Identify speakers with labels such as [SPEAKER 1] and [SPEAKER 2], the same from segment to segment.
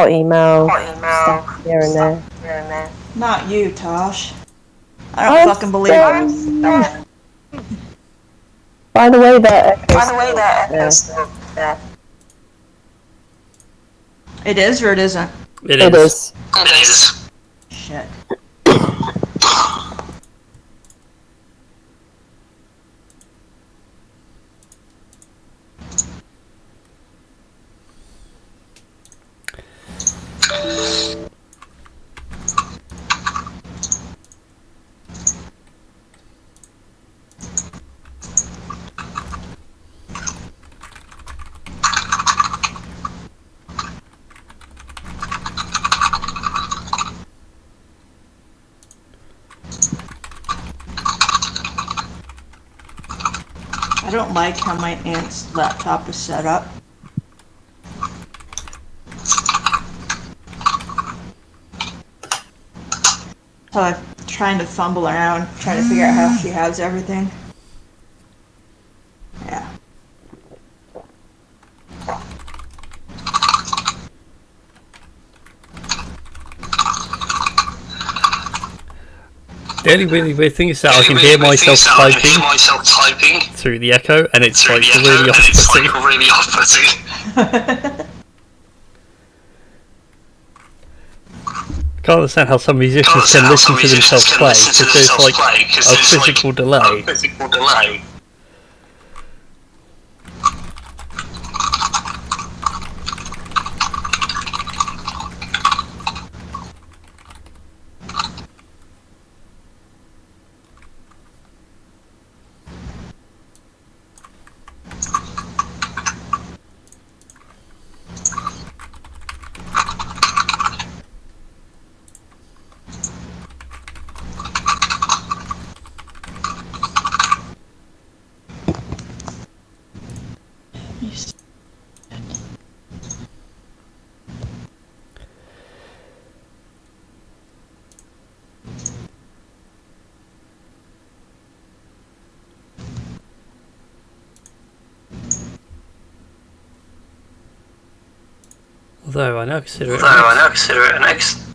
[SPEAKER 1] email stuff here and there.
[SPEAKER 2] Not you, Tosh. I don't fucking believe it.
[SPEAKER 1] By the way, that echoes.
[SPEAKER 2] It is or it isn't?
[SPEAKER 1] It is.
[SPEAKER 3] It is.
[SPEAKER 2] Shit. I don't like how my aunt's laptop is set up. So I'm trying to fumble around, trying to figure out how she has everything. Yeah.
[SPEAKER 4] The only really weird thing is that I can hear myself typing through the echo, and it's like really off-putting. I can't understand how some musicians can listen to themselves play, because there's like a physical delay. Although I now consider it an X.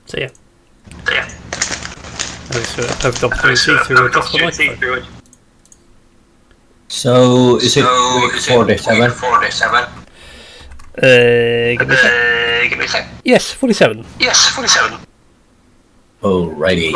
[SPEAKER 4] So yeah. Have the opportunity to adjust the microphone.
[SPEAKER 3] So is it week 47?
[SPEAKER 4] Give me a sec. Yes, 47.
[SPEAKER 3] Alrighty.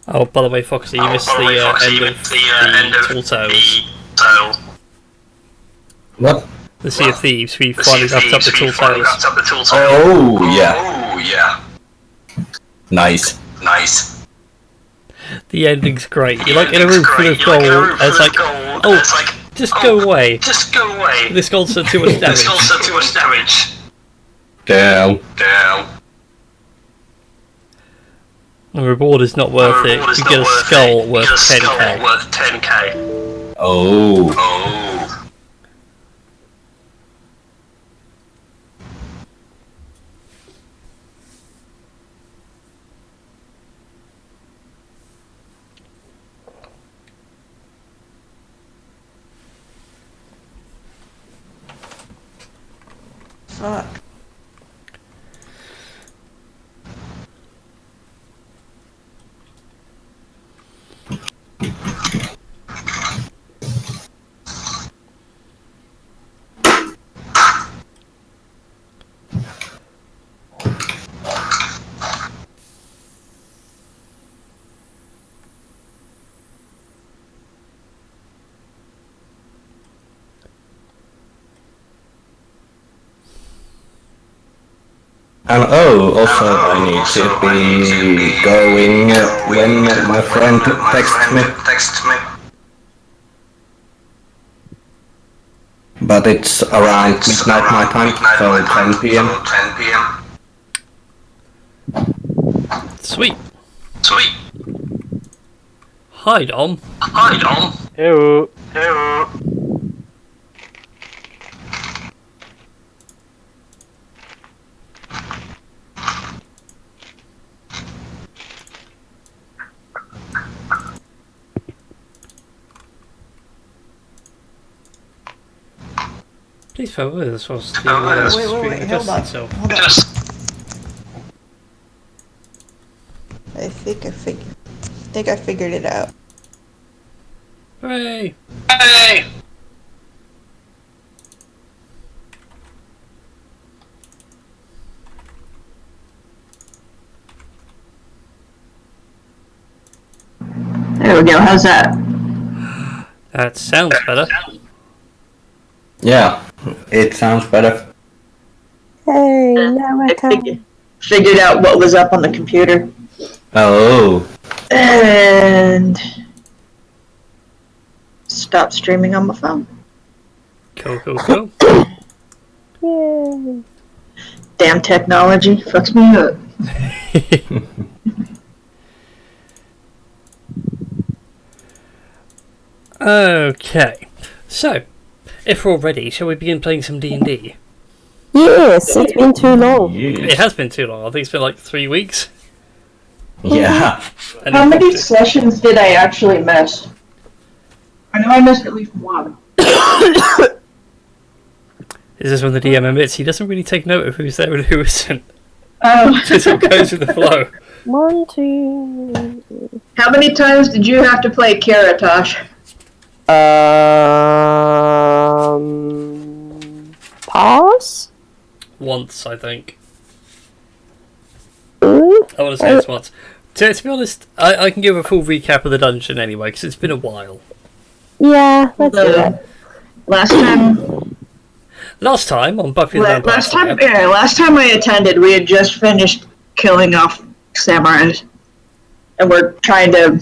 [SPEAKER 4] Oh, by the way, Foxy, you missed the end of the Tall Tales.
[SPEAKER 3] What?
[SPEAKER 4] The Sea of Thieves. We finally wrapped up the Tall Tales.
[SPEAKER 3] Oh yeah. Nice.
[SPEAKER 4] The ending's great. You're like in a room full of gold, and it's like, oh, just go away. This gold's done too much damage.
[SPEAKER 3] Damn.
[SPEAKER 4] The reward is not worth it. You get a skull worth 10k.
[SPEAKER 3] Oh.
[SPEAKER 2] Fuck.
[SPEAKER 3] And also I need to be going when my friend texts me. But it's around midnight my time, so 10 p.m.
[SPEAKER 4] Sweet. Hi, Dom.
[SPEAKER 5] Ew.
[SPEAKER 4] Please follow with us whilst the
[SPEAKER 2] Wait, hold on.
[SPEAKER 4] itself.
[SPEAKER 2] Hold on. I think I figured it out.
[SPEAKER 4] Hooray!
[SPEAKER 6] There we go, how's that?
[SPEAKER 4] That sounds better.
[SPEAKER 3] Yeah, it sounds better.
[SPEAKER 1] Hey, now I can.
[SPEAKER 6] Figured out what was up on the computer.
[SPEAKER 3] Oh.
[SPEAKER 6] And stop streaming on my phone.
[SPEAKER 4] Cool.
[SPEAKER 1] Yay.
[SPEAKER 6] Damn technology fucks me up.
[SPEAKER 4] Okay, so if we're all ready, shall we begin playing some D&D?
[SPEAKER 1] Yes, it's been too long.
[SPEAKER 4] It has been too long. I think it's been like 3 weeks.
[SPEAKER 3] Yeah.
[SPEAKER 4] And
[SPEAKER 6] How many sessions did I actually miss? I know I missed at least one.
[SPEAKER 4] Is this when the DM admits he doesn't really take note of who's there and who isn't?
[SPEAKER 6] Oh.
[SPEAKER 4] Just it goes with the flow.
[SPEAKER 1] 1, 2.
[SPEAKER 6] How many times did you have to play Kara, Tosh?
[SPEAKER 1] Pass?
[SPEAKER 4] Once, I think.
[SPEAKER 1] Ooh.
[SPEAKER 4] I want to say it's once. To be honest, I can give a full recap of the dungeon anyway, because it's been a while.
[SPEAKER 1] Yeah, let's do that.
[SPEAKER 6] Last time
[SPEAKER 4] On Buffy the Vampire
[SPEAKER 6] last time I attended, we had just finished killing off samurais. And we're trying to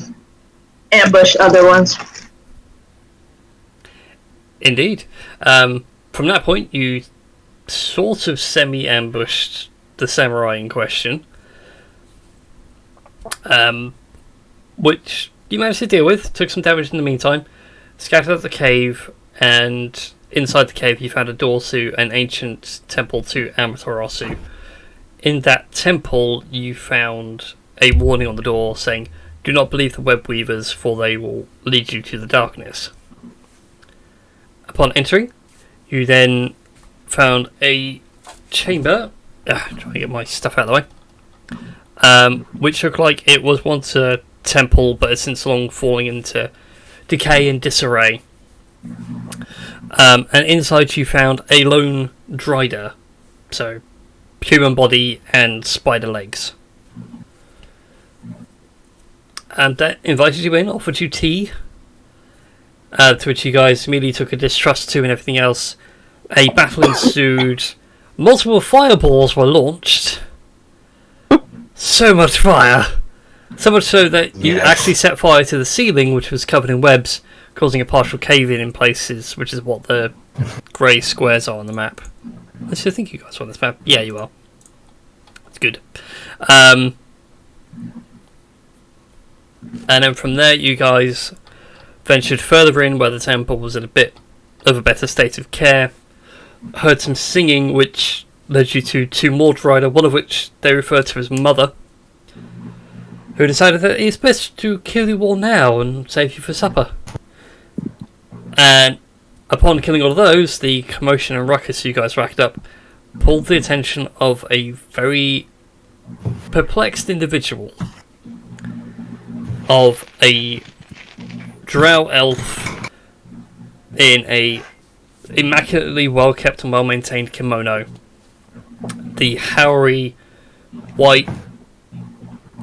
[SPEAKER 6] ambush other ones.
[SPEAKER 4] Indeed. From that point, you sort of semi-ambushed the samurai in question, which you managed to deal with. Took some damage in the meantime. Scattered out the cave, and inside the cave you found a door to an ancient temple to Amaterasu. In that temple you found a warning on the door saying, "Do not believe the web weavers, for they will lead you to the darkness." Upon entering, you then found a chamber. Trying to get my stuff out of the way. Which looked like it was once a temple, but has since long falling into decay and disarray. And inside you found a lone drider, so human body and spider legs. And that invited you in, offered you tea, to which you guys immediately took a distrust to and everything else. A battle ensued. Multiple fireballs were launched. So much fire. So much so that you actually set fire to the ceiling, which was covered in webs, causing a partial cave-in in places, which is what the grey squares are on the map. I think you guys are on this map. Yeah, you are. It's good. And then from there, you guys ventured further in, where the temple was in a bit of a better state of care. Heard some singing, which led you to two more Drider, one of which they referred to as Mother, who decided that it's best to kill you all now and save you for supper. And upon killing all of those, the commotion and ruckus you guys racked up pulled the attention of a very perplexed individual, of a drow elf in a immaculately well kept and well maintained kimono. The howery white,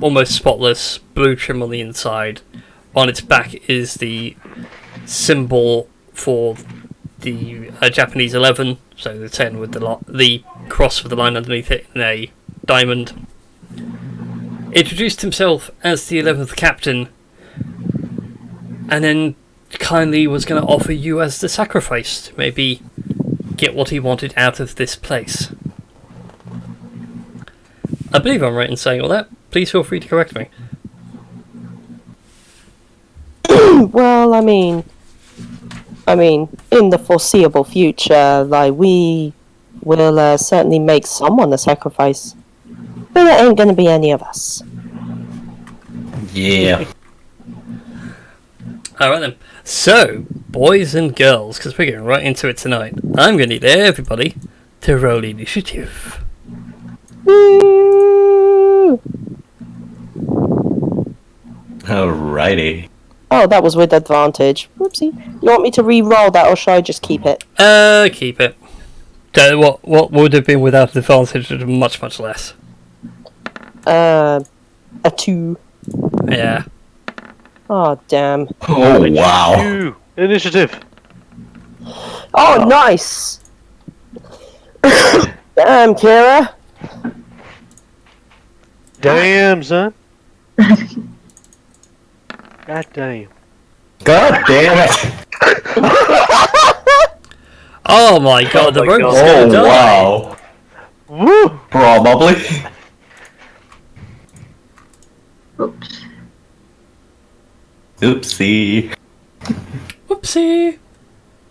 [SPEAKER 4] almost spotless blue trim on the inside. On its back is the symbol for the Japanese 11, so the 10 with the cross with the line underneath it in a Diamond, introduced himself as the 11th captain, and then kindly was going to offer you as the sacrifice to maybe get what he wanted out of this place. I believe I'm right in saying all that. Please feel free to correct me.
[SPEAKER 1] Well, I mean, in the foreseeable future, like, we will certainly make someone a sacrifice. But it ain't gonna be any of us.
[SPEAKER 3] Yeah.
[SPEAKER 4] Alright then. So, boys and girls, because we're getting right into it tonight, I'm going to need everybody to roll initiative.
[SPEAKER 1] Woo!
[SPEAKER 3] Alrighty.
[SPEAKER 1] Oh, that was with advantage. Whoopsie. You want me to re-roll that, or should I just keep it?
[SPEAKER 4] Keep it. What would have been without advantage would have been much, much less.
[SPEAKER 1] A 2.
[SPEAKER 4] Yeah.
[SPEAKER 1] Oh, damn.
[SPEAKER 3] Oh, wow.
[SPEAKER 5] You initiative.
[SPEAKER 1] Oh, nice! Damn, Kira.
[SPEAKER 5] Damn, son. God damn.
[SPEAKER 3] God damn it.
[SPEAKER 4] Oh my god, the
[SPEAKER 5] my
[SPEAKER 4] rope's
[SPEAKER 5] God.
[SPEAKER 4] gonna
[SPEAKER 3] Oh,
[SPEAKER 4] die.
[SPEAKER 3] wow.
[SPEAKER 5] Woo!
[SPEAKER 3] Probably.
[SPEAKER 6] Oops.
[SPEAKER 3] Oopsie.
[SPEAKER 4] Whoopsie.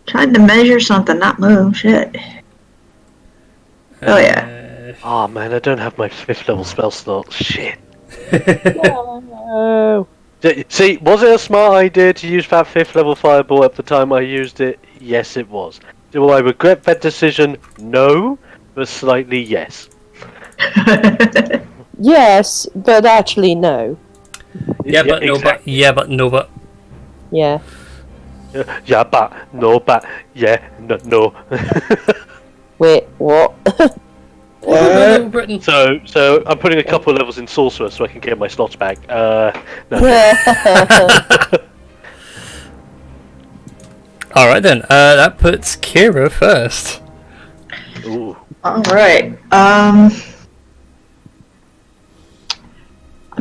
[SPEAKER 6] Tried to measure something, not move. Shit. Oh, yeah.
[SPEAKER 5] Oh man, I don't have my 5th level spell slot. Shit.
[SPEAKER 1] Oh.
[SPEAKER 5] See, was it a smart idea to use that 5th level fireball at the time I used it? Yes, it was. Do I regret that decision? No, but slightly yes.
[SPEAKER 1] Yes, but actually, no.
[SPEAKER 4] Yeah, but no, but.
[SPEAKER 5] exactly.
[SPEAKER 4] Yeah, but no, but.
[SPEAKER 1] Yeah.
[SPEAKER 5] Yeah, but no, but yeah, no.
[SPEAKER 1] Wait, what?
[SPEAKER 4] Hello, Britain.
[SPEAKER 5] So I'm putting a couple of levels in sorcerer so I can get my slots back. No.
[SPEAKER 4] Alright then, that puts Kira first.
[SPEAKER 5] Ooh.
[SPEAKER 6] Alright. I'm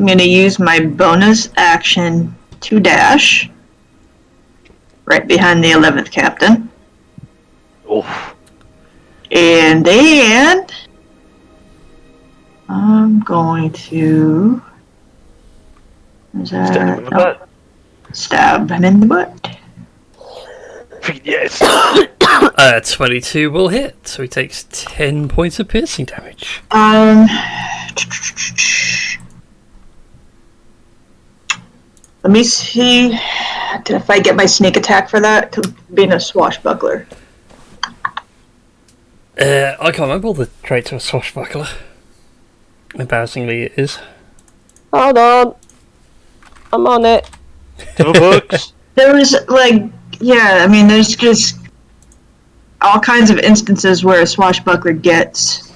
[SPEAKER 6] gonna use my bonus action to dash. Right behind the 11th captain.
[SPEAKER 5] Oof.
[SPEAKER 6] And then I'm going to stab him in the butt.
[SPEAKER 5] Yes.
[SPEAKER 4] 22 will hit, so he takes 10 points of piercing damage.
[SPEAKER 6] Let me see if I get my sneak attack for that, to being a swashbuckler.
[SPEAKER 4] I can't remember all the traits of a swashbuckler. Embarrassingly, it is.
[SPEAKER 1] Hold on. I'm on it.
[SPEAKER 5] To the books.
[SPEAKER 6] There was, there's just all kinds of instances where a swashbuckler gets,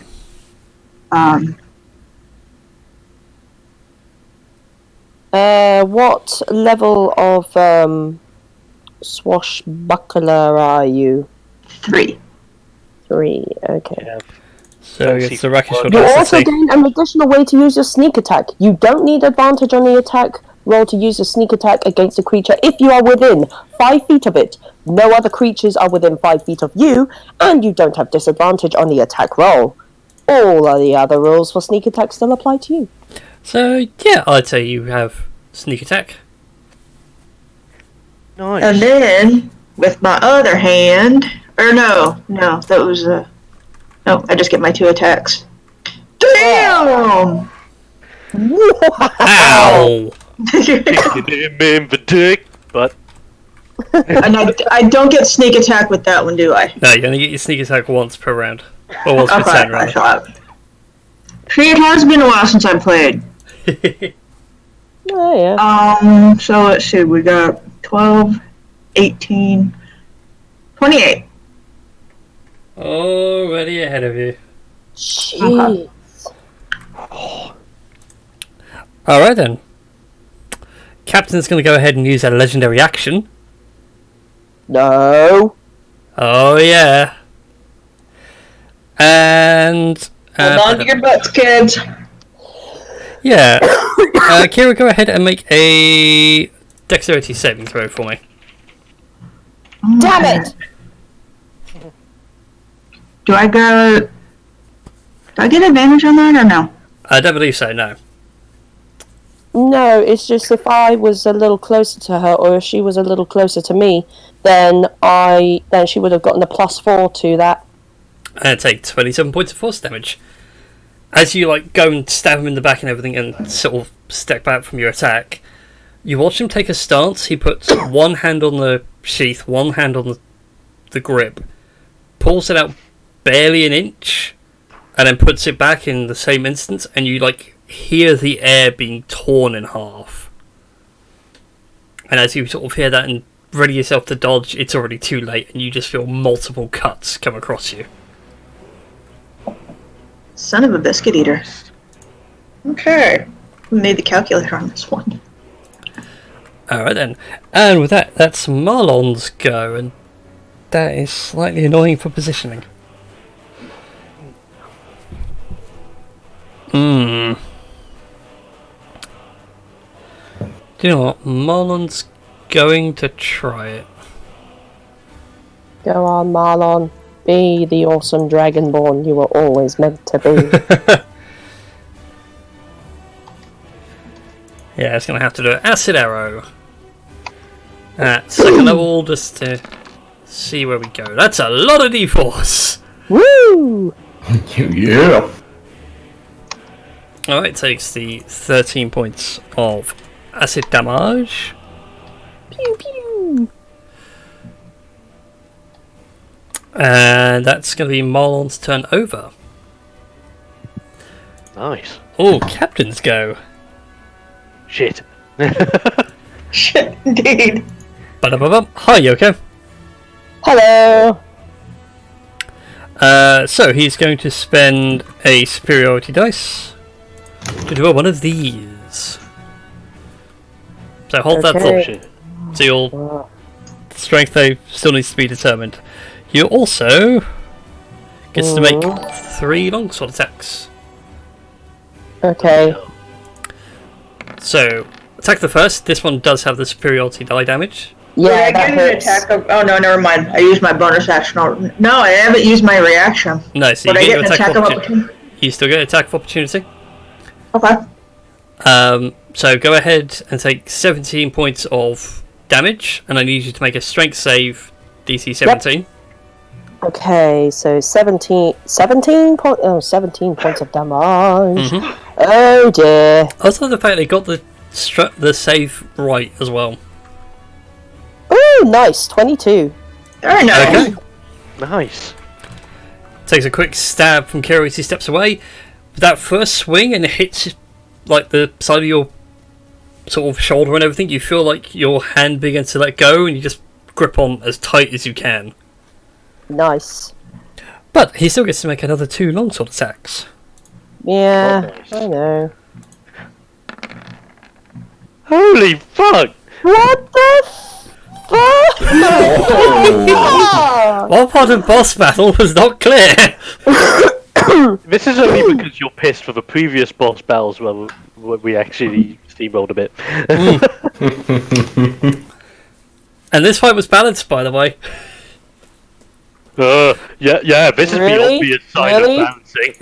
[SPEAKER 1] what level of, swashbuckler are you?
[SPEAKER 6] 3.
[SPEAKER 1] 3, okay.
[SPEAKER 5] Yeah.
[SPEAKER 4] So it's the rakish
[SPEAKER 1] You also gain an additional way to use your sneak attack. You don't need advantage on the attack roll to use a sneak attack against a creature if you are within 5 feet of it. No other creatures are within 5 feet of you, and you don't have disadvantage on the attack roll. All of the other rules for sneak attack still apply to you.
[SPEAKER 4] So, yeah, I'd say you have sneak attack.
[SPEAKER 5] Nice.
[SPEAKER 6] And then, with my other hand, no, that was no, I just get my 2 attacks. Damn!
[SPEAKER 4] Ow!
[SPEAKER 5] Kicked him in the dick, but
[SPEAKER 6] And I don't get sneak attack with that one, do I?
[SPEAKER 4] No, you only get your sneak attack once per round. Or once per
[SPEAKER 6] Okay,
[SPEAKER 4] turn,
[SPEAKER 6] I
[SPEAKER 4] rather.
[SPEAKER 6] thought. See, it has been a while since I played.
[SPEAKER 1] Oh, yeah.
[SPEAKER 6] So let's see, we got 12, 18, 28.
[SPEAKER 4] Already ahead of you.
[SPEAKER 1] Jeez.
[SPEAKER 4] Alright then. Captain's going to go ahead and use a legendary action.
[SPEAKER 1] No.
[SPEAKER 4] Oh yeah. And
[SPEAKER 6] Hold on to your butts, kids.
[SPEAKER 4] Yeah. Kira, go ahead and make a dexterity saving throw for me.
[SPEAKER 1] Damn it!
[SPEAKER 6] Do I get advantage on that or no?
[SPEAKER 4] I don't believe so, no.
[SPEAKER 1] No, it's just if I was a little closer to her, or if she was a little closer to me, then she would have gotten a +4 to that.
[SPEAKER 4] And take 27 points of force damage. As you go and stab him in the back and everything and sort of step back from your attack, you watch him take a stance. He puts one hand on the sheath, one hand on the grip, pulls it out barely an inch, and then puts it back in the same instance, and you hear the air being torn in half. And as you sort of hear that and ready yourself to dodge, it's already too late, and you just feel multiple cuts come across you.
[SPEAKER 6] Son of a biscuit eater. Okay. We made the calculator on this one.
[SPEAKER 4] Alright then. And with that, that's Marlon's go, and that is slightly annoying for positioning. Do you know what? Marlon's going to try it.
[SPEAKER 1] Go on, Marlon. Be the awesome dragonborn you were always meant to be.
[SPEAKER 4] Yeah, it's going to have to do an acid arrow at second level just to see where we go. That's a lot of d4s!
[SPEAKER 1] Woo!
[SPEAKER 3] Yeah.
[SPEAKER 4] Alright, it takes the 13 points of acid damage.
[SPEAKER 1] Pew pew!
[SPEAKER 4] And that's going to be Marlon's turn over.
[SPEAKER 5] Nice.
[SPEAKER 4] Oh, captains go.
[SPEAKER 5] Shit.
[SPEAKER 6] Shit, indeed.
[SPEAKER 4] Ba-da-ba-bum. Hi, Yoko.
[SPEAKER 1] Hello!
[SPEAKER 4] So he's going to spend a superiority dice to do one of these. So hold that
[SPEAKER 1] Okay.
[SPEAKER 4] thought. So your strength though still needs to be determined. You also gets to make 3 longsword attacks.
[SPEAKER 1] Okay.
[SPEAKER 6] So
[SPEAKER 4] Attack the first. This one does have the superiority die damage.
[SPEAKER 1] Yeah,
[SPEAKER 6] I
[SPEAKER 1] that
[SPEAKER 6] get an
[SPEAKER 1] hurts.
[SPEAKER 6] attack of. Oh no, never mind. I used my bonus action. No, I haven't used my reaction.
[SPEAKER 4] No, so
[SPEAKER 6] But I
[SPEAKER 4] you
[SPEAKER 6] get
[SPEAKER 4] get
[SPEAKER 6] an
[SPEAKER 4] your
[SPEAKER 6] attack of
[SPEAKER 4] opportunity.
[SPEAKER 6] opportunity.
[SPEAKER 4] You still get attack of opportunity.
[SPEAKER 6] Okay.
[SPEAKER 4] So go ahead and take 17 points of damage, and I need you to make a strength save, DC 17.
[SPEAKER 1] Okay, so 17 points of damage.
[SPEAKER 4] Mhm.
[SPEAKER 1] Oh dear.
[SPEAKER 4] I also like the fact they got the save right as well.
[SPEAKER 1] Ooh, nice. 22.
[SPEAKER 6] Very nice.
[SPEAKER 4] Okay.
[SPEAKER 5] Nice.
[SPEAKER 4] Takes a quick stab from Kiro as he steps away. With that first swing, and it hits like the side of your sort of shoulder and everything, you feel like your hand begins to let go, and you just grip on as tight as you can.
[SPEAKER 1] Nice.
[SPEAKER 4] But he still gets to make another 2 longsword attacks.
[SPEAKER 1] Yeah,
[SPEAKER 5] Nice.
[SPEAKER 1] I know.
[SPEAKER 5] Holy fuck!
[SPEAKER 1] What the fuck?
[SPEAKER 4] What part of boss battle was not clear?
[SPEAKER 5] This is only because you're pissed for the previous boss battles where we actually steamrolled a bit.
[SPEAKER 4] And this fight was balanced, by the way.
[SPEAKER 5] Yeah, this is
[SPEAKER 1] Really?
[SPEAKER 5] the obvious sign
[SPEAKER 1] Really?
[SPEAKER 5] of balancing.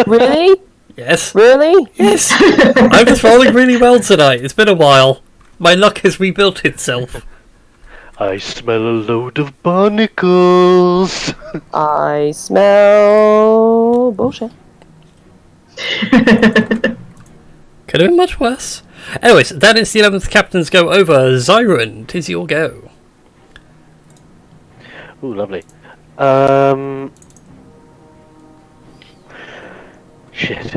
[SPEAKER 1] Really?
[SPEAKER 4] Yes.
[SPEAKER 1] Really?
[SPEAKER 4] Yes. I'm just rolling really well tonight. It's been a while. My luck has rebuilt itself.
[SPEAKER 5] I smell a load of barnacles.
[SPEAKER 1] I smell bullshit.
[SPEAKER 4] Could have been much worse. Anyways, that is the 11th captain's go over. Zyron, 'tis your go.
[SPEAKER 5] Ooh, lovely. Shit.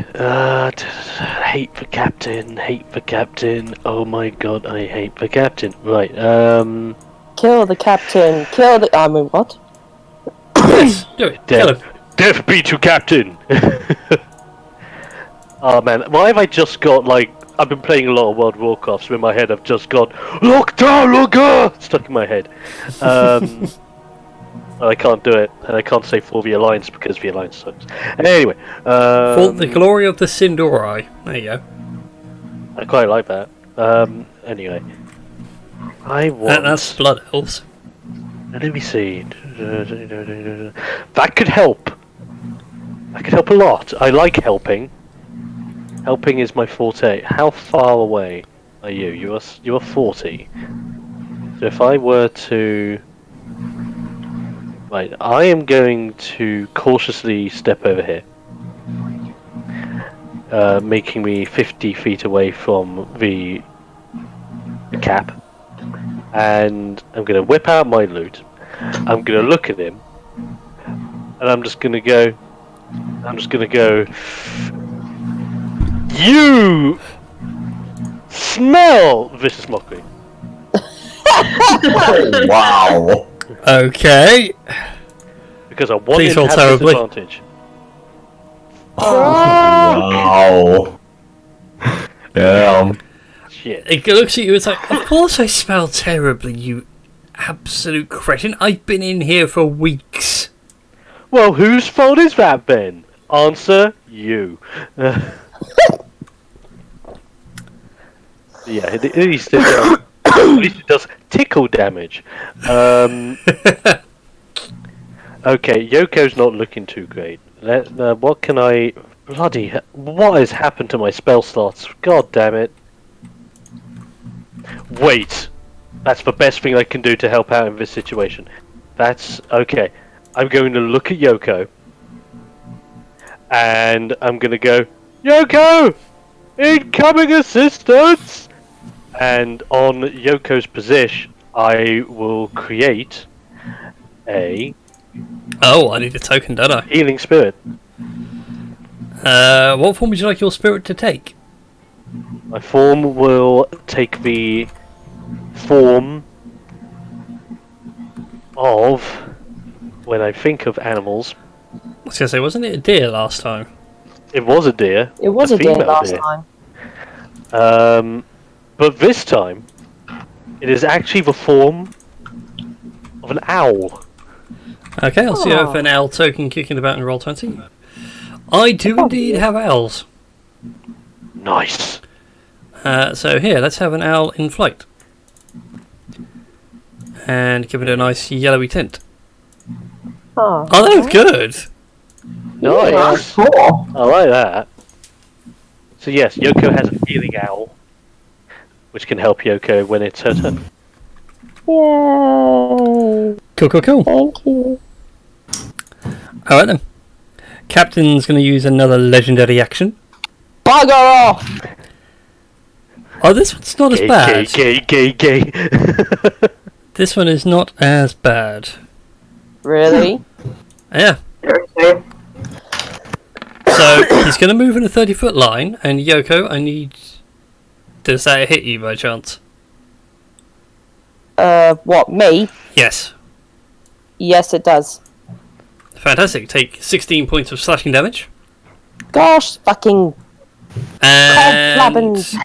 [SPEAKER 5] Hate the captain. Oh my god, I hate the captain. Right,
[SPEAKER 1] Kill the captain. I mean, what?
[SPEAKER 4] Yes, do it. Kill him.
[SPEAKER 5] Death be to captain! Oh man, why have I just got I've been playing a lot of World of Warcraft, so in my head I've just got Lokta Loga stuck in my head. And I can't do it, and I can't say for the Alliance because the Alliance sucks. Anyway,
[SPEAKER 4] For the glory of the Sindorai. There you go.
[SPEAKER 5] I quite like that. Anyway, I want.
[SPEAKER 4] That's Blood Elves.
[SPEAKER 5] Let me see. That could help. That could help a lot. I like helping. Helping is my forte. How far away are you? You are 40. So if I were to, right, I am going to cautiously step over here, making me 50 feet away from the cap, and I'm going to whip out my loot. I'm going to look at him, and I'm just going to go. You smell vicious mockery.
[SPEAKER 3] Wow.
[SPEAKER 4] Okay.
[SPEAKER 5] Because I want
[SPEAKER 4] Please
[SPEAKER 5] him
[SPEAKER 4] roll
[SPEAKER 5] to have
[SPEAKER 4] terribly.
[SPEAKER 5] disadvantage.
[SPEAKER 3] Wow. Yeah.
[SPEAKER 5] Shit.
[SPEAKER 4] It looks at you, it's like, of course I smell terribly, you absolute cretin. I've been in here for weeks.
[SPEAKER 5] Well, whose fault is that, Ben? Answer you. Yeah, at least it does tickle damage. Okay, Yoko's not looking too great. What can I... what has happened to my spell slots? God damn it. Wait! That's the best thing I can do to help out in this situation. That's... okay. I'm going to look at Yoko. And I'm going to go, Yoko! Incoming assistance! And on Yoko's position, I will create a
[SPEAKER 4] Oh, I need a token, don't I?
[SPEAKER 5] healing spirit.
[SPEAKER 4] What form would you like your spirit to take?
[SPEAKER 5] My form will take the form of, when I think of animals,
[SPEAKER 4] I was going to say, wasn't it a deer last time?
[SPEAKER 5] it was a deer.
[SPEAKER 1] It was a deer
[SPEAKER 5] female
[SPEAKER 1] last time.
[SPEAKER 5] But this time, it is actually the form of an owl.
[SPEAKER 4] Okay, I'll see you have an owl token kicking about in roll 20. I do indeed have owls.
[SPEAKER 5] Nice.
[SPEAKER 4] So here, let's have an owl in flight. And give it a nice yellowy tint.
[SPEAKER 1] Oh,
[SPEAKER 4] Oh, that was good!
[SPEAKER 5] Nice.
[SPEAKER 6] Cool.
[SPEAKER 5] I like that. So yes, Yoko has a healing owl, which can help Yoko when it's her turn.
[SPEAKER 1] yay!
[SPEAKER 4] Cool, cool, cool.
[SPEAKER 1] Thank you.
[SPEAKER 4] Alright then. Captain's going to use another legendary action.
[SPEAKER 1] Bugger off!
[SPEAKER 4] Oh, this one's not as bad.
[SPEAKER 5] Gay.
[SPEAKER 4] This one is not as bad.
[SPEAKER 1] Really?
[SPEAKER 4] Yeah.
[SPEAKER 6] Okay.
[SPEAKER 4] So, he's going to move in a 30-foot line, and Yoko, I need... Does that hit you by chance?
[SPEAKER 1] What, me?
[SPEAKER 4] Yes.
[SPEAKER 1] Yes, it does.
[SPEAKER 4] Fantastic. Take 16 points of slashing damage.
[SPEAKER 1] Gosh, fucking
[SPEAKER 4] And...
[SPEAKER 1] flabbins.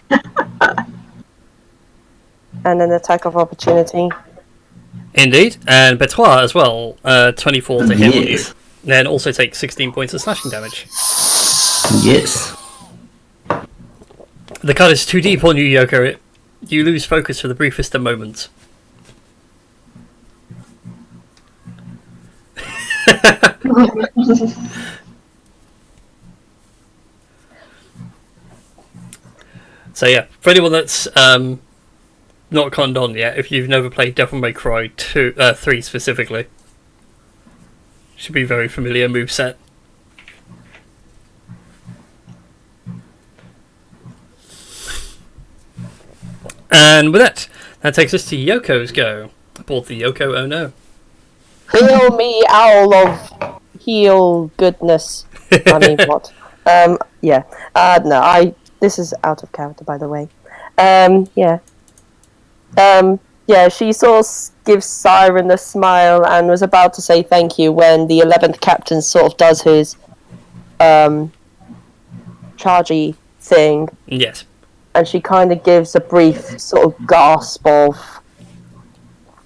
[SPEAKER 1] And an attack of opportunity.
[SPEAKER 4] Indeed. And Betoit as well. 24 to hit.
[SPEAKER 3] Yes.
[SPEAKER 4] Then also take 16 points of slashing damage.
[SPEAKER 3] Yes.
[SPEAKER 4] The cut is too deep on you, Yoko. You lose focus for the briefest of moments. So yeah, for anyone that's not conned on yet, if you've never played Devil May Cry 3 specifically, should be very familiar moveset. And with that takes us to Yoko's go. Aboard the Yoko Oh No.
[SPEAKER 1] Heal me, owl of heal goodness. I mean, what? Yeah. No, this is out of character, by the way. Yeah. Yeah, she sort of gives Siren a smile and was about to say thank you when the 11th captain sort of does his, chargy thing.
[SPEAKER 4] Yes.
[SPEAKER 1] And she kind of gives a brief sort of gasp of,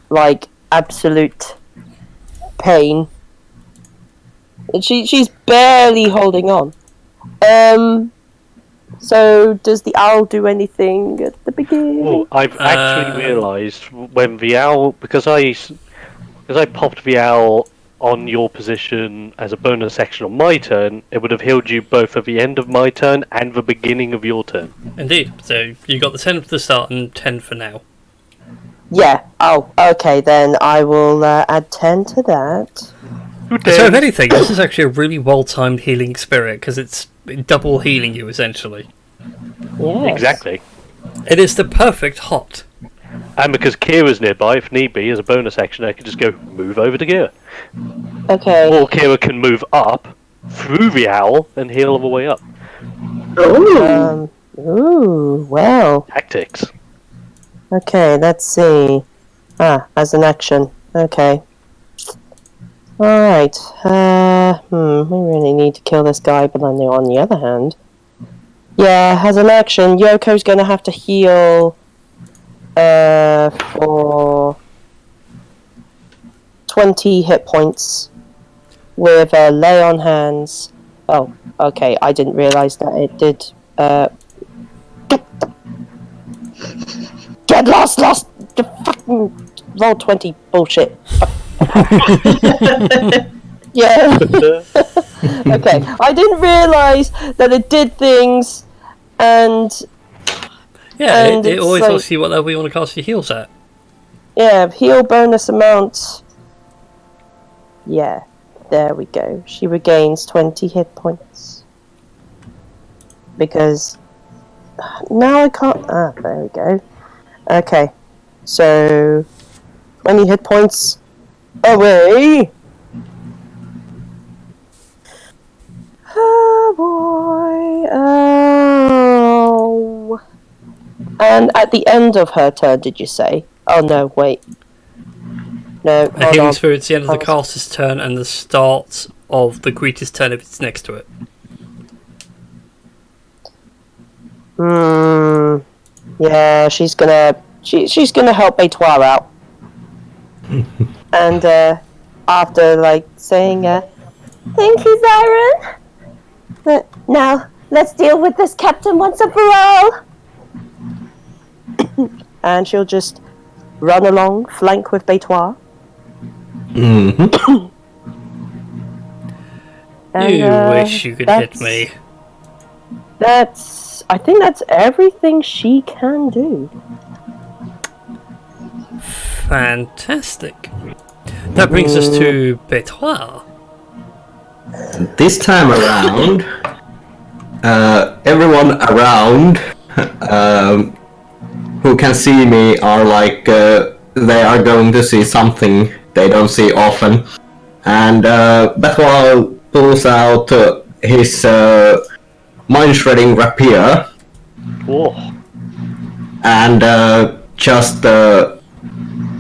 [SPEAKER 1] like, absolute pain. She's barely holding on. So does the owl do anything at the beginning?
[SPEAKER 5] Oh, I've actually realised when the owl, because I popped the owl on your position as a bonus action on my turn, it would have healed you both at the end of my turn and the beginning of your turn.
[SPEAKER 4] Indeed. So you got the 10 for the start and 10 for now.
[SPEAKER 1] Yeah. Oh, okay. Then I will add 10 to that.
[SPEAKER 4] So if anything, this is actually a really well-timed healing spirit, because it's double healing you, essentially.
[SPEAKER 1] Yes.
[SPEAKER 5] Exactly.
[SPEAKER 4] It is the perfect hot.
[SPEAKER 5] And because Kira's nearby, if need be, as a bonus action, I could just go move over to Kira.
[SPEAKER 1] Okay.
[SPEAKER 5] Or Kira can move up through the owl and heal all the way up.
[SPEAKER 6] Ooh.
[SPEAKER 1] Ooh. Well.
[SPEAKER 5] Tactics.
[SPEAKER 1] Okay. Let's see. As an action. Okay. Alright. We really need to kill this guy, but on the other hand... Yeah, as an action, Yoko's going to have to heal for 20 hit points with lay on hands. Oh, okay, I didn't realise that it did... Get lost! The fucking roll 20 bullshit. Yeah. Okay, I didn't realise that it did things, and
[SPEAKER 4] Yeah, it
[SPEAKER 1] it's
[SPEAKER 4] always
[SPEAKER 1] like-
[SPEAKER 4] asks you what level you want to cast your heals at.
[SPEAKER 1] yeah, heal bonus amount. Yeah, there we go. She regains 20 hit points. Because now I can't. There we go. Okay, so 20 hit points away. Oh boy. Oh. And at the end of her turn, did you say? Oh no, wait. No,
[SPEAKER 4] A
[SPEAKER 1] hold
[SPEAKER 4] healing
[SPEAKER 1] on.
[SPEAKER 4] spirit's the end of the caster's turn and the start of the greeter's turn if it's next to it.
[SPEAKER 1] Yeah, she's gonna help Etoile out. And after like saying thank you, Zyron. Now let's deal with this captain once and for all. And she'll just run along, flank with Betois.
[SPEAKER 3] Mm-hmm.
[SPEAKER 4] You wish you could hit me.
[SPEAKER 1] I think that's everything she can do.
[SPEAKER 4] Fantastic. That brings us to Betois.
[SPEAKER 3] This time around, everyone around who can see me are like they are going to see something they don't see often, and Bethwell pulls out his mind-shredding rapier
[SPEAKER 5] Whoa.
[SPEAKER 3] and just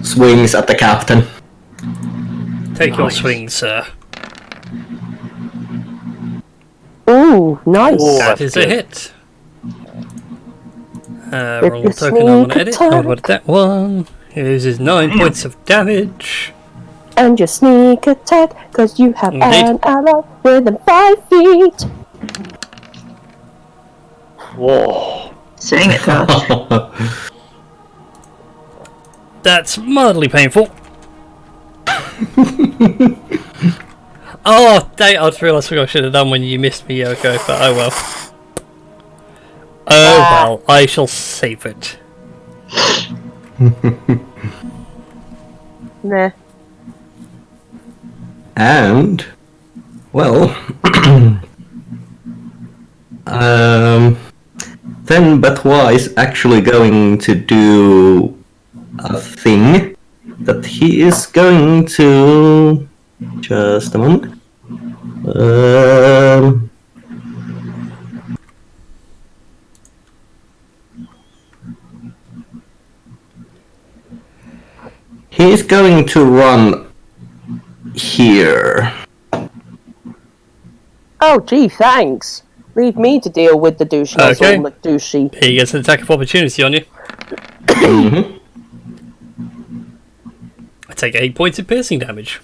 [SPEAKER 3] swings at the captain.
[SPEAKER 4] Take your swing, sir.
[SPEAKER 1] Ooh, nice.
[SPEAKER 5] Ooh.
[SPEAKER 4] That
[SPEAKER 5] that's
[SPEAKER 4] is
[SPEAKER 5] good.
[SPEAKER 4] a hit.
[SPEAKER 1] With
[SPEAKER 4] Roll
[SPEAKER 1] your
[SPEAKER 4] a token, I'm going to
[SPEAKER 1] sneak
[SPEAKER 4] edit. I'll
[SPEAKER 1] attack.
[SPEAKER 4] edit that one. Here's his 9 points of damage.
[SPEAKER 1] And your sneak attack, because you have
[SPEAKER 4] Indeed.
[SPEAKER 1] an ally within 5 feet.
[SPEAKER 5] Whoa.
[SPEAKER 6] Saying it, Tosh.
[SPEAKER 4] That's mildly painful. Oh, dang, I just realised what I should have done when you missed me, Yoko, but oh well. Oh well, I shall save it.
[SPEAKER 1] Nah.
[SPEAKER 3] And, well, then Betois is actually going to do a thing that he is going to... Just a moment. He's going to run here.
[SPEAKER 1] Oh, gee, thanks. Leave me to deal with the douche nozzle
[SPEAKER 4] Okay.
[SPEAKER 1] McDouchey.
[SPEAKER 4] He gets an attack of opportunity on you.
[SPEAKER 3] Mm-hmm.
[SPEAKER 4] I take 8 points of piercing damage.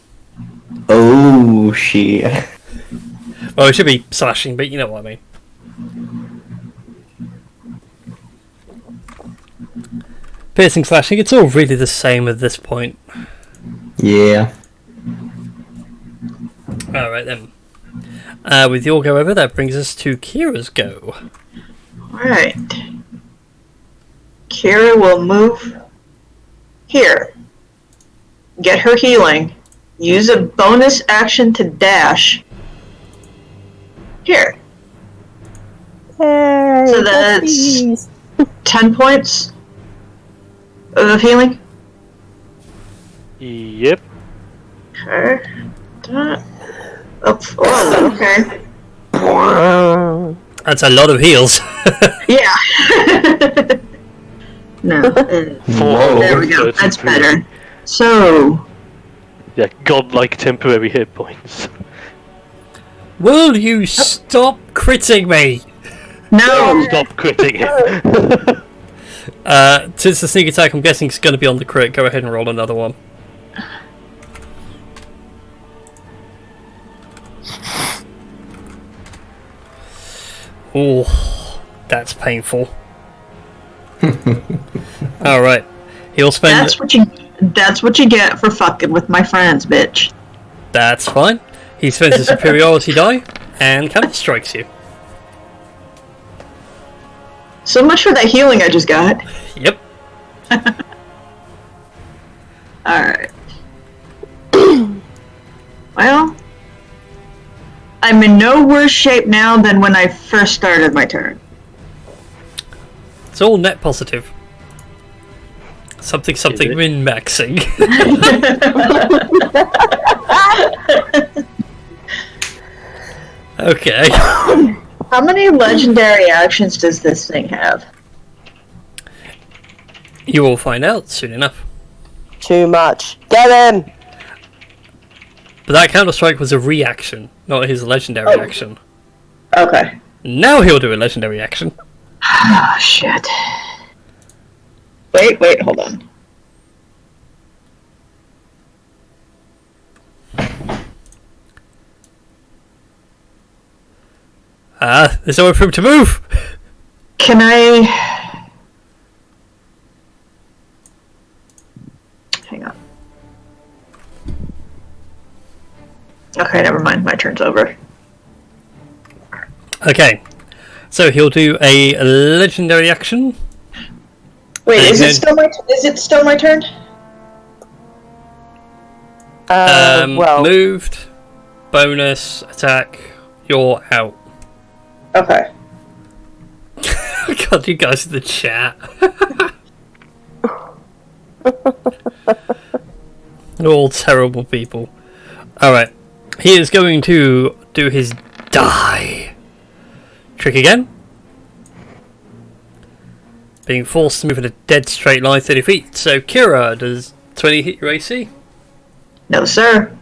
[SPEAKER 3] Oh shit.
[SPEAKER 4] Well, it should be slashing, but you know what I mean. Piercing, slashing, it's all really the same at this point.
[SPEAKER 3] Yeah.
[SPEAKER 4] Alright then. With your go over, that brings us to Kira's go.
[SPEAKER 6] Alright. Kira will move here. Get her healing. Use a bonus action to dash. Here.
[SPEAKER 1] Hey,
[SPEAKER 6] So that's 10 points of healing.
[SPEAKER 5] Yep.
[SPEAKER 6] Okay. Oh, okay.
[SPEAKER 4] That's a lot of heals.
[SPEAKER 6] Yeah. No. There we go. That's better. So,
[SPEAKER 5] Yeah, godlike temporary hit points.
[SPEAKER 4] Will you stop critting me?
[SPEAKER 6] no.
[SPEAKER 5] Stop critting it.
[SPEAKER 4] Since the sneak attack, I'm guessing it's going to be on the crit. Go ahead and roll another one. Oh, that's painful. All right, he'll spend.
[SPEAKER 6] That's what you get for fucking with my friends, bitch.
[SPEAKER 4] That's fine. He spends a superiority die and counter strikes you.
[SPEAKER 6] So much for that healing I just got.
[SPEAKER 4] Yep.
[SPEAKER 6] Alright. Well, I'm in no worse shape now than when I first started my turn.
[SPEAKER 4] It's all net positive. Something min maxing. Okay.
[SPEAKER 6] How many legendary actions does this thing have?
[SPEAKER 4] You will find out soon enough.
[SPEAKER 1] Too much. Get him!
[SPEAKER 4] But that counter strike was a reaction, not his legendary action.
[SPEAKER 6] Okay.
[SPEAKER 4] Now he'll do a legendary action.
[SPEAKER 6] Oh, shit. Wait, hold on.
[SPEAKER 4] There's nowhere for him to move!
[SPEAKER 6] Can I... Hang on. Okay, never mind. My turn's over.
[SPEAKER 4] Okay. So he'll do a legendary action.
[SPEAKER 6] Wait,
[SPEAKER 4] And
[SPEAKER 6] is
[SPEAKER 4] then-
[SPEAKER 6] it still my turn?
[SPEAKER 1] Well,
[SPEAKER 4] Moved. Bonus. Attack. You're out.
[SPEAKER 6] Okay.
[SPEAKER 4] God, you guys in the chat. All terrible people. Alright. He is going to do his die trick again. Being forced to move in a dead straight line 30 feet. So, Kira, does 20 hit your AC?
[SPEAKER 6] No, sir.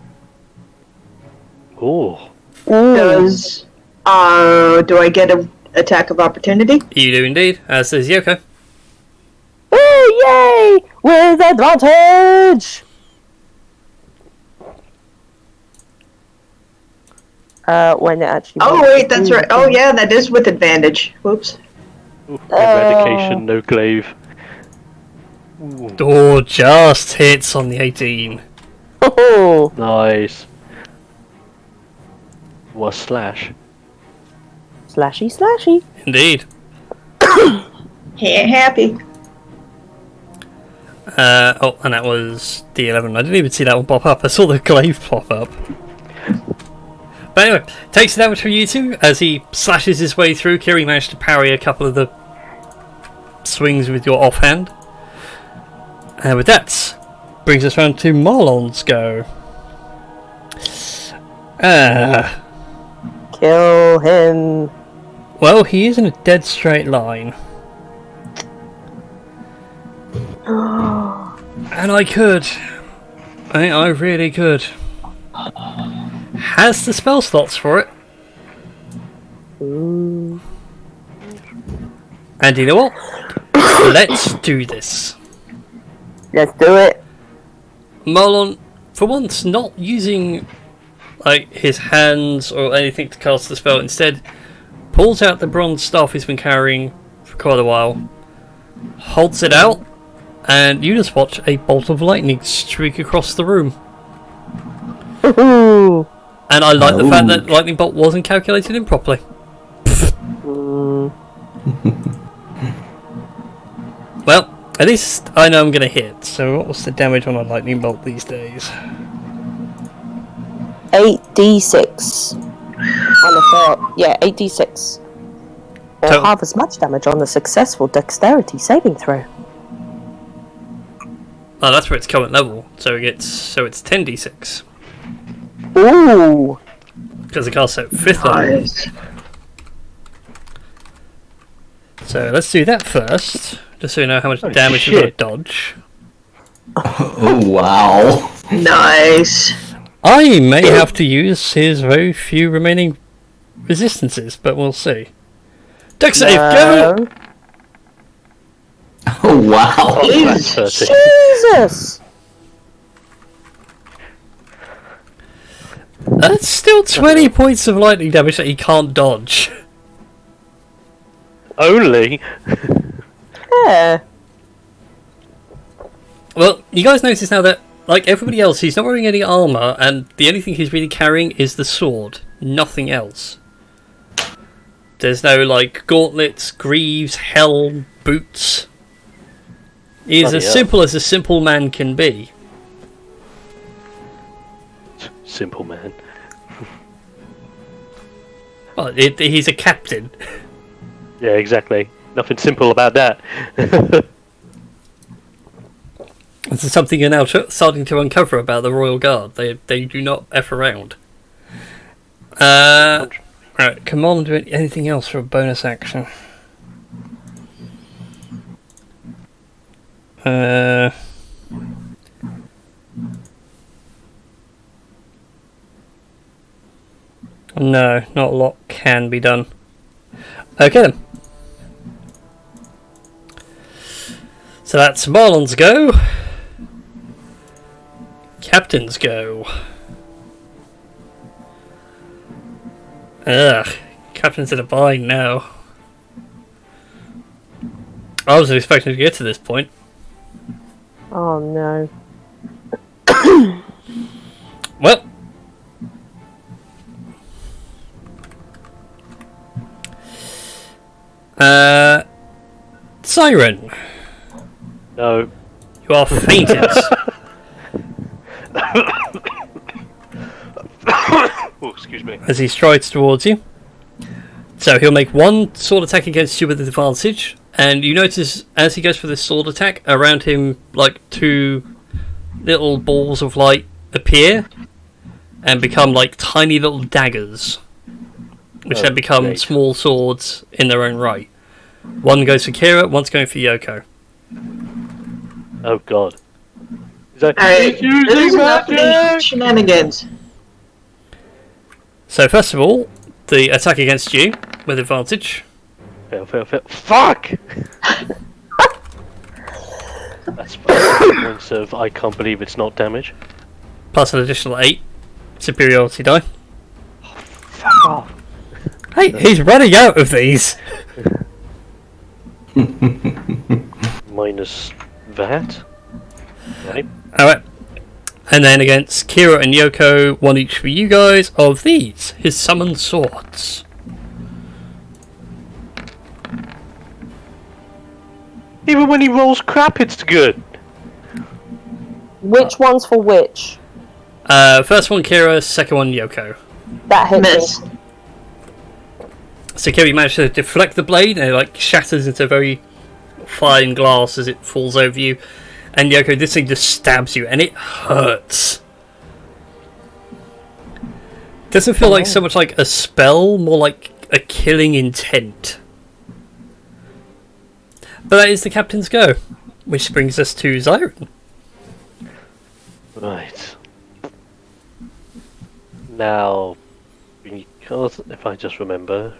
[SPEAKER 5] Ooh.
[SPEAKER 6] Does... do I get an attack of opportunity?
[SPEAKER 4] You do indeed, as does Yoko.
[SPEAKER 1] Woo, yay! With advantage! When it actually...
[SPEAKER 6] Oh, wait, that's right. Oh, yeah, that is with advantage. Whoops.
[SPEAKER 5] Ooh, eradication, no glaive. Ooh,
[SPEAKER 4] Oh, just hits on the 18.
[SPEAKER 1] Oh,
[SPEAKER 5] nice. What slash?
[SPEAKER 1] slashy, slashy.
[SPEAKER 4] Indeed.
[SPEAKER 6] He ain't happy.
[SPEAKER 4] Oh, and that was D11. I didn't even see that one pop up. I saw the glaive pop up. But anyway, takes the damage from you two as he slashes his way through. Kiri managed to parry a couple of the swings with your offhand. And with that, brings us round to Marlon's go.
[SPEAKER 1] Kill him.
[SPEAKER 4] Well, he is in a dead straight line. And I could. I really could. Has the spell slots for it.
[SPEAKER 1] Ooh.
[SPEAKER 4] And you know what? Let's do this.
[SPEAKER 1] Let's do it.
[SPEAKER 4] Marlon, for once, not using like his hands or anything to cast the spell. Instead, pulls out the bronze staff he's been carrying for quite a while, holds it out, and you just watch a bolt of lightning streak across the room.
[SPEAKER 1] Ooh.
[SPEAKER 4] And I like the fact that lightning bolt wasn't calculated improperly. Well, at least I know I'm going to hit. So what was the damage on a lightning bolt these days?
[SPEAKER 1] 8d6. On the third, yeah, 8d6. Or
[SPEAKER 4] Total.
[SPEAKER 1] half as much damage on the successful dexterity saving throw.
[SPEAKER 4] Oh, that's where its current level. So it's 10d6
[SPEAKER 1] Ooh.
[SPEAKER 4] because it casts at 5th level.
[SPEAKER 6] Nice.
[SPEAKER 4] So let's do that first, just so you know how much
[SPEAKER 5] Holy
[SPEAKER 4] damage you've got to
[SPEAKER 5] shit.
[SPEAKER 4] dodge.
[SPEAKER 3] Oh wow.
[SPEAKER 6] Nice.
[SPEAKER 4] I may have to use his very few remaining resistances, but we'll see. Dex save, go!
[SPEAKER 1] No.
[SPEAKER 3] Oh wow.
[SPEAKER 5] Oh, that's 30.
[SPEAKER 1] Jesus!
[SPEAKER 4] That's still 20 points of lightning damage that he can't dodge.
[SPEAKER 5] Only?
[SPEAKER 1] Yeah.
[SPEAKER 4] Well, you guys notice now that, like everybody else, he's not wearing any armour, and the only thing he's really carrying is the sword. Nothing else. There's no, like, gauntlets, greaves, helm, boots. He is
[SPEAKER 5] Bloody
[SPEAKER 4] as
[SPEAKER 5] hell.
[SPEAKER 4] simple as a simple man can be.
[SPEAKER 5] Simple man.
[SPEAKER 4] Well, he's a captain.
[SPEAKER 5] Yeah, exactly. Nothing simple about that.
[SPEAKER 4] This is something you're now starting to uncover about the Royal Guard. They do not F around. Right, command do anything else for a bonus action. No, not a lot can be done. Okay then. So that's Marlon's go. Captain's go. Ugh. Captain's in a bind now. I wasn't expecting to get to this point.
[SPEAKER 1] Oh no.
[SPEAKER 4] Well. Siren,
[SPEAKER 5] No.
[SPEAKER 4] you are fainted.
[SPEAKER 5] Oh, excuse me.
[SPEAKER 4] As he strides towards you. So he'll make one sword attack against you with advantage, and you notice as he goes for this sword attack, around him like two little balls of light appear and become like tiny little daggers, which then become
[SPEAKER 5] great.
[SPEAKER 4] small swords in their own right. One goes for Kira, one's going for Yoko.
[SPEAKER 5] Oh god. Is that
[SPEAKER 6] Alright,
[SPEAKER 5] using
[SPEAKER 6] this is enough for
[SPEAKER 5] magic?
[SPEAKER 6] shenanigans.
[SPEAKER 4] So first of all, the attack against you with advantage.
[SPEAKER 5] Fail, fail, fail. Fuck! That's 5 points of I can't believe it's not damage.
[SPEAKER 4] Plus an additional 8 superiority die.
[SPEAKER 5] Oh.
[SPEAKER 4] Hey, he's running out of these!
[SPEAKER 5] Minus that. Right.
[SPEAKER 4] Alright. And then against Kira and Yoko, one each for you guys of these, his summoned swords.
[SPEAKER 5] Even when he rolls crap, it's good.
[SPEAKER 1] Which one's for which?
[SPEAKER 4] First one Kira, second one Yoko.
[SPEAKER 1] That hit
[SPEAKER 6] Miss.
[SPEAKER 1] me.
[SPEAKER 4] So Kira managed to deflect the blade, and it like shatters into very fine glass as it falls over you. And Yoko, this thing just stabs you, and it hurts. Doesn't feel like so much like a spell, more like a killing intent. But that is the captain's go, which brings us to Zyron.
[SPEAKER 5] Right. Now, because if I just remember,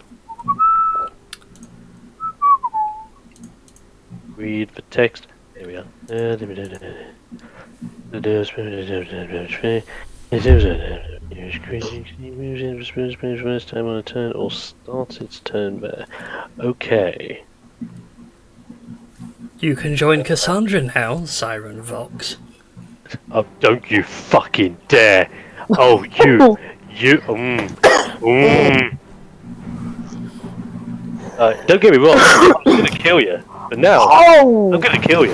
[SPEAKER 5] read the text. Here we are. First time on a turn or starts its turn there. Okay.
[SPEAKER 4] You can join Cassandra now, Siren Vox.
[SPEAKER 5] Oh, don't you fucking dare! Oh, don't get me wrong, I'm gonna kill you. But now,
[SPEAKER 1] Oh!
[SPEAKER 5] I'm gonna kill you.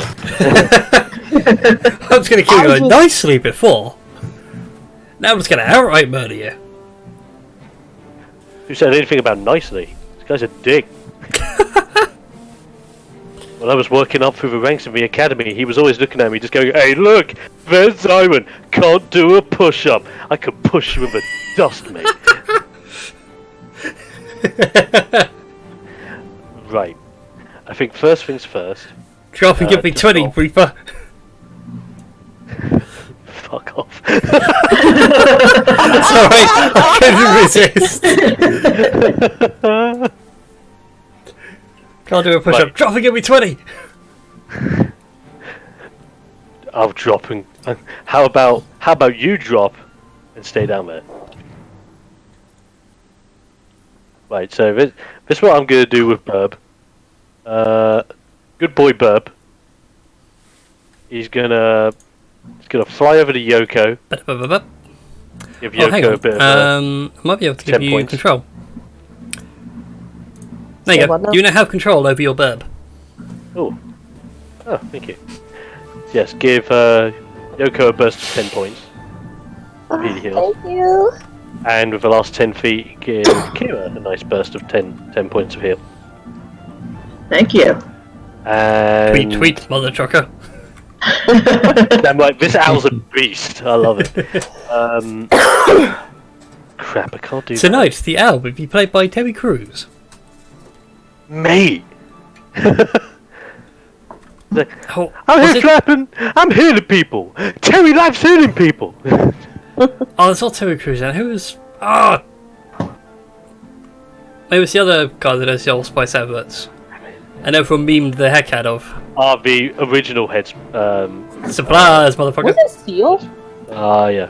[SPEAKER 4] I was going to kill you nicely before. Now I'm just going to outright murder you.
[SPEAKER 5] Who said anything about nicely? This guy's a dick. When I was working up through the ranks of the academy, he was always looking at me, just going, "Hey, look, there's Simon. Can't do a push-up. I could push you in the dust, mate." Right. I think first things first.
[SPEAKER 4] Drop and give me 20, Reaper.
[SPEAKER 5] Fuck off.
[SPEAKER 4] Sorry, I couldn't resist. Can't do a push-up.
[SPEAKER 5] Right.
[SPEAKER 4] Drop and give me 20.
[SPEAKER 5] I'll drop and how about you drop and stay down there? Right, so this is what I'm gonna do with Burb. Good boy Burb. He's gonna fly over to Yoko. Give
[SPEAKER 4] Oh, hang
[SPEAKER 5] Yoko
[SPEAKER 4] on.
[SPEAKER 5] a bit of
[SPEAKER 4] I might be able to give
[SPEAKER 5] 10
[SPEAKER 4] you
[SPEAKER 5] points.
[SPEAKER 4] control. There
[SPEAKER 1] Say
[SPEAKER 4] you
[SPEAKER 1] what
[SPEAKER 4] go.
[SPEAKER 1] now?
[SPEAKER 4] You now have control over your burb.
[SPEAKER 5] Oh, thank you. Yes, give Yoko a burst of 10 points. Immediate heals.
[SPEAKER 1] Thank you.
[SPEAKER 5] And with the last 10 feet, give Kira a nice burst of 10 points of heal.
[SPEAKER 6] Thank you.
[SPEAKER 5] And
[SPEAKER 4] Tweet, mother trucker.
[SPEAKER 5] I'm like, this owl's a beast. I love it. Crap, I can't do
[SPEAKER 4] Tonight, the owl will be played by Terry Crews.
[SPEAKER 5] that. Mate!
[SPEAKER 4] Oh,
[SPEAKER 5] I'm
[SPEAKER 4] was
[SPEAKER 5] here
[SPEAKER 4] it-
[SPEAKER 5] clapping! I'm healing people! Terry likes healing people!
[SPEAKER 4] Oh, it's not Terry Crews then. Who was... Ah! It was the other guy that does the Old Spice adverts. And everyone memed the heck out of.
[SPEAKER 5] The original heads.
[SPEAKER 4] Supplies, motherfucker.
[SPEAKER 1] Was it Seal?
[SPEAKER 5] Yeah.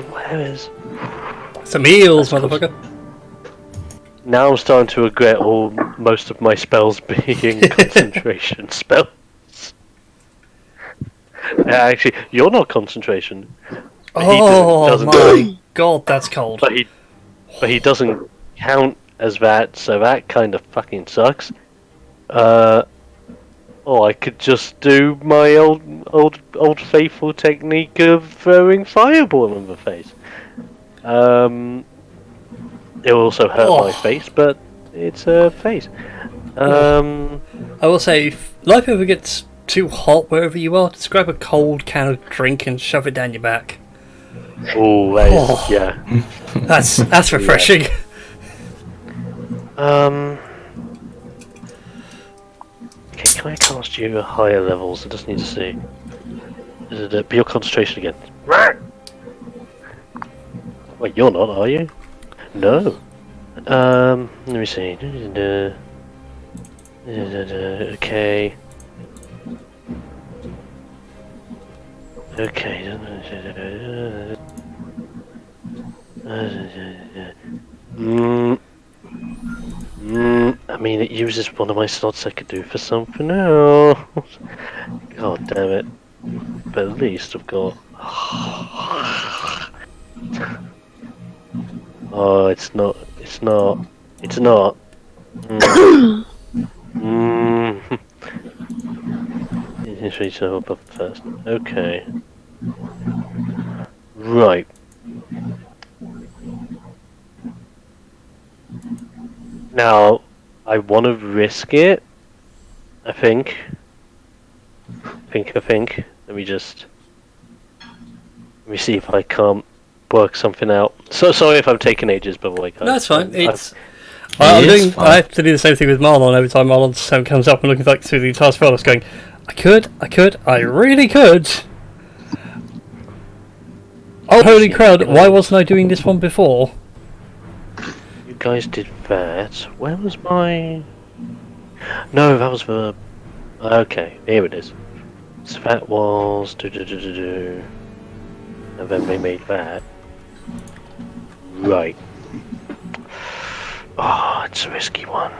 [SPEAKER 5] Where is...
[SPEAKER 4] Some eels, motherfucker.
[SPEAKER 5] Now I'm starting to regret most of my spells being concentration spells. Actually, you're not concentration.
[SPEAKER 4] Oh
[SPEAKER 5] doesn't-
[SPEAKER 4] my god, that's cold.
[SPEAKER 5] But he doesn't count as that, so that kind of fucking sucks. Or I could just do my old faithful technique of throwing fireball in the face. It will also hurt my face, but it's a face.
[SPEAKER 4] I will say, if life ever gets too hot wherever you are, just grab a cold can of drink and shove it down your back.
[SPEAKER 5] Oh, yeah.
[SPEAKER 4] That's refreshing.
[SPEAKER 5] Okay, can I cast you at higher levels? I just need to see. Is it be your concentration again? Wait, you're not, are you? No. Let me see. Okay. Okay. I mean, it uses one of my slots I could do for something else. God damn it. But at least I've got... Oh, it's not. Let's reach the above first. Okay. Right. Now, I want to risk it. I think. Let me see if I can't work something out. So sorry if I'm taking ages, by the way.
[SPEAKER 4] No, that's fine.
[SPEAKER 3] It is fine.
[SPEAKER 4] I have to do the same thing with Marlon every time Marlon's sound comes up and looking like through the entire spell. I was going, I really could. Oh, holy crowd! Why wasn't I doing this one before?
[SPEAKER 5] You guys did that. Where was my... No, that was the... Okay, here it is. So that was... And then they made that. Right. Oh, it's a risky one.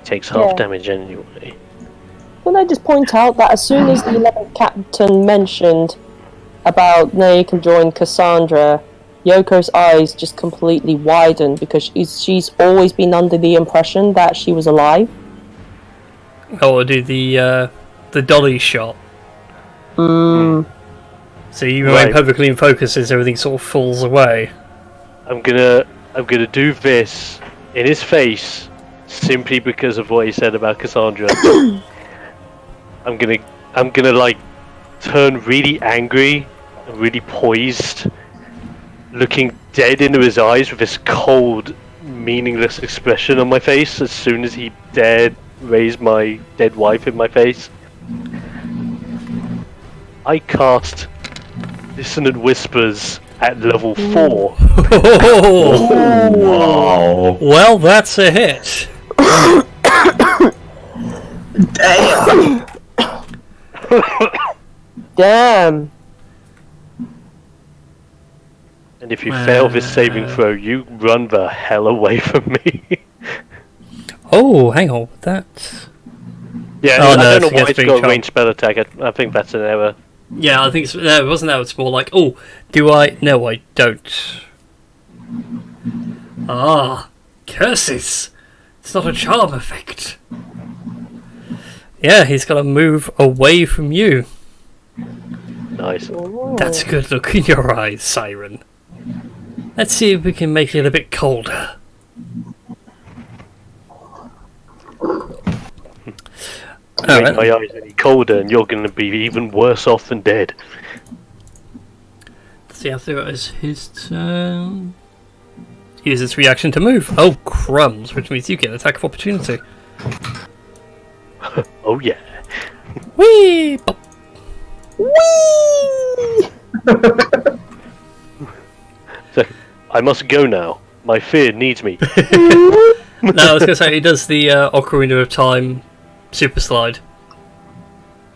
[SPEAKER 5] Takes half
[SPEAKER 1] Yeah.
[SPEAKER 5] damage anyway.
[SPEAKER 1] Can I just point out that as soon as the 11th captain mentioned about now you can join Cassandra, Yoko's eyes just completely widened because she's always been under the impression that she was alive.
[SPEAKER 4] Oh, I'll do the dolly shot.
[SPEAKER 1] Mm.
[SPEAKER 4] So you remain perfectly in focus as everything sort of falls away.
[SPEAKER 5] I'm gonna do this in his face simply because of what he said about Cassandra. I'm gonna like turn really angry and really poised, looking dead into his eyes with this cold, meaningless expression on my face as soon as he dared raise my dead wife in my face. I cast Dissonant Whispers at level 4.
[SPEAKER 3] Wow.
[SPEAKER 4] Well, that's a hit.
[SPEAKER 6] Damn.
[SPEAKER 1] Damn.
[SPEAKER 5] And if you fail this saving throw, you run the hell away from me.
[SPEAKER 4] Oh, hang on. That's...
[SPEAKER 5] Yeah,
[SPEAKER 4] Oh,
[SPEAKER 5] I
[SPEAKER 4] no,
[SPEAKER 5] don't know
[SPEAKER 4] it's
[SPEAKER 5] why it's
[SPEAKER 4] being
[SPEAKER 5] got a
[SPEAKER 4] charmed.
[SPEAKER 5] ranged spell attack. I think that's an error.
[SPEAKER 4] Yeah, I think it's... No, it wasn't that. It's more like, oh, do I... No, I don't. Ah, curses. It's not a charm effect. Yeah, he's got to move away from you.
[SPEAKER 5] Nice.
[SPEAKER 4] That's a good look in your eyes, Siren. Let's see if we can make it a bit colder.
[SPEAKER 5] Make
[SPEAKER 4] Alright.
[SPEAKER 5] my eyes any colder and you're going to be even worse off than dead.
[SPEAKER 4] Let's see after it is his turn. Use its reaction to move. Oh, crumbs, which means you get an attack of opportunity.
[SPEAKER 5] Oh yeah.
[SPEAKER 4] Whee! Bop.
[SPEAKER 5] So, I must go now. My fear needs me.
[SPEAKER 4] No, I was going to say, he does the Ocarina of Time super slide.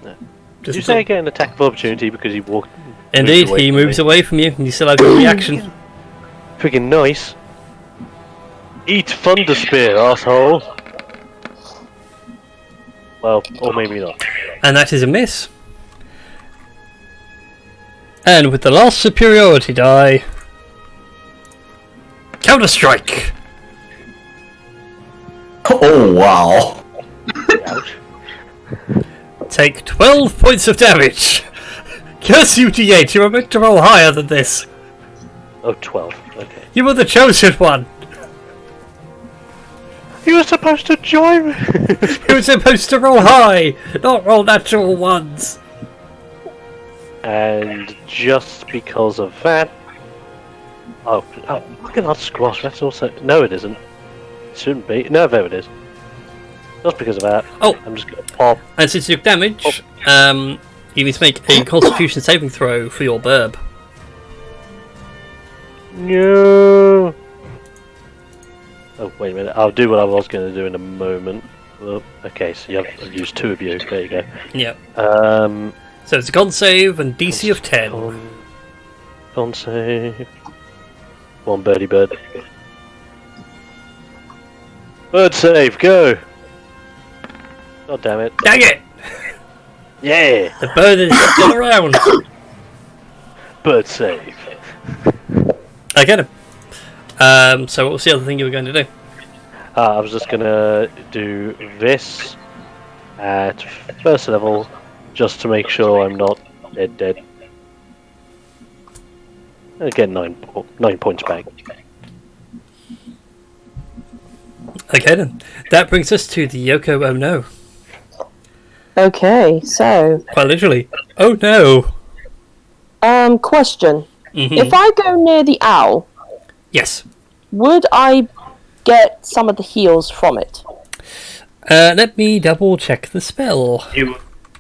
[SPEAKER 5] No.
[SPEAKER 4] Just
[SPEAKER 5] Did you say I get an attack of opportunity because he walked...
[SPEAKER 4] Indeed,
[SPEAKER 5] away
[SPEAKER 4] he
[SPEAKER 5] from
[SPEAKER 4] moves
[SPEAKER 5] me?
[SPEAKER 4] away from you, and you still have your reaction.
[SPEAKER 5] Friggin' nice. Eat Thunder Spear, asshole! Well, or maybe not.
[SPEAKER 4] And that is a miss. And with the last superiority die... Counter-Strike!
[SPEAKER 3] Oh wow.
[SPEAKER 5] Ouch.
[SPEAKER 4] Take 12 points of damage! Curse you, D8, you were meant to roll higher than this!
[SPEAKER 5] Oh, 12. Okay.
[SPEAKER 4] You were the chosen one!
[SPEAKER 5] You were supposed to join me!
[SPEAKER 4] You were supposed to roll high, not roll natural ones!
[SPEAKER 5] And just because of that... Oh, look at that squash, that's also... No, it isn't. It shouldn't be. No, there it is. Just because of that.
[SPEAKER 4] Oh.
[SPEAKER 5] I'm just gonna pop.
[SPEAKER 4] And since you took damage, you need to make a Constitution saving throw for your burb.
[SPEAKER 5] No. Oh, wait a minute. I'll do what I was going to do in a moment. Well, okay, so I've used 2 of you. There you go.
[SPEAKER 4] Yep.
[SPEAKER 5] So
[SPEAKER 4] So it's a con save and DC of 10.
[SPEAKER 5] Con save. One birdie bird. Bird save, go! God damn it.
[SPEAKER 4] Dang it!
[SPEAKER 5] Yeah!
[SPEAKER 4] The bird is still around!
[SPEAKER 5] Bird save.
[SPEAKER 4] I get him. So what was the other thing you were going to do?
[SPEAKER 5] I was just gonna do this at first level, just to make sure I'm not dead. And get 9 points back.
[SPEAKER 4] Okay then. That brings us to the Yoko Oh No.
[SPEAKER 1] Okay, so
[SPEAKER 4] Quite literally. Oh no!
[SPEAKER 1] question.
[SPEAKER 4] Mhm.
[SPEAKER 1] If I go near the owl,
[SPEAKER 4] Yes.
[SPEAKER 1] would I get some of the heals from it?
[SPEAKER 4] Let me double check the spell.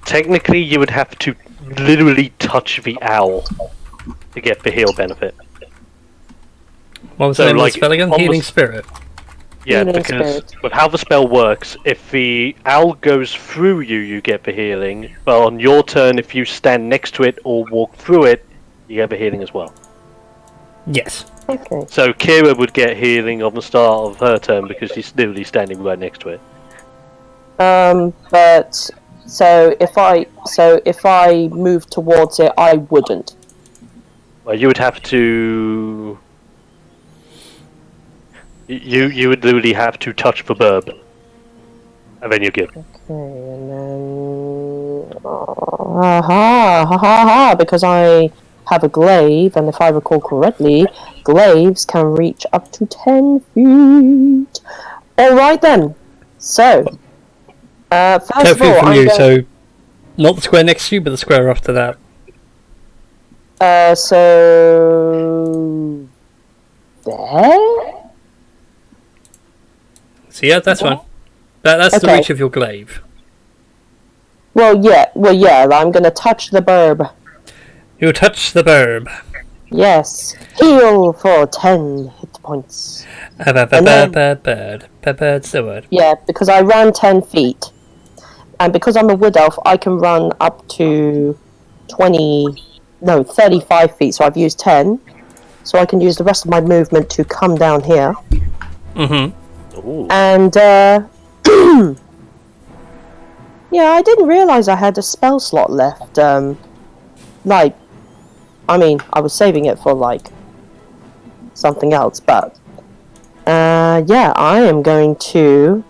[SPEAKER 5] Technically, you would have to literally touch the owl to get the heal benefit.
[SPEAKER 4] What was
[SPEAKER 5] So,
[SPEAKER 4] the name of
[SPEAKER 5] like,
[SPEAKER 4] the spell again?
[SPEAKER 5] almost-
[SPEAKER 4] Healing Spirit.
[SPEAKER 5] Yeah,
[SPEAKER 1] Healing
[SPEAKER 5] because
[SPEAKER 1] spirit.
[SPEAKER 5] with how the spell works, if the owl goes through you, you get the healing. But on your turn, if you stand next to it or walk through it, you get the healing as well.
[SPEAKER 4] Yes.
[SPEAKER 1] Okay.
[SPEAKER 5] So Kira would get healing on the start of her turn because she's literally standing right next to it.
[SPEAKER 1] But so if I move towards it, I wouldn't.
[SPEAKER 5] Well, you would have to. You would literally have to touch the burb, and then you give.
[SPEAKER 1] Okay, and then because I have a glaive, and if I recall correctly, glaives can reach up to 10 feet. All right then. So, first
[SPEAKER 4] 10
[SPEAKER 1] of
[SPEAKER 4] feet
[SPEAKER 1] all,
[SPEAKER 4] from
[SPEAKER 1] I'm
[SPEAKER 4] you,
[SPEAKER 1] going...
[SPEAKER 4] so not the square next to you, but the square after that.
[SPEAKER 1] So there.
[SPEAKER 4] So yeah, that's fine. That's the
[SPEAKER 1] Okay.
[SPEAKER 4] reach of your glaive.
[SPEAKER 1] Well, yeah. I'm gonna touch the burb.
[SPEAKER 4] You touch the burb.
[SPEAKER 1] Yes. Heal for 10 hit points.
[SPEAKER 4] Bird's the word.
[SPEAKER 1] Yeah, because I ran 10 feet, and because I'm a wood elf, I can run up to 35 feet. So I've used 10. So I can use the rest of my movement to come down here.
[SPEAKER 4] Mm-hmm.
[SPEAKER 5] Ooh.
[SPEAKER 1] And, yeah, I didn't realise I had a spell slot left. I was saving it for, something else, but, yeah, I am going to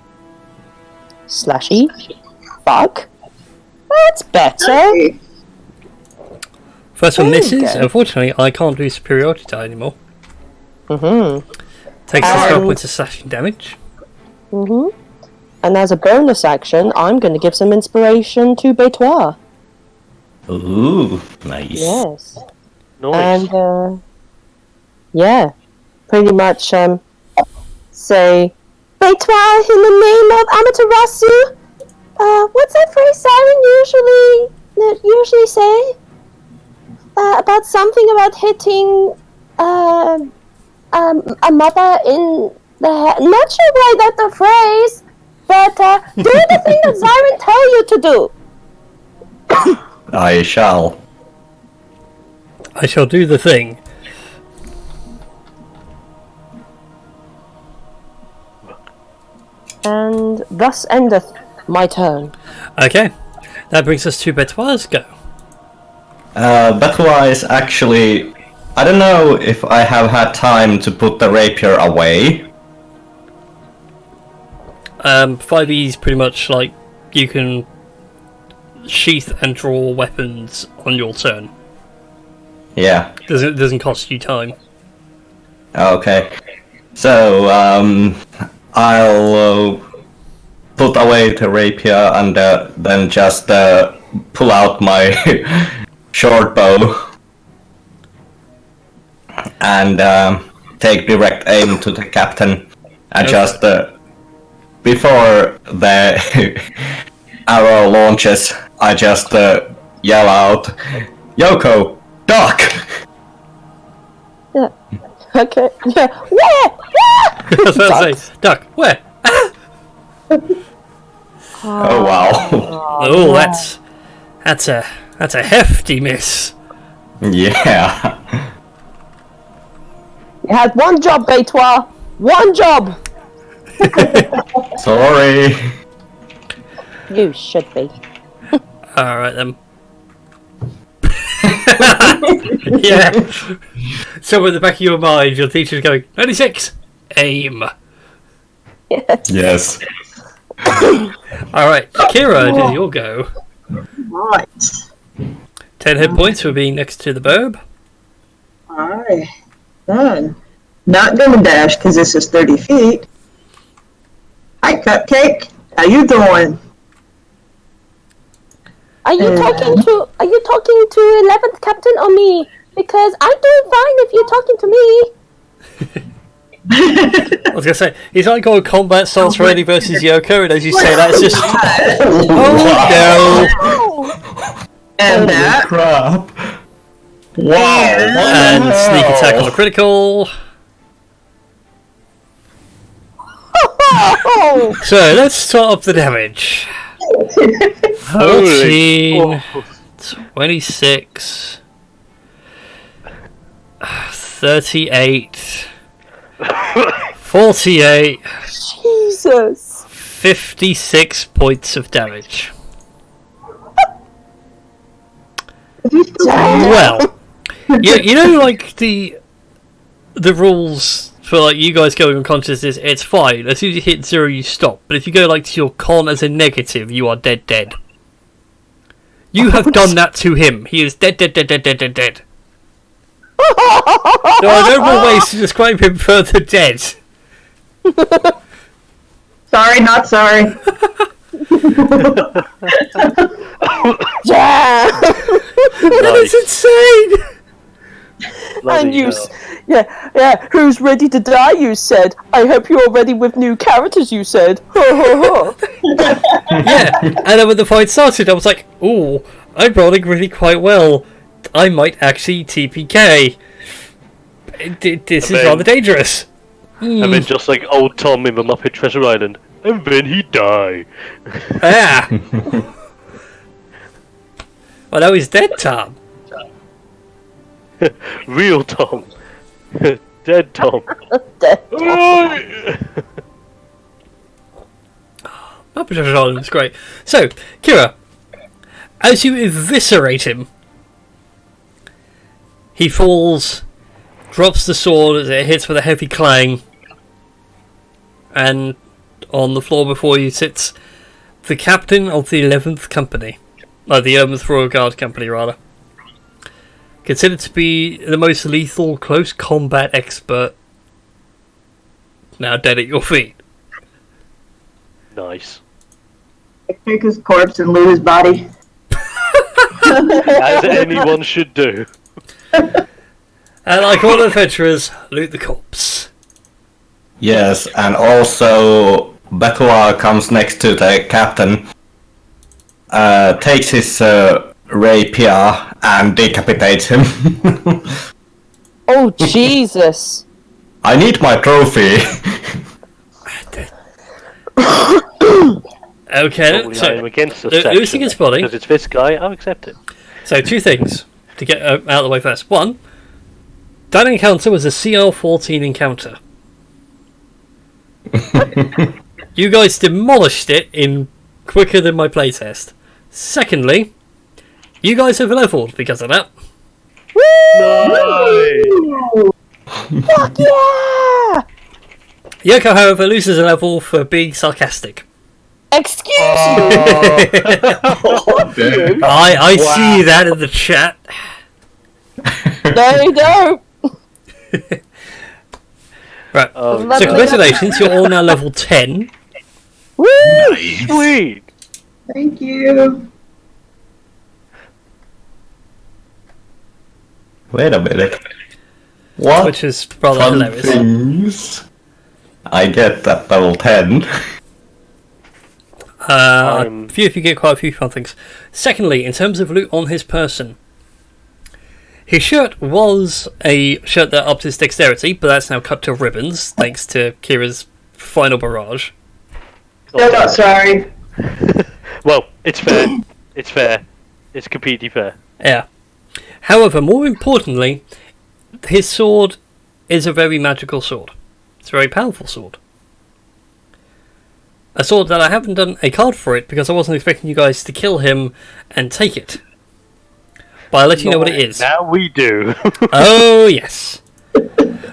[SPEAKER 1] slashy. Fuck. That's better.
[SPEAKER 4] First one
[SPEAKER 1] There you
[SPEAKER 4] misses.
[SPEAKER 1] go.
[SPEAKER 4] Unfortunately, I can't do superiority die anymore.
[SPEAKER 1] Mm-hmm.
[SPEAKER 4] Takes 12 points of slashing damage.
[SPEAKER 1] Mm-hmm. And as a bonus action, I'm going to give some inspiration to Betois.
[SPEAKER 3] Ooh, nice.
[SPEAKER 1] Yes.
[SPEAKER 5] Nice.
[SPEAKER 1] And, yeah. Pretty much, say, Betois, in the name of Amaterasu, what's that phrase Siren usually say? About something about hitting, a mother in the head. Not sure why that's the phrase, but, do the thing that Siren tell you to do.
[SPEAKER 3] I shall.
[SPEAKER 4] I shall do the thing.
[SPEAKER 1] And thus endeth my turn.
[SPEAKER 4] Okay. That brings us to Betois' go.
[SPEAKER 3] Betois actually... I don't know if I have had time to put the rapier away.
[SPEAKER 4] 5e is pretty much like you can sheath and draw weapons on your turn.
[SPEAKER 3] Yeah.
[SPEAKER 4] Doesn't cost you time.
[SPEAKER 3] Okay. So, I'll put away the rapier and then just pull out my short bow and take direct aim to the captain. And
[SPEAKER 4] Okay.
[SPEAKER 3] just before the arrow launches, I just yell out, "Yoko, duck!"
[SPEAKER 1] Yeah. Okay. Yeah. Where?
[SPEAKER 4] I was about to say, duck, where?
[SPEAKER 3] Oh wow.
[SPEAKER 4] Oh, that's a hefty miss.
[SPEAKER 3] Yeah.
[SPEAKER 1] You had one job, Betois. One job.
[SPEAKER 3] Sorry.
[SPEAKER 1] You should be.
[SPEAKER 4] Alright then. Yeah. So at the back of your mind, your teacher's going, 96! Aim!
[SPEAKER 3] Yes.
[SPEAKER 4] Alright, Kira, it is your go.
[SPEAKER 6] Right.
[SPEAKER 4] 10 hit points for being next to the burb.
[SPEAKER 6] Alright. Done. Not gonna dash because this is 30 feet. Hi, Cupcake. How you doing?
[SPEAKER 1] Are you talking to 11th Captain or me? Because I'm doing fine if you're talking to me.
[SPEAKER 4] I was gonna say, he's like got a combat stance ready versus Yoko, and as you say that, it's just. Oh
[SPEAKER 6] And
[SPEAKER 3] Holy
[SPEAKER 6] that.
[SPEAKER 3] crap. Wow.
[SPEAKER 4] no! And sneak attack on a critical.
[SPEAKER 1] Oh,
[SPEAKER 4] So let's start up the damage. 14, 26, 38. 48.
[SPEAKER 1] Jesus.
[SPEAKER 4] 56 points of damage. Well, you know, like the rules for like you guys going unconscious is it's fine. As soon as you hit 0, you stop. But if you go like to your con as a negative, you are dead. You have done that to him. He is dead. There are no more ways to describe him further dead.
[SPEAKER 6] Sorry, not sorry.
[SPEAKER 1] Yeah.
[SPEAKER 4] That is insane.
[SPEAKER 1] And you, yeah. Who's ready to die? You said. I hope you're ready with new characters. You said.
[SPEAKER 4] Yeah, and then when the fight started, I was like, "Ooh, I'm rolling really quite well. I might actually TPK. This is rather dangerous."
[SPEAKER 5] And then just like old Tom in the Muppet Treasure Island, and then he die.
[SPEAKER 4] Ah. Well, now he's dead, Tom.
[SPEAKER 5] Real Tom. Dead Tom.
[SPEAKER 4] Muppet Treasure Island is great. So, Kira, as you eviscerate him, he falls, drops the sword as it hits with a heavy clang, and on the floor before you sits the captain of the 11th Company. The 11th Royal Guard Company, rather. Considered to be the most lethal close combat expert. Now dead at your feet.
[SPEAKER 5] Nice.
[SPEAKER 6] Take his corpse and loot his body.
[SPEAKER 5] As anyone should do.
[SPEAKER 4] And like all adventurers, loot the corpse.
[SPEAKER 3] Yes, and also Betois comes next to the captain, takes his rapier and decapitates him.
[SPEAKER 1] Oh Jesus!
[SPEAKER 3] I need my trophy.
[SPEAKER 4] Okay,
[SPEAKER 5] Probably I
[SPEAKER 4] so
[SPEAKER 5] am against the
[SPEAKER 4] losing
[SPEAKER 5] section,
[SPEAKER 4] his body.
[SPEAKER 5] because it's this guy, I'll accept it. So
[SPEAKER 4] Two things to get out of the way first. One, that encounter was a CL-14 encounter. You guys demolished it in quicker than my playtest. Secondly, you guys have leveled because of that.
[SPEAKER 1] Fuck yeah!
[SPEAKER 4] Yoko, however, loses a level for being sarcastic.
[SPEAKER 1] Excuse
[SPEAKER 4] I see that in the chat.
[SPEAKER 1] me. No, you don't.
[SPEAKER 4] Right.
[SPEAKER 5] Oh,
[SPEAKER 4] So congratulations, you're all now level 10.
[SPEAKER 1] Woo!
[SPEAKER 5] sweet!
[SPEAKER 6] Thank you.
[SPEAKER 3] Wait a minute. What
[SPEAKER 4] Which is rather
[SPEAKER 3] fun
[SPEAKER 4] hilarious.
[SPEAKER 3] things I get at level 10?
[SPEAKER 4] A few of you get quite a few fun things. Secondly, in terms of loot on his person, his shirt was a shirt that upped his dexterity, but that's now cut to ribbons thanks to Kira's final barrage.
[SPEAKER 6] No, not sorry.
[SPEAKER 5] Well, it's fair. It's fair. It's completely fair.
[SPEAKER 4] Yeah. However, more importantly, his sword is a very magical sword. It's a very powerful sword. A sword that I haven't done a card for it because I wasn't expecting you guys to kill him and take it. But I'll let you know what it is.
[SPEAKER 5] Now we do.
[SPEAKER 4] Oh, yes.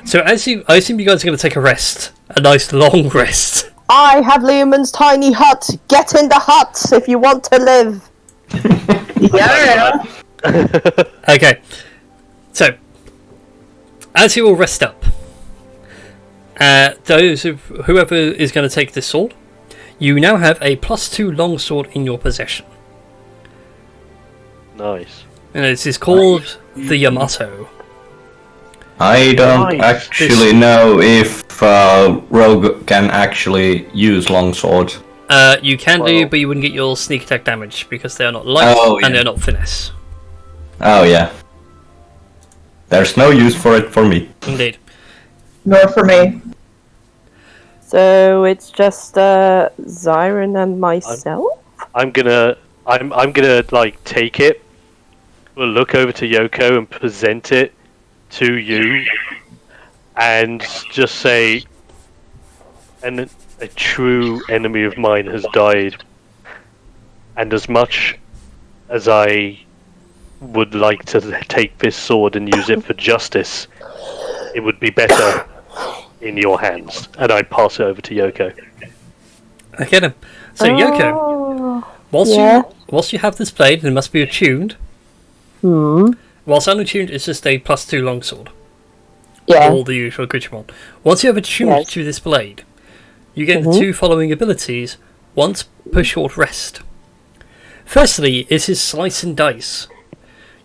[SPEAKER 4] So I assume you guys are going to take a rest. A nice long rest.
[SPEAKER 1] I have Leomund's tiny hut. Get in the hut if you want to live.
[SPEAKER 6] Yeah.
[SPEAKER 4] Okay. So, as you all rest up, whoever is going to take this sword, you now have a +2 longsword in your possession.
[SPEAKER 5] Nice.
[SPEAKER 4] And this is called the Yamato.
[SPEAKER 3] I don't
[SPEAKER 5] Nice.
[SPEAKER 3] actually know if Rogue can actually use longswords.
[SPEAKER 4] You can do,
[SPEAKER 5] Well-
[SPEAKER 4] but you wouldn't get your sneak attack damage because they are not light
[SPEAKER 3] Oh, yeah.
[SPEAKER 4] and they're not finesse.
[SPEAKER 3] Oh yeah. There's no use for it for me.
[SPEAKER 4] Indeed.
[SPEAKER 6] Nor for me.
[SPEAKER 1] So it's just Zyron and myself?
[SPEAKER 5] I'm gonna like take it. We'll look over to Yoko and present it to you and just say, and a true enemy of mine has died, and as much as I would like to take this sword and use it for justice, it would be better in your hands. And I pass it over to Yoko.
[SPEAKER 4] I get him. So Yoko,
[SPEAKER 1] Oh,
[SPEAKER 4] whilst you have this blade, it must be attuned. Whilst unattuned, it's just a +2 longsword.
[SPEAKER 1] yeah.
[SPEAKER 4] All the usual accoutrement. Once you have attuned to this blade, you get the 2 following abilities once per short rest. Firstly, it is Slice and Dice.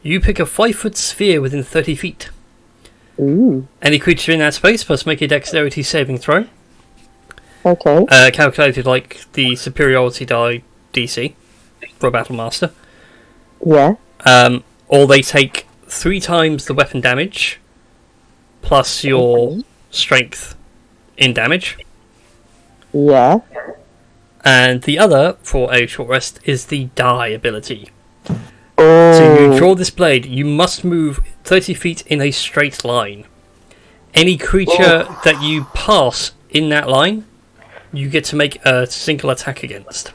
[SPEAKER 4] You pick a 5-foot sphere within 30 feet.
[SPEAKER 1] Ooh.
[SPEAKER 4] Any creature in that space must make a dexterity saving throw.
[SPEAKER 1] Okay.
[SPEAKER 4] Calculated like the superiority die DC for a Battle Master.
[SPEAKER 1] Yeah.
[SPEAKER 4] Or they take 3 times the weapon damage plus your strength in damage.
[SPEAKER 1] Yeah.
[SPEAKER 4] And the other, for a short rest, is the die ability.
[SPEAKER 1] Oh.
[SPEAKER 4] So you draw this blade, you must move 30 feet in a straight line. Any creature that you pass in that line, you get to make a single attack against.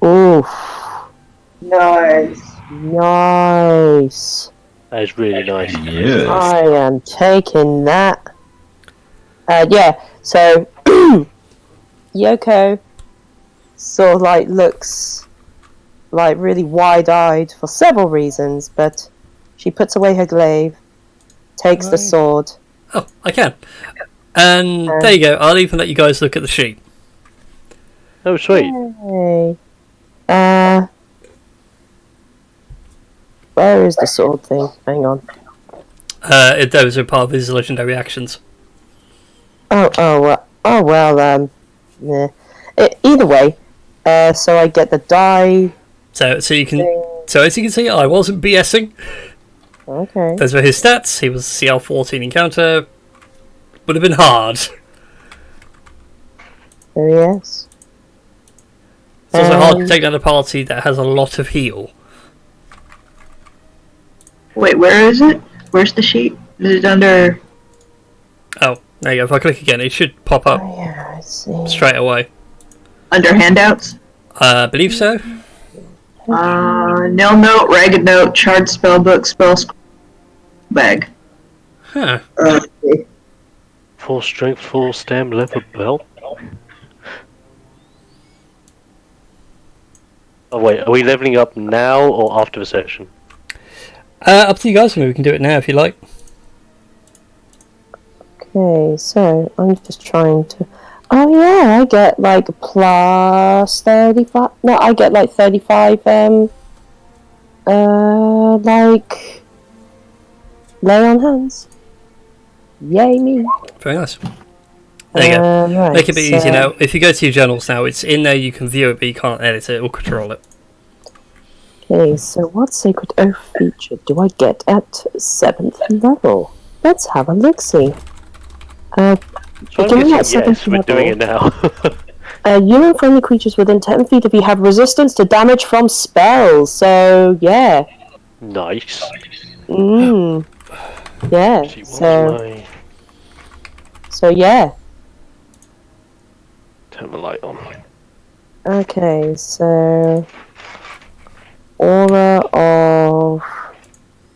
[SPEAKER 1] Oof.
[SPEAKER 6] Nice.
[SPEAKER 1] Nice.
[SPEAKER 5] That is really nice.
[SPEAKER 3] Yes.
[SPEAKER 1] I am taking that. Yeah, so Yoko sort of like looks like really wide-eyed for several reasons, but she puts away her glaive, takes the sword.
[SPEAKER 4] Oh, I can. And there you go. I'll even let you guys look at the sheet.
[SPEAKER 5] Oh, sweet.
[SPEAKER 1] Hey. Where is the sword thing? Hang on.
[SPEAKER 4] Those are part of his legendary actions.
[SPEAKER 1] Oh, well, yeah. Either way, so I get the die.
[SPEAKER 4] So you can. So as you can see, I wasn't BSing.
[SPEAKER 1] Okay.
[SPEAKER 4] Those were his stats. He was CL14 encounter. Would have been hard.
[SPEAKER 1] There he is.
[SPEAKER 4] It's also hard to take down a party that has a lot of heal.
[SPEAKER 6] Wait, where is it? Where's the sheet? Is it under...
[SPEAKER 4] Oh, there you go. If I click again, it should pop up
[SPEAKER 1] Oh, yeah, I see.
[SPEAKER 4] straight away.
[SPEAKER 6] Under handouts?
[SPEAKER 4] I believe so.
[SPEAKER 6] Nil note, ragged note, charred spellbook, spell bag.
[SPEAKER 4] Huh.
[SPEAKER 5] Full strength, full stem, leather belt. Oh wait, are we leveling up now or after the session?
[SPEAKER 4] Up to you guys. Maybe we can do it now if you like.
[SPEAKER 1] Okay, so I'm just trying to... Oh yeah, I get like plus 35... No, I get like 35, like... Lay on hands. Yay me.
[SPEAKER 4] Very nice. There you go.
[SPEAKER 1] Right,
[SPEAKER 4] Make it a bit easier
[SPEAKER 1] so-
[SPEAKER 4] now. If you go to your journals now, it's in there. You can view it, but you can't edit it or control it.
[SPEAKER 1] Okay, so what Sacred Oath feature do I get at 7th level? Let's have a look-see.
[SPEAKER 5] So I'm
[SPEAKER 1] Beginning at
[SPEAKER 5] guessing
[SPEAKER 1] 7th
[SPEAKER 5] yes, we're
[SPEAKER 1] level,
[SPEAKER 5] doing it now.
[SPEAKER 1] human friendly creatures within 10 feet of you have resistance to damage from spells, so yeah.
[SPEAKER 5] Nice.
[SPEAKER 1] Yeah,
[SPEAKER 5] See, what was my...
[SPEAKER 1] so yeah.
[SPEAKER 5] Turn the light on.
[SPEAKER 1] Okay, so... Aura of...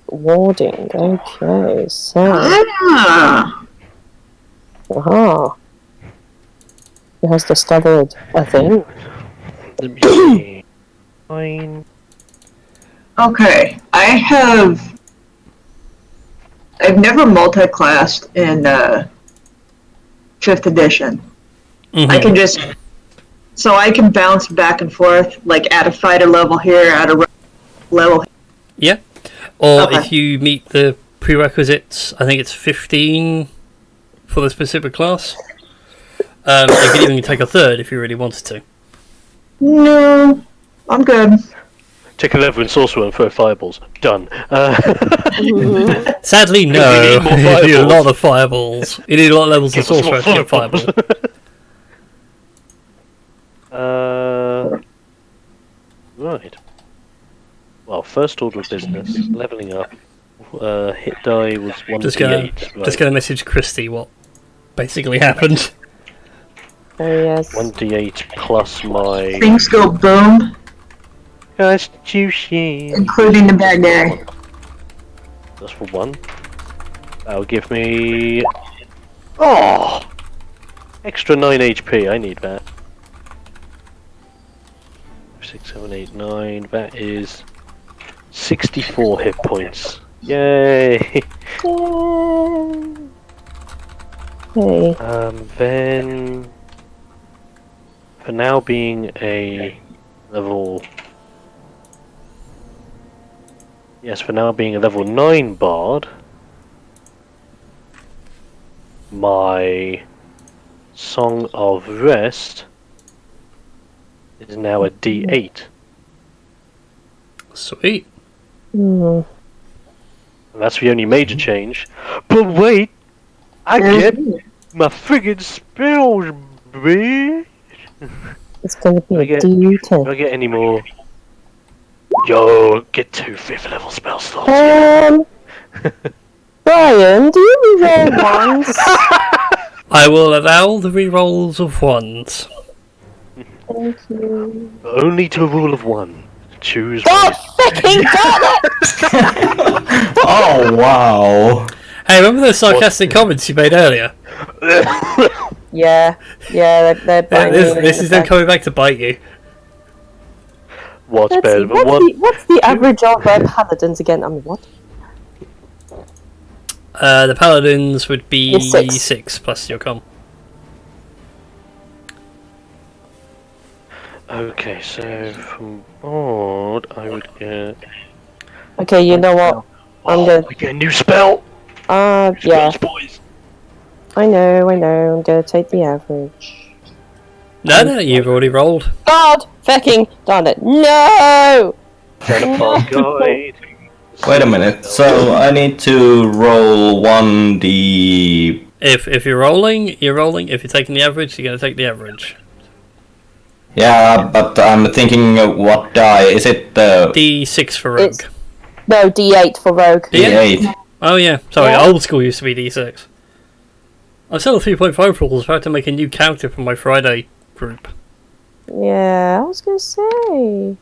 [SPEAKER 1] Warding, okay, so...
[SPEAKER 6] Ah!
[SPEAKER 1] Aha. It has discovered a thing.
[SPEAKER 5] Let me see. Fine.
[SPEAKER 6] Okay, I've never multi-classed in 5th edition. I can just... So I can bounce back and forth, like at a fighter level here, at a level here.
[SPEAKER 4] Yeah. Or
[SPEAKER 6] Okay.
[SPEAKER 4] if you meet the prerequisites, I think it's 15 for the specific class. You could even take a third if you really wanted to.
[SPEAKER 6] No, I'm good.
[SPEAKER 5] Take a lever and sorcerer and throw fireballs. Done.
[SPEAKER 4] Sadly, no.
[SPEAKER 5] You need more
[SPEAKER 4] You need a
[SPEAKER 5] fireballs.
[SPEAKER 4] lot of fireballs. You need a lot of levels of sorcerer to get fireball.
[SPEAKER 5] Right. Well, first order of business, leveling up. hit die was 1d8.
[SPEAKER 4] Just gonna message Christy what basically happened.
[SPEAKER 1] Oh, yes.
[SPEAKER 5] 1d8 plus my
[SPEAKER 6] Things go boom,
[SPEAKER 5] constitution.
[SPEAKER 6] including the bad guy.
[SPEAKER 5] That's for 1. That'll give me... extra 9 HP, I need that. 6, 7, 8, 9, that is 64 hit points. Yay!
[SPEAKER 1] Hey.
[SPEAKER 5] Then... For now being a level... Yes, for now being a level 9 bard, my Song of Rest is now a D8.
[SPEAKER 4] Sweet.
[SPEAKER 1] Hmm.
[SPEAKER 5] And that's the only major change. But wait! I get my friggin' spells, bitch!
[SPEAKER 1] It's gonna be
[SPEAKER 5] Do I
[SPEAKER 1] a
[SPEAKER 5] get-
[SPEAKER 1] D10.
[SPEAKER 5] Do I get any more? Yo, get 2 5th level spell slots.
[SPEAKER 1] Brian, do you reroll ones?
[SPEAKER 4] I will allow the rerolls of ones.
[SPEAKER 1] Thank you.
[SPEAKER 5] Only to a rule of 1. Choose
[SPEAKER 1] God
[SPEAKER 5] one.
[SPEAKER 1] fucking damn it!
[SPEAKER 3] Oh wow!
[SPEAKER 4] Hey, remember those sarcastic comments you made earlier?
[SPEAKER 1] Yeah, they're biting me in
[SPEAKER 4] This
[SPEAKER 1] the
[SPEAKER 4] is them
[SPEAKER 1] back.
[SPEAKER 4] coming back to bite you.
[SPEAKER 5] What's
[SPEAKER 1] Let's
[SPEAKER 5] better
[SPEAKER 1] see,
[SPEAKER 5] than 1?
[SPEAKER 1] what's the average of paladins again? I mean, what?
[SPEAKER 4] The paladins would be
[SPEAKER 1] Yes, 6.
[SPEAKER 4] 6 plus your com.
[SPEAKER 5] Okay, so from board, I would get.
[SPEAKER 1] Okay, you know what? I'm gonna.
[SPEAKER 5] We get a new spell!
[SPEAKER 1] Yeah.
[SPEAKER 5] Spells, boys!
[SPEAKER 1] I know. I'm gonna take the average.
[SPEAKER 4] No, you've already rolled.
[SPEAKER 1] God fucking darn it! No!
[SPEAKER 5] Teleport guide.
[SPEAKER 3] Wait a minute. So I need to roll 1d.
[SPEAKER 4] If you're rolling, you're rolling. If you're taking the average, you're going to take the average.
[SPEAKER 3] Yeah, but I'm thinking what die? Is it the
[SPEAKER 4] D6 for rogue.
[SPEAKER 1] It's- No, D8 for rogue.
[SPEAKER 3] D8?
[SPEAKER 4] Oh yeah, sorry,
[SPEAKER 1] Yeah.
[SPEAKER 4] old school used to be D6. I'm still at 3.5 rules, about to make a new character for my Friday group.
[SPEAKER 1] Yeah, I was gonna say.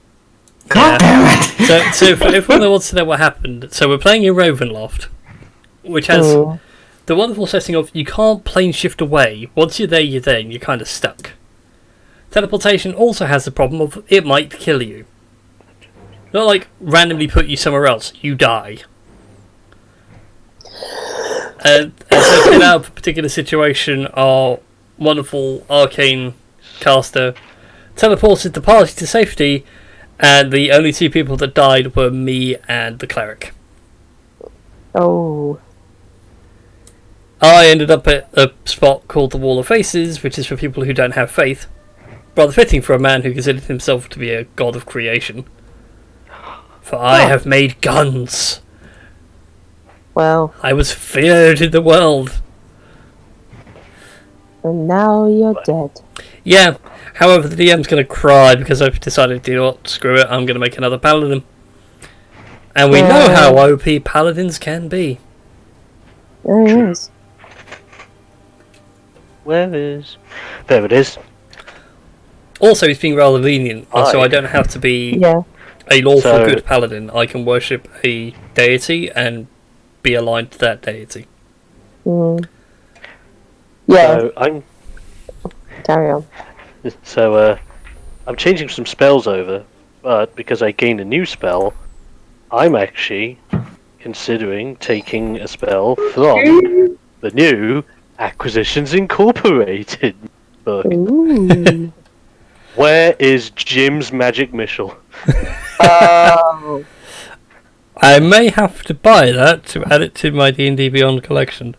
[SPEAKER 3] God damn it!
[SPEAKER 4] So for everyone that wants to know what happened, so we're playing in Ravenloft, which has
[SPEAKER 1] Oh.
[SPEAKER 4] the wonderful setting of you can't plane shift away. Once you're there, and you're kind of stuck. Teleportation also has the problem of it might kill you. Not like randomly put you somewhere else, you die. And so to get out of a particular situation, our wonderful arcane caster teleported the party to safety, and the only 2 people that died were me and the cleric.
[SPEAKER 1] Oh.
[SPEAKER 4] I ended up at a spot called the Wall of Faces, which is for people who don't have faith. Rather fitting for a man who considered himself to be a god of creation. For I have made guns.
[SPEAKER 1] Well,
[SPEAKER 4] I was feared in the world.
[SPEAKER 1] and now you're dead.
[SPEAKER 4] Yeah, however, the DM's going to cry because I've decided, you know what, screw it, I'm going to make another paladin. And we know how OP paladins can be.
[SPEAKER 1] There it is.
[SPEAKER 5] There it is.
[SPEAKER 4] Also, he's being rather lenient, so
[SPEAKER 5] Aye.
[SPEAKER 4] I don't have to be
[SPEAKER 1] Yeah.
[SPEAKER 4] a lawful
[SPEAKER 5] So-
[SPEAKER 4] good paladin. I can worship a deity and be aligned to that deity.
[SPEAKER 1] Mm. Yeah,
[SPEAKER 5] So I'm
[SPEAKER 1] carry on.
[SPEAKER 5] I'm changing some spells over, but because I gained a new spell, I'm actually considering taking a spell from the new Acquisitions Incorporated book.
[SPEAKER 1] Ooh.
[SPEAKER 5] Where is Jim's magic missile?
[SPEAKER 1] Oh.
[SPEAKER 4] I may have to buy that to add it to my D&D Beyond collection.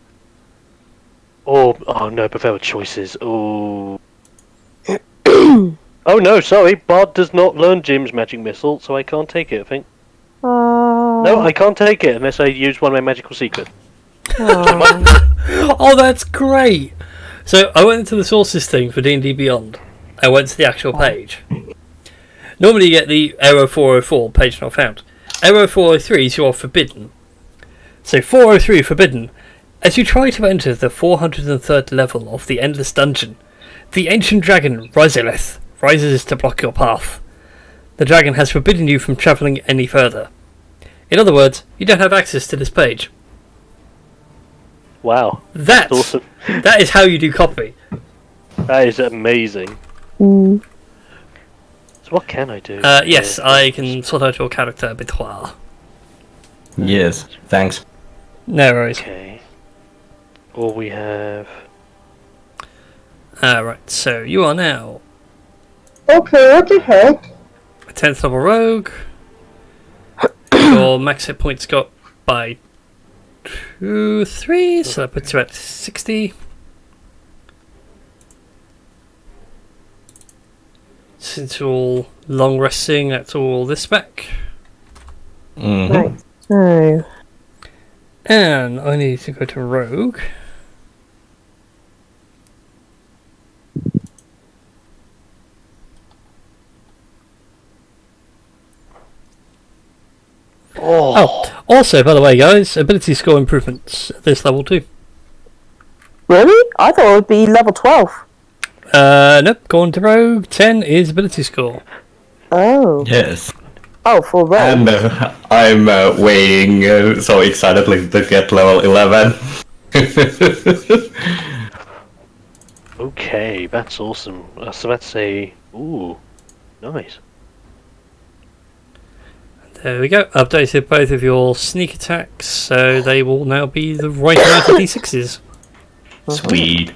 [SPEAKER 5] Oh no, but there were choices. Oh. Oh no, sorry, Bard does not learn Jim's magic missile, so I can't take it, I think. No, I can't take it unless I use one of my magical secrets.
[SPEAKER 4] Oh, that's great! So I went into the sources thing for D&D Beyond. I went to the actual page. Normally you get the Arrow 404, page not found. Arrow 403s you are forbidden. So 403 Forbidden. As you try to enter the 403rd level of the Endless Dungeon, the ancient dragon Rizeleth rises to block your path. The dragon has forbidden you from travelling any further. In other words, you don't have access to this page.
[SPEAKER 5] Wow.
[SPEAKER 4] That's
[SPEAKER 5] awesome.
[SPEAKER 4] That is how you do copy.
[SPEAKER 5] That is amazing.
[SPEAKER 1] Mm.
[SPEAKER 5] So what can I do?
[SPEAKER 4] Yes, I can sort out your character Bitoir.
[SPEAKER 3] Yes, thanks.
[SPEAKER 4] No worries.
[SPEAKER 5] Okay. All we have...
[SPEAKER 4] Right, so you are now
[SPEAKER 6] Okay, what the heck?
[SPEAKER 4] a 10th level rogue. Your max hit points got by 3, so that puts you at 60. Since you're all long resting, that's all this back.
[SPEAKER 3] Mhm.
[SPEAKER 1] Right. So,
[SPEAKER 4] And I need to go to rogue. Oh, also, by the way, guys, ability score improvements at this level too.
[SPEAKER 1] really? I thought it would be level 12.
[SPEAKER 4] Nope, go on to rogue. 10 is ability score.
[SPEAKER 1] Oh.
[SPEAKER 3] Yes.
[SPEAKER 1] Oh, for rogue.
[SPEAKER 3] And I'm waiting so excitedly to get level 11.
[SPEAKER 5] Okay, that's awesome. So that's a... Ooh, nice.
[SPEAKER 4] There we go. Updated both of your sneak attacks, so they will now be the right amount of d6s.
[SPEAKER 3] Sweet.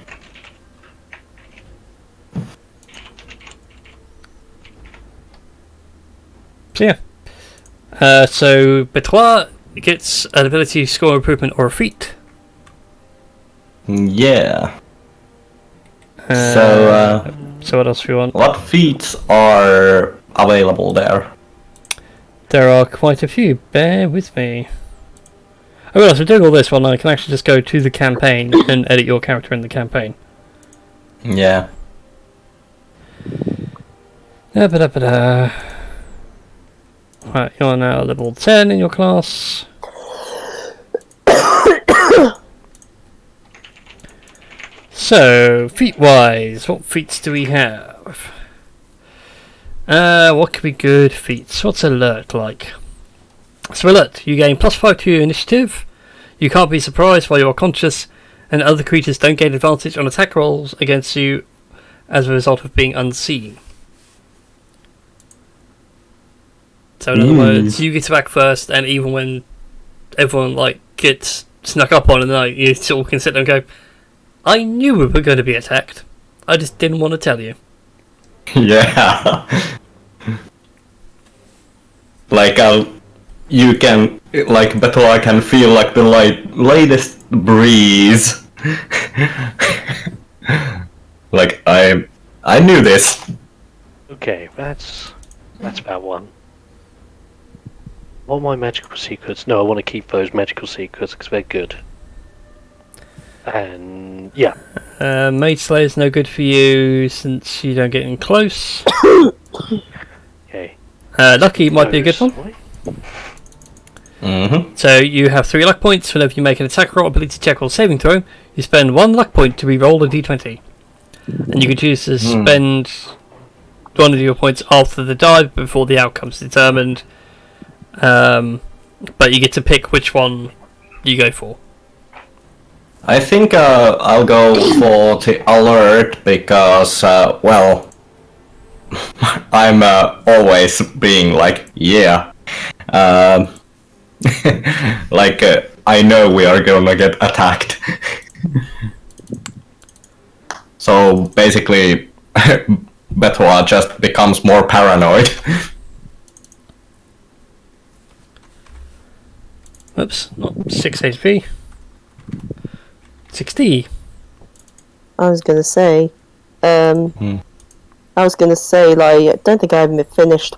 [SPEAKER 4] So yeah. So Betoit gets an ability score improvement or a feat.
[SPEAKER 3] Yeah.
[SPEAKER 4] So what else do you want?
[SPEAKER 3] What feats are available there?
[SPEAKER 4] There are quite a few. Bear with me. Oh well, so doing all this one, I can actually just go to the campaign and edit your character in the campaign.
[SPEAKER 3] Yeah.
[SPEAKER 4] Right, you're now level 10 in your class. So, feat-wise, what feats do we have? What could be good feats? What's alert like? So alert, you gain +5 to your initiative. You can't be surprised while you are conscious, and other creatures don't gain advantage on attack rolls against you as a result of being unseen. So in other words, you get to act first, and even when everyone gets snuck up on, and you sort of can sit there and go, "I knew we were going to be attacked. I just didn't want to tell you."
[SPEAKER 3] Yeah. You can, Betoit can feel the latest breeze. I knew this.
[SPEAKER 5] Okay, that's about one. What are my magical secrets? No, I want to keep those magical secrets because they're good. And yeah.
[SPEAKER 4] Maid Slayer's no good for you since you don't get in close.
[SPEAKER 5] Okay.
[SPEAKER 4] Lucky might be a good one.
[SPEAKER 3] Mm-hmm.
[SPEAKER 4] So you have 3 luck points whenever you make an attack roll, ability check, or saving throw. You spend 1 luck point to re-roll a d20. And you can choose to spend one of your points after the die before the outcome's determined. But you get to pick which one you go for.
[SPEAKER 3] I think I'll go for the alert because, I'm always being yeah. I know we are gonna get attacked. So basically, Betoit just becomes more paranoid.
[SPEAKER 4] Oops, not 6 HP. 60.
[SPEAKER 1] I was gonna say, I don't think I haven't finished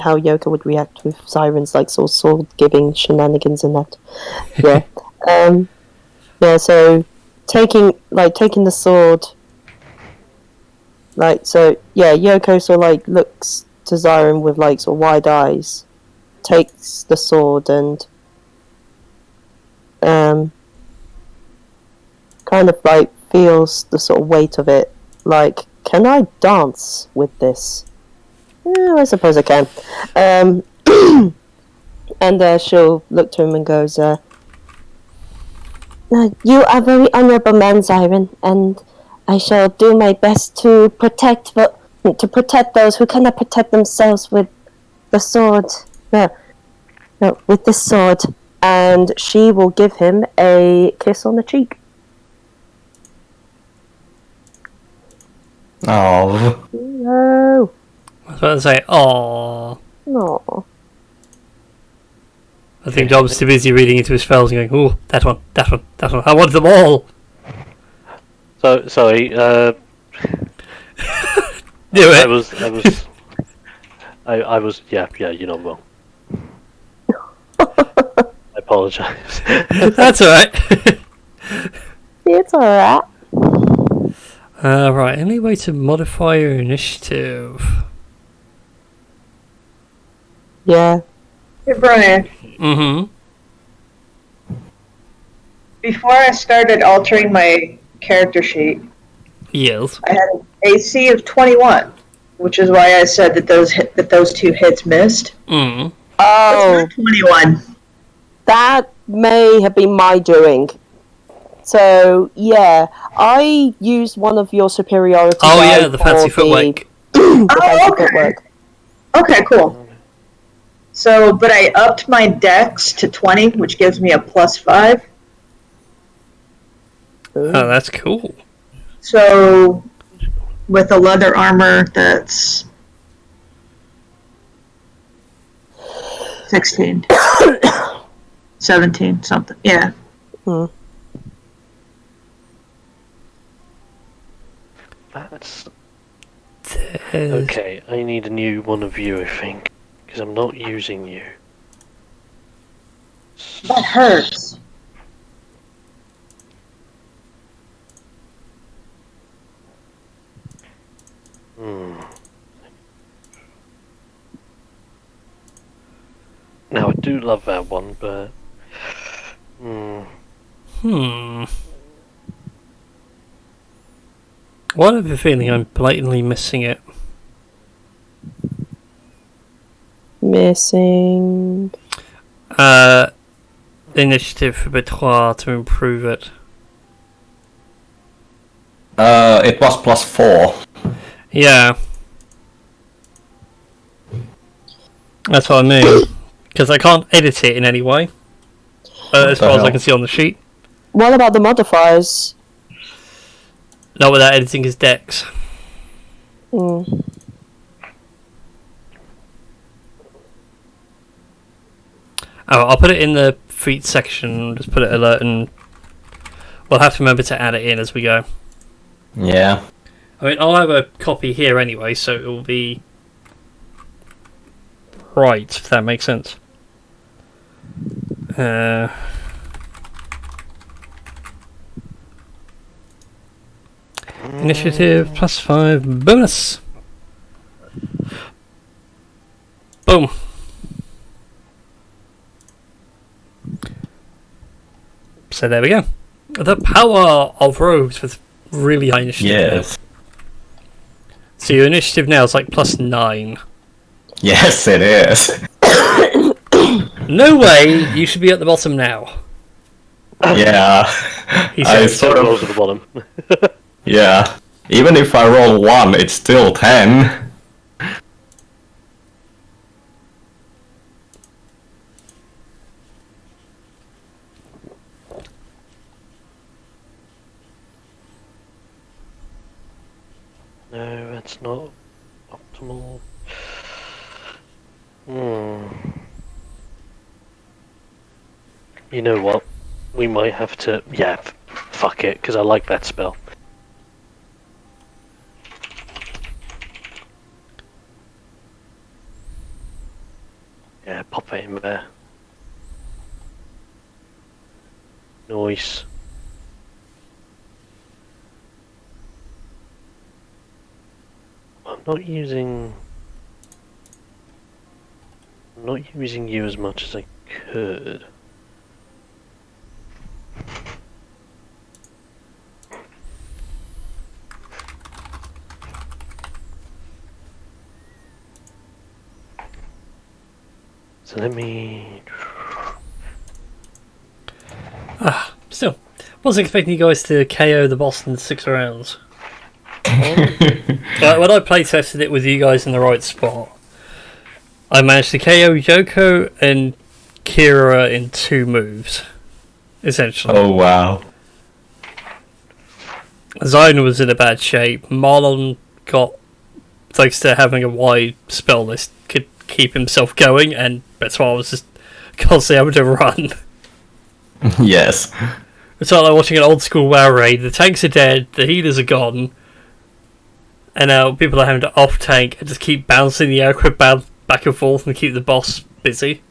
[SPEAKER 1] how Yoko would react with sirens, sort of sword giving shenanigans and that. Yeah. Yeah, so taking the sword, Yoko looks to Zyron with sort of wide eyes, takes the sword and kind of like feels the sort of weight of it. Like, can I dance with this? Yeah, I suppose I can. And she'll look to him and goes, "You are a very honourable man, Zyron, and I shall do my best to protect those who cannot protect themselves with the sword. No, with this sword." And she will give him a kiss on the cheek.
[SPEAKER 3] Oh.
[SPEAKER 1] No.
[SPEAKER 4] I was about to say, "Aww."
[SPEAKER 1] No.
[SPEAKER 4] I think Dom's too busy reading into his spells and going, "Ooh, that one, that one, that one. I want them all."
[SPEAKER 5] So sorry.
[SPEAKER 4] Do
[SPEAKER 5] I
[SPEAKER 4] it.
[SPEAKER 5] was. Yeah. You're not wrong. I apologise.
[SPEAKER 4] That's alright.
[SPEAKER 1] It's alright.
[SPEAKER 4] Right, any way to modify your initiative?
[SPEAKER 1] Yeah.
[SPEAKER 6] Hey, Brian.
[SPEAKER 4] Mm-hmm.
[SPEAKER 6] Before I started altering my character sheet,
[SPEAKER 4] Yes.
[SPEAKER 6] I had an AC of 21, which is why I said that those two hits missed.
[SPEAKER 4] Mm.
[SPEAKER 1] Oh,
[SPEAKER 6] It's not 21.
[SPEAKER 1] that may have been my doing. So, yeah, I used one of your superiority
[SPEAKER 4] Oh
[SPEAKER 1] die
[SPEAKER 4] yeah, the fancy
[SPEAKER 1] for
[SPEAKER 4] footwork.
[SPEAKER 1] the fancy
[SPEAKER 6] okay.
[SPEAKER 1] footwork.
[SPEAKER 6] Okay, cool. So, but I upped my dex to 20, which gives me a +5.
[SPEAKER 4] Oh, that's cool.
[SPEAKER 6] So, with a leather armor, that's 16. 17, something. Yeah.
[SPEAKER 5] That's
[SPEAKER 4] There's-
[SPEAKER 5] okay. I need a new one of you, I think, because I'm not using you.
[SPEAKER 6] That hurts.
[SPEAKER 5] Now I do love that one, but
[SPEAKER 4] Why do I have a feeling I'm blatantly missing it?
[SPEAKER 1] Missing.
[SPEAKER 4] Initiative for Betroir to improve it.
[SPEAKER 3] It was +4.
[SPEAKER 4] Yeah. That's what I mean. Because I can't edit it in any way. As
[SPEAKER 3] the
[SPEAKER 4] far as I
[SPEAKER 3] hell?
[SPEAKER 4] can see on the sheet.
[SPEAKER 1] What about the modifiers?
[SPEAKER 4] Not without editing his dex.
[SPEAKER 1] Mm.
[SPEAKER 4] Oh, I'll put it in the feat section. Just put it alert, and we'll have to remember to add it in as we go.
[SPEAKER 3] Yeah.
[SPEAKER 4] I mean, I'll have a copy here anyway, so it will be right, if that makes sense. Initiative +5 bonus. Boom. So there we go. The power of rogues with really high initiative.
[SPEAKER 3] Yes.
[SPEAKER 4] So your initiative now is like +9.
[SPEAKER 3] Yes, it is.
[SPEAKER 4] No way, you should be at the bottom now.
[SPEAKER 3] Yeah.
[SPEAKER 4] He
[SPEAKER 3] I
[SPEAKER 4] said.
[SPEAKER 3] sort
[SPEAKER 5] rolls
[SPEAKER 3] of.
[SPEAKER 5] at the bottom.
[SPEAKER 3] Yeah. Even if I roll 1, it's still 10.
[SPEAKER 5] No, that's not optimal. You know what? We might have to. Yeah, fuck it, because I like that spell. Yeah, pop it in there. Nice. I'm not using you as much as I could. So let me.
[SPEAKER 4] Still, wasn't expecting you guys to KO the boss in 6 rounds. But when I playtested it with you guys in the right spot, I managed to KO Yoko and Kira in 2 moves, essentially.
[SPEAKER 3] Oh wow.
[SPEAKER 4] Zion was in a bad shape. Marlon got, thanks to having a wide spell list, could keep himself going, and Betoit was just constantly able to run.
[SPEAKER 3] Yes.
[SPEAKER 4] It's like watching an old school WoW raid. The tanks are dead, the healers are gone, and now people are having to off tank and just keep bouncing the aircraft back and forth and keep the boss busy.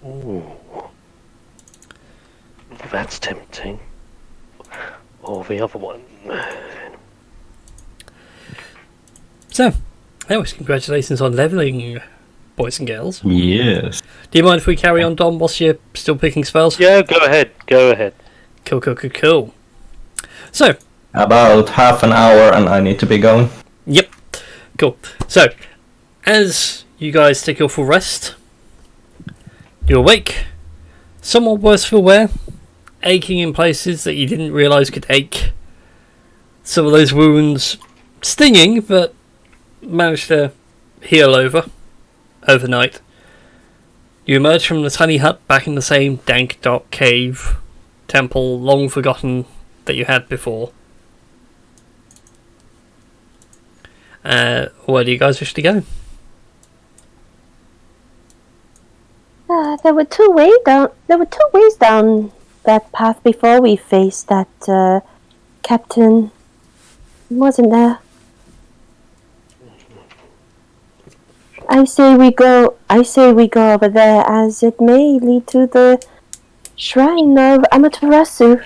[SPEAKER 5] Ooh. That's tempting. Or the other one.
[SPEAKER 4] So, anyways, congratulations on leveling, boys and girls.
[SPEAKER 3] Yes.
[SPEAKER 4] Do you mind if we carry on, Dom, whilst you're still picking spells?
[SPEAKER 5] Yeah, go ahead. Go ahead.
[SPEAKER 4] Cool. So,
[SPEAKER 3] About half an hour and I need to be going.
[SPEAKER 4] yep. Cool. So, as you guys take your full rest, you awake, somewhat worse for wear, aching in places that you didn't realise could ache. Some of those wounds stinging, but managed to heal overnight. You emerge from the tiny hut back in the same dank, dark cave, temple long forgotten that you had before. Where do you guys wish to go?
[SPEAKER 1] There were two ways down. There were 2 ways down that path before we faced that captain. Wasn't there? I say we go over there, as it may lead to the shrine of Amaterasu,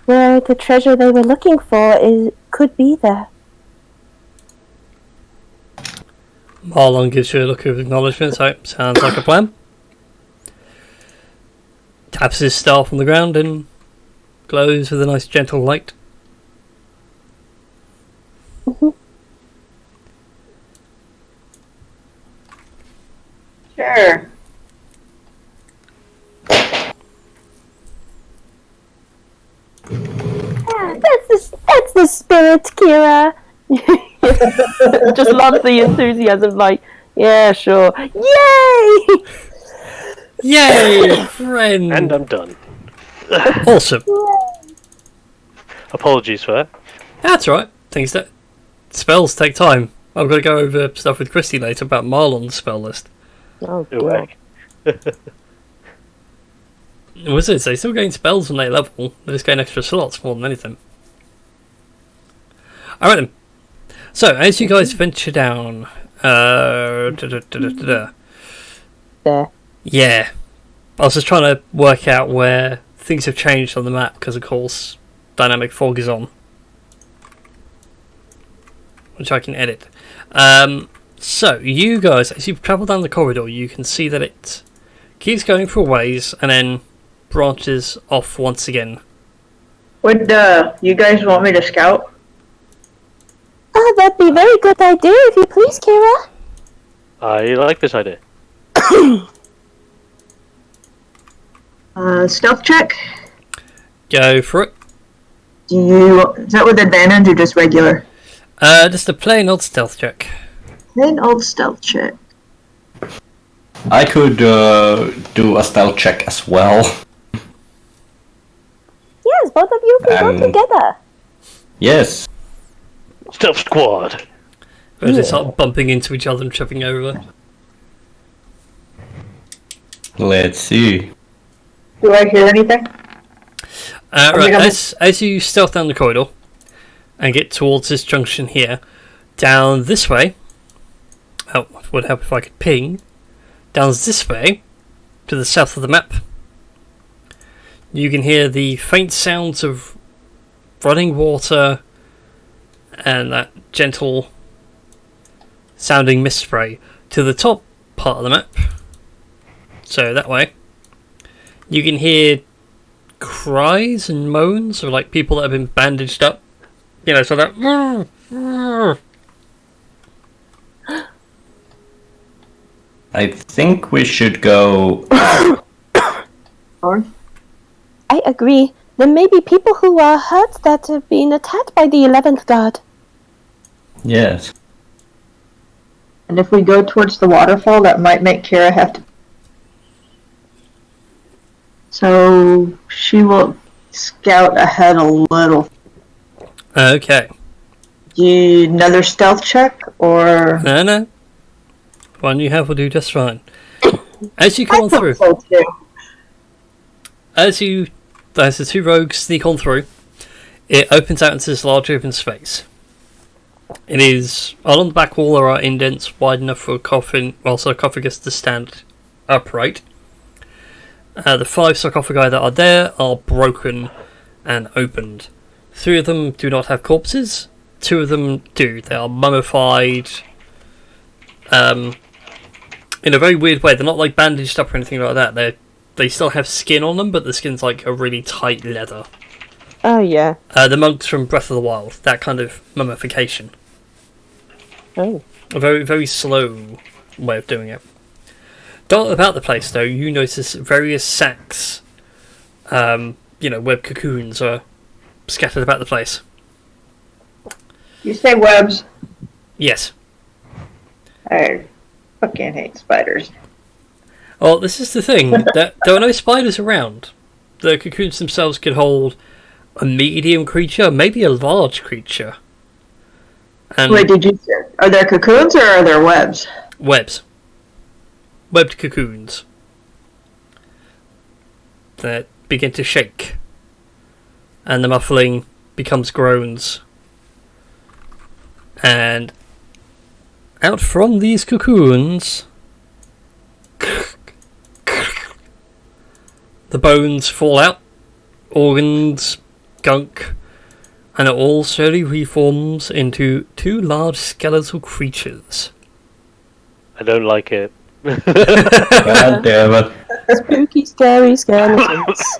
[SPEAKER 1] where the treasure they were looking for could be there.
[SPEAKER 4] Marlon gives you a look of acknowledgement, so sounds like a plan. Taps his staff on the ground and glows with a nice gentle light.
[SPEAKER 6] Sure.
[SPEAKER 1] That's the spirit, Kira. Just love the enthusiasm, like, yeah, sure. Yay!
[SPEAKER 4] Yay, friend!
[SPEAKER 5] And I'm done.
[SPEAKER 4] Awesome.
[SPEAKER 5] Apologies for that.
[SPEAKER 4] That's right. Spells take time. I've got to go over stuff with Christy later about Marlon's spell list.
[SPEAKER 1] Oh,
[SPEAKER 5] Ooh,
[SPEAKER 1] God.
[SPEAKER 5] heck.
[SPEAKER 4] Wizards, they still gain spells when they level. They just gain extra slots more than anything. Alright then. So, as you guys venture down...
[SPEAKER 1] There.
[SPEAKER 4] Yeah. I was just trying to work out where things have changed on the map, because of course, dynamic fog is on. Which I can edit. So, you guys, as you travel down the corridor, you can see that it keeps going for a ways, and then branches off once again.
[SPEAKER 6] Would you guys want me to scout?
[SPEAKER 1] Oh, that'd be a very good idea, if you please, Kira.
[SPEAKER 5] I like this idea.
[SPEAKER 6] Stealth check?
[SPEAKER 4] Go for it.
[SPEAKER 6] Is that with advantage or just regular?
[SPEAKER 4] Just a plain old stealth check.
[SPEAKER 6] Plain old stealth check.
[SPEAKER 3] I could do a stealth check as well.
[SPEAKER 1] Yes, both of you can go together.
[SPEAKER 3] Yes.
[SPEAKER 5] Stealth squad.
[SPEAKER 4] As they start bumping into each other and tripping over.
[SPEAKER 3] Let's see.
[SPEAKER 6] Do I hear anything?
[SPEAKER 4] Right, as you stealth down the corridor and get towards this junction here, down this way, oh, it would help if I could ping, down this way, to the south of the map, you can hear the faint sounds of running water and that gentle sounding mist spray. To the top part of the map, so that way, you can hear cries and moans of like people that have been bandaged up You know, so that.
[SPEAKER 3] I think we should go.
[SPEAKER 6] Or
[SPEAKER 1] I agree. There may be people who are hurt that have been attacked by the 11th guard.
[SPEAKER 3] Yes.
[SPEAKER 6] and if we go towards the waterfall, that might make Kira have to. So she will scout ahead a little.
[SPEAKER 4] Okay.
[SPEAKER 6] Another stealth check, or
[SPEAKER 4] No. One you have will do just fine. As you come on through,
[SPEAKER 6] so too.
[SPEAKER 4] as the two rogues sneak on through, it opens out into this large open space. It is along the back wall. There are indents wide enough for a coffin, well, sarcophagus to stand upright. The 5 sarcophagi that are there are broken and opened. 3 of them do not have corpses. 2 of them do. They are mummified. In a very weird way. They're not like bandaged up or anything like that. They still have skin on them, but the skin's like a really tight leather.
[SPEAKER 1] Oh, yeah.
[SPEAKER 4] The monks from Breath of the Wild, that kind of mummification.
[SPEAKER 1] Oh.
[SPEAKER 4] A very, very slow way of doing it. Dot about the place, though, you notice various sacks, web cocoons are scattered about the place.
[SPEAKER 6] You say webs.
[SPEAKER 4] Yes.
[SPEAKER 6] I fucking hate spiders.
[SPEAKER 4] Well, this is the thing. There are no spiders around. The cocoons themselves could hold a medium creature, maybe a large creature. And
[SPEAKER 6] Wait, did you say? Are there cocoons or are there webs?
[SPEAKER 4] webs. Webbed cocoons. That begin to shake. And the muffling becomes groans. And out from these cocoons, the bones fall out, organs, gunk, and it all slowly reforms into 2 large skeletal creatures.
[SPEAKER 5] I don't like it.
[SPEAKER 3] God damn it.
[SPEAKER 1] Spooky, scary skeletons.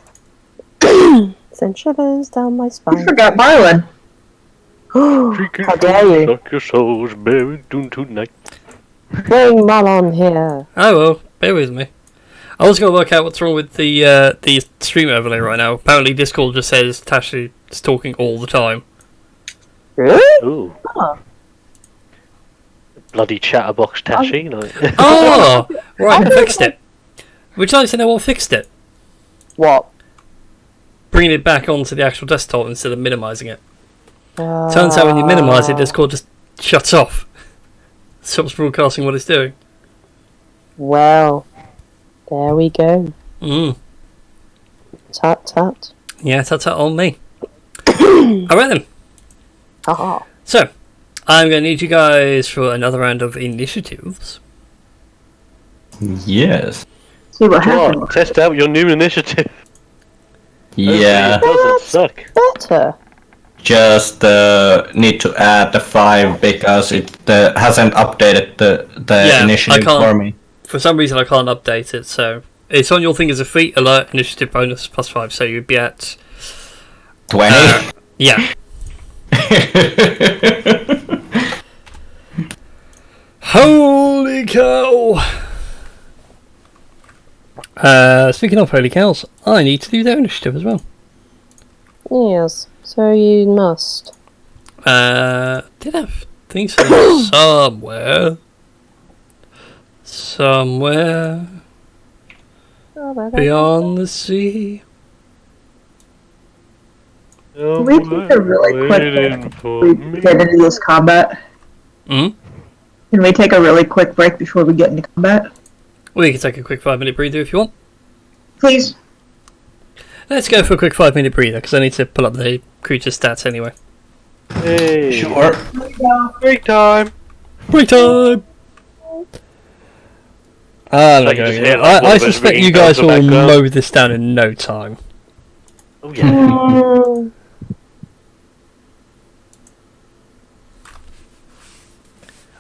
[SPEAKER 1] Send shivers down my
[SPEAKER 6] I
[SPEAKER 1] spine.
[SPEAKER 6] forgot Marlin. How dare you?
[SPEAKER 5] Suck your souls buried tonight.
[SPEAKER 1] Bring Marlon here.
[SPEAKER 4] Oh well, bear with me. I was going to work out what's wrong with the stream overlay right now. Apparently Discord just says Tashi is talking all the time.
[SPEAKER 1] Really?
[SPEAKER 5] Ooh.
[SPEAKER 6] Huh.
[SPEAKER 5] Bloody chatterbox Tashi. Like.
[SPEAKER 4] Oh! Right, I fixed it. Would you like to know what fixed it?
[SPEAKER 1] What?
[SPEAKER 4] Bringing it back onto the actual desktop instead of minimising it. Turns out when you minimise it, Discord just shuts off. Stops broadcasting what it's doing.
[SPEAKER 1] Well, there we go. Tut tut.
[SPEAKER 4] Yeah, that's on me. Alright then.
[SPEAKER 1] Haha.
[SPEAKER 4] So, I'm going to need you guys for another round of initiatives.
[SPEAKER 3] Yes.
[SPEAKER 6] See what
[SPEAKER 5] Come
[SPEAKER 6] happens.
[SPEAKER 5] on, test out your new initiative.
[SPEAKER 3] Yeah.
[SPEAKER 5] It doesn't suck.
[SPEAKER 1] Better.
[SPEAKER 3] Just need to add the 5 because it hasn't updated the
[SPEAKER 4] Yeah,
[SPEAKER 3] initiative
[SPEAKER 4] I can't-
[SPEAKER 3] for me.
[SPEAKER 4] For some reason I can't update it, so... It's on your thing as a feat, alert, initiative bonus, +5, so you'd be at...
[SPEAKER 3] 20.
[SPEAKER 4] Yeah. Holy cow! Speaking of holy cows, I need to do their initiative as well.
[SPEAKER 1] Yes, so you must.
[SPEAKER 4] Did have things for them somewhere. Somewhere beyond the sea.
[SPEAKER 6] Can we take a really quick break before we get into this combat?
[SPEAKER 4] Hmm?
[SPEAKER 6] Can we take a really quick break before we get into combat?
[SPEAKER 4] We can take a quick 5-minute breather if you want.
[SPEAKER 6] Please.
[SPEAKER 4] Let's go for a quick 5-minute breather, because I need to pull up the creature stats anyway.
[SPEAKER 5] Hey.
[SPEAKER 3] Sure.
[SPEAKER 5] Break time.
[SPEAKER 4] Break time! I'm not
[SPEAKER 5] Like you
[SPEAKER 4] going
[SPEAKER 5] just
[SPEAKER 4] in.
[SPEAKER 5] hear, like, one
[SPEAKER 4] I
[SPEAKER 5] of those
[SPEAKER 4] suspect you
[SPEAKER 5] ringing
[SPEAKER 4] guys
[SPEAKER 5] bells
[SPEAKER 4] will
[SPEAKER 5] in the background.
[SPEAKER 4] mow this down in no time.
[SPEAKER 5] Oh yeah.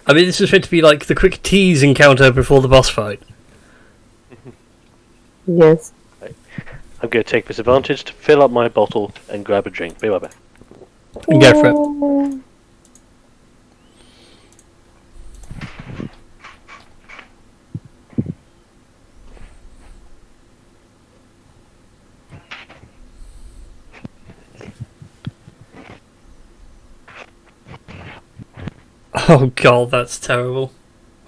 [SPEAKER 4] I mean, this is meant to be like the quick tease encounter before the boss fight.
[SPEAKER 1] Yes.
[SPEAKER 5] I'm going to take this advantage to fill up my bottle and grab a drink. Be right back.
[SPEAKER 4] Go for it. Oh god, that's terrible.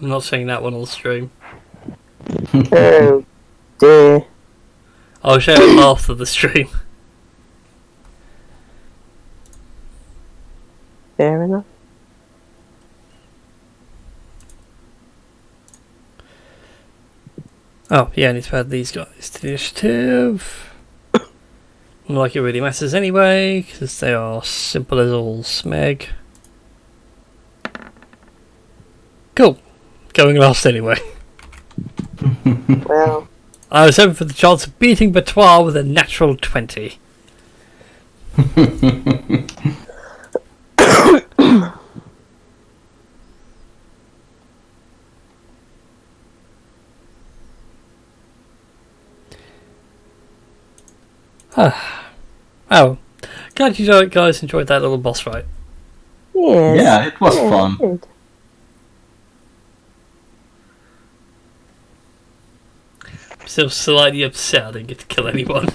[SPEAKER 4] I'm not saying that one on stream.
[SPEAKER 1] Oh dear.
[SPEAKER 4] I'll show it after the stream.
[SPEAKER 1] Fair enough.
[SPEAKER 4] Oh, yeah, I need to add these guys to the initiative. Not like it really matters anyway, because they are simple as all smeg. Cool. Going last anyway.
[SPEAKER 1] Well,
[SPEAKER 4] I was hoping for the chance of beating Batois with a natural 20. Oh, glad you guys enjoyed that little boss fight.
[SPEAKER 1] yes.
[SPEAKER 3] Yeah, it was
[SPEAKER 1] Yeah,
[SPEAKER 3] fun.
[SPEAKER 1] good.
[SPEAKER 4] I'm still slightly upset I didn't get to kill anyone.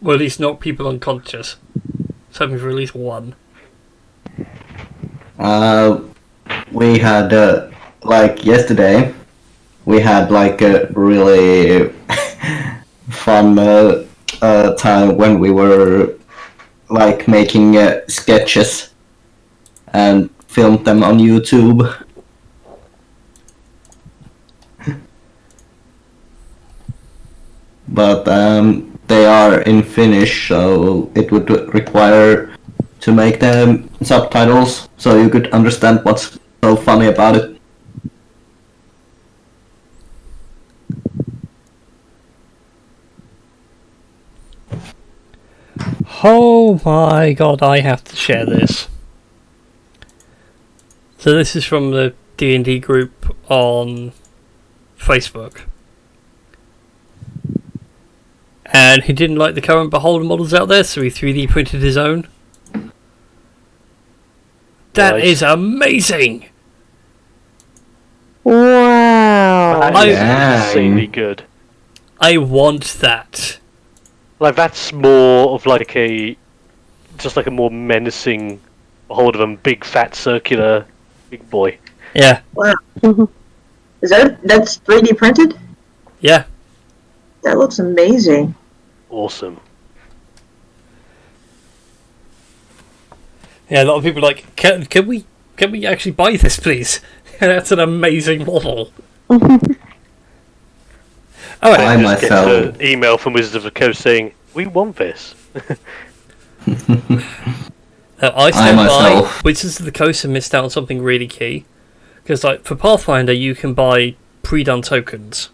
[SPEAKER 4] Well, at least knock people unconscious. I was hoping for at least one.
[SPEAKER 3] We had, like yesterday, we had like a really fun time when we were like making sketches and filmed them on YouTube. But they are in Finnish, so it would require to make them subtitles so you could understand what's so funny about it.
[SPEAKER 4] Oh my god, I have to share this. So this is from the D&D group on Facebook. And he didn't like the current Beholder models out there, so he 3D printed his own. That
[SPEAKER 5] Nice.
[SPEAKER 4] is amazing!
[SPEAKER 1] Wow.
[SPEAKER 5] That is
[SPEAKER 3] Yeah.
[SPEAKER 5] insanely good.
[SPEAKER 4] I want that.
[SPEAKER 5] Like that's more of like just like a more menacing hold of a big fat circular big boy.
[SPEAKER 4] Yeah,
[SPEAKER 6] Is that's 3D printed?
[SPEAKER 4] yeah.
[SPEAKER 6] That looks amazing.
[SPEAKER 5] Awesome.
[SPEAKER 4] Yeah, a lot of people are like, can we actually buy this, please? That's an amazing model. Oh,
[SPEAKER 3] I
[SPEAKER 4] wait.
[SPEAKER 5] Just
[SPEAKER 3] myself.
[SPEAKER 5] gets an email from Wizards of the Coast saying, "We want this."
[SPEAKER 4] I stand by
[SPEAKER 3] myself.
[SPEAKER 4] Wizards of the Coast have missed out on something really key. Because, like, for Pathfinder, you can buy pre-done tokens.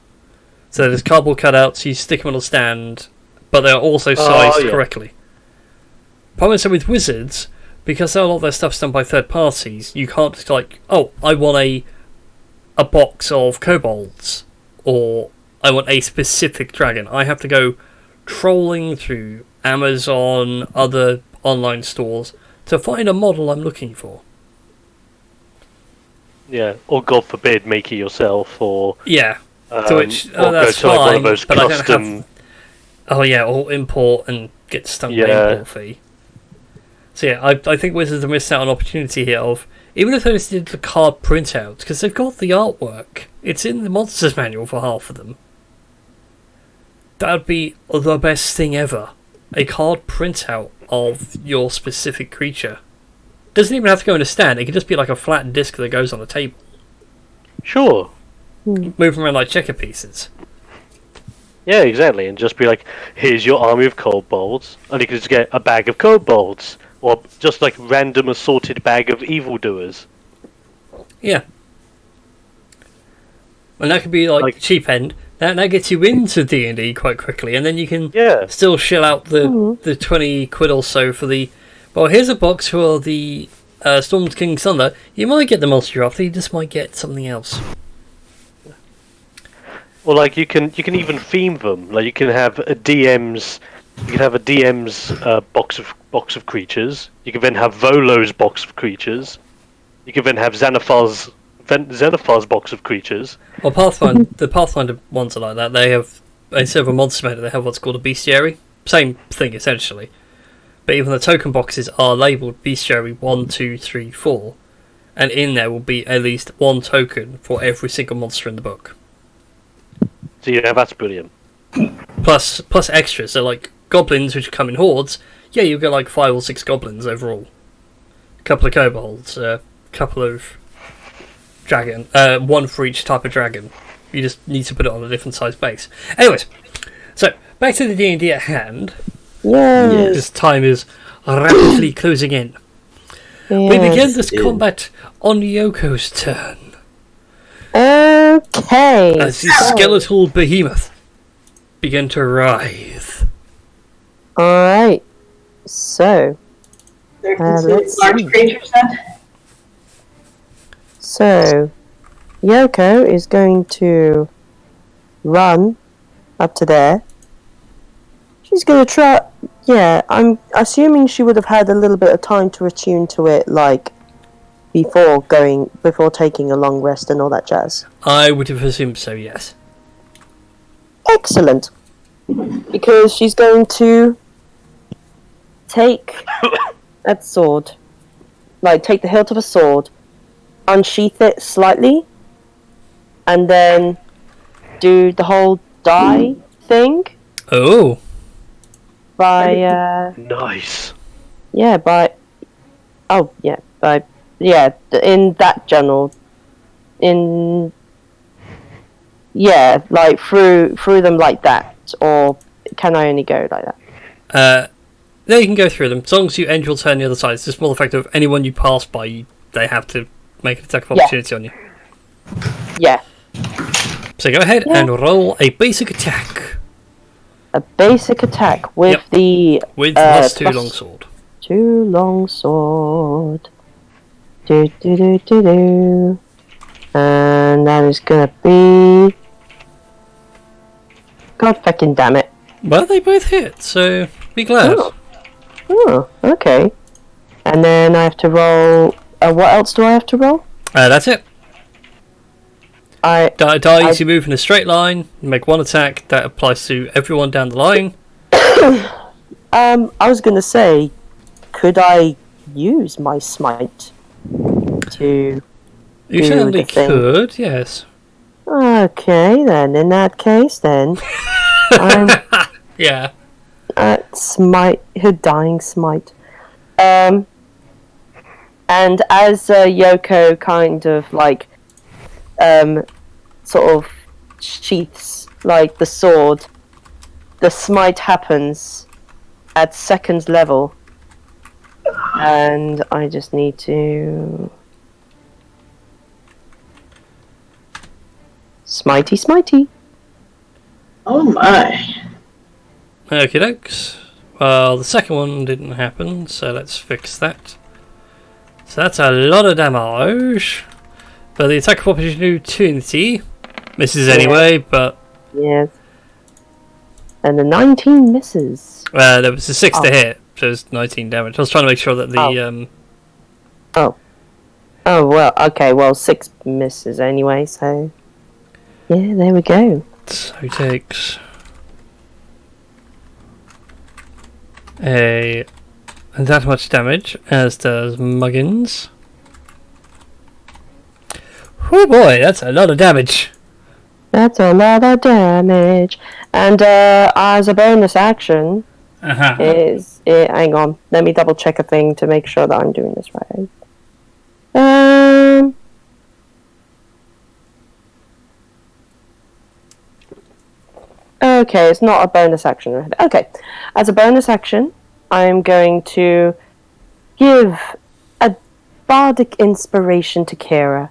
[SPEAKER 4] So there's cardboard cutouts, you stick them on a stand, but they're also sized
[SPEAKER 5] yeah.
[SPEAKER 4] correctly. Problem is, so with Wizards, because a lot of their stuff's done by third parties, you can't just like, oh, I want a box of kobolds, or I want a specific dragon. I have to go trolling through Amazon, other online stores, to find a model I'm looking for.
[SPEAKER 5] Yeah, or God forbid, make it yourself, or
[SPEAKER 4] Yeah, to which,
[SPEAKER 5] or
[SPEAKER 4] that's
[SPEAKER 5] go to like one
[SPEAKER 4] fine,
[SPEAKER 5] of those
[SPEAKER 4] but I don't
[SPEAKER 5] custom.
[SPEAKER 4] have... Oh yeah, or import and get stunk by
[SPEAKER 5] Yeah.
[SPEAKER 4] import fee. So yeah, I think Wizards have missed out on an opportunity here of, even if they just did the card printouts, because they've got the artwork, it's in the Monsters Manual for half of them. That'd be the best thing ever. A card printout of your specific creature. Doesn't even have to go in a stand, it could just be like a flat disc that goes on a table.
[SPEAKER 5] Sure.
[SPEAKER 4] Moving around like checker pieces.
[SPEAKER 5] Yeah, exactly, and just be like, "Here's your army of kobolds," and you can just get a bag of kobolds, or just like random assorted bag of evildoers.
[SPEAKER 4] Yeah. And that could be like cheap end. That gets you into D&D quite quickly, and then you can
[SPEAKER 5] Yeah.
[SPEAKER 4] still shell out the 20 quid or so for the, well, here's a box for the Storm King's Thunder. You might get the monster after, you just might get something else.
[SPEAKER 5] Or like you can even theme them. Like you can have a DM's You can have a DM's box of creatures. You can then have Volo's box of creatures. You can then have Xenophar's box of creatures.
[SPEAKER 4] Well, the Pathfinder ones are like that. They have, instead of a monster meter, they have what's called a bestiary. Same thing, essentially. But even the token boxes are labelled bestiary 1, 2, 3, 4. And in there will be at least one token for every single monster in the book.
[SPEAKER 5] So yeah, that's brilliant.
[SPEAKER 4] Plus extras. So like goblins, which come in hordes, yeah, you'll get like 5 or 6 goblins overall. A couple of kobolds, a couple of dragon, one for each type of dragon. You just need to put it on a different size base. Anyways, so back to the D&D at hand.
[SPEAKER 1] Yes.
[SPEAKER 4] This time is rapidly closing in.
[SPEAKER 1] Yes.
[SPEAKER 4] We begin this combat on Yoko's turn.
[SPEAKER 1] Okay.
[SPEAKER 4] As the skeletal behemoth begin to writhe.
[SPEAKER 1] Alright. So.
[SPEAKER 6] They're considered
[SPEAKER 1] let's
[SPEAKER 6] large
[SPEAKER 1] see.
[SPEAKER 6] creatures then?
[SPEAKER 1] So. Yoko is going to run up to there. She's going to try. Yeah, I'm assuming she would have had a little bit of time to attune to it, like, before taking a long rest and all that jazz.
[SPEAKER 4] I would have assumed so, yes.
[SPEAKER 1] Excellent. Because she's going to take that sword, like, take the hilt of a sword, unsheath it slightly, and then do the whole die thing
[SPEAKER 4] Oh.
[SPEAKER 1] by,
[SPEAKER 5] Nice.
[SPEAKER 1] in that general, like through them like that, or can I only go like that?
[SPEAKER 4] No, you can go through them. As long as you end your turn the other side, it's just more the fact of anyone you pass by, they have to make an attack of opportunity on you.
[SPEAKER 1] Yeah,
[SPEAKER 4] So go ahead and roll a basic attack
[SPEAKER 1] a basic attack with
[SPEAKER 4] Yep.
[SPEAKER 1] the
[SPEAKER 4] with plus 2
[SPEAKER 1] plus
[SPEAKER 4] longsword.
[SPEAKER 1] 2 longsword. Do do do do do, and that is gonna be. God fucking damn it!
[SPEAKER 4] Well, they both hit, so be glad.
[SPEAKER 1] Oh, okay. And then I have to roll. What else do I have to roll?
[SPEAKER 4] That's it.
[SPEAKER 1] I
[SPEAKER 4] Dies, you move in a straight line, make one attack, that applies to everyone down the line.
[SPEAKER 1] I was gonna say, could I use my smite to?
[SPEAKER 4] You
[SPEAKER 1] Do
[SPEAKER 4] certainly
[SPEAKER 1] the thing.
[SPEAKER 4] could, yes.
[SPEAKER 1] Okay, then. In that case, then I'm
[SPEAKER 4] Yeah.
[SPEAKER 1] smite her dying smite. And as Yoko kind of like sort of sheaths like the sword, the smite happens at second level, and I just need to smitey.
[SPEAKER 6] Oh my.
[SPEAKER 4] Okie dokes. Well, the second one didn't happen, so let's fix that. So that's a lot of damage. But the attack of opportunity misses anyway, but
[SPEAKER 1] Yes. And the 19 misses.
[SPEAKER 4] there was a 6 to
[SPEAKER 1] Oh.
[SPEAKER 4] hit, so it's 19 damage. I was trying to make sure that the
[SPEAKER 1] Oh, well, okay, well, 6 misses anyway, so. Yeah, there we go.
[SPEAKER 4] so he takes that much damage, as does Muggins. Oh boy, that's a lot of damage.
[SPEAKER 1] That's a lot of damage. And as a bonus action, hang on, let me double check a thing to make sure that I'm doing this right. Okay, it's not a bonus action. Okay, as a bonus action, I'm going to give a bardic inspiration to Kira.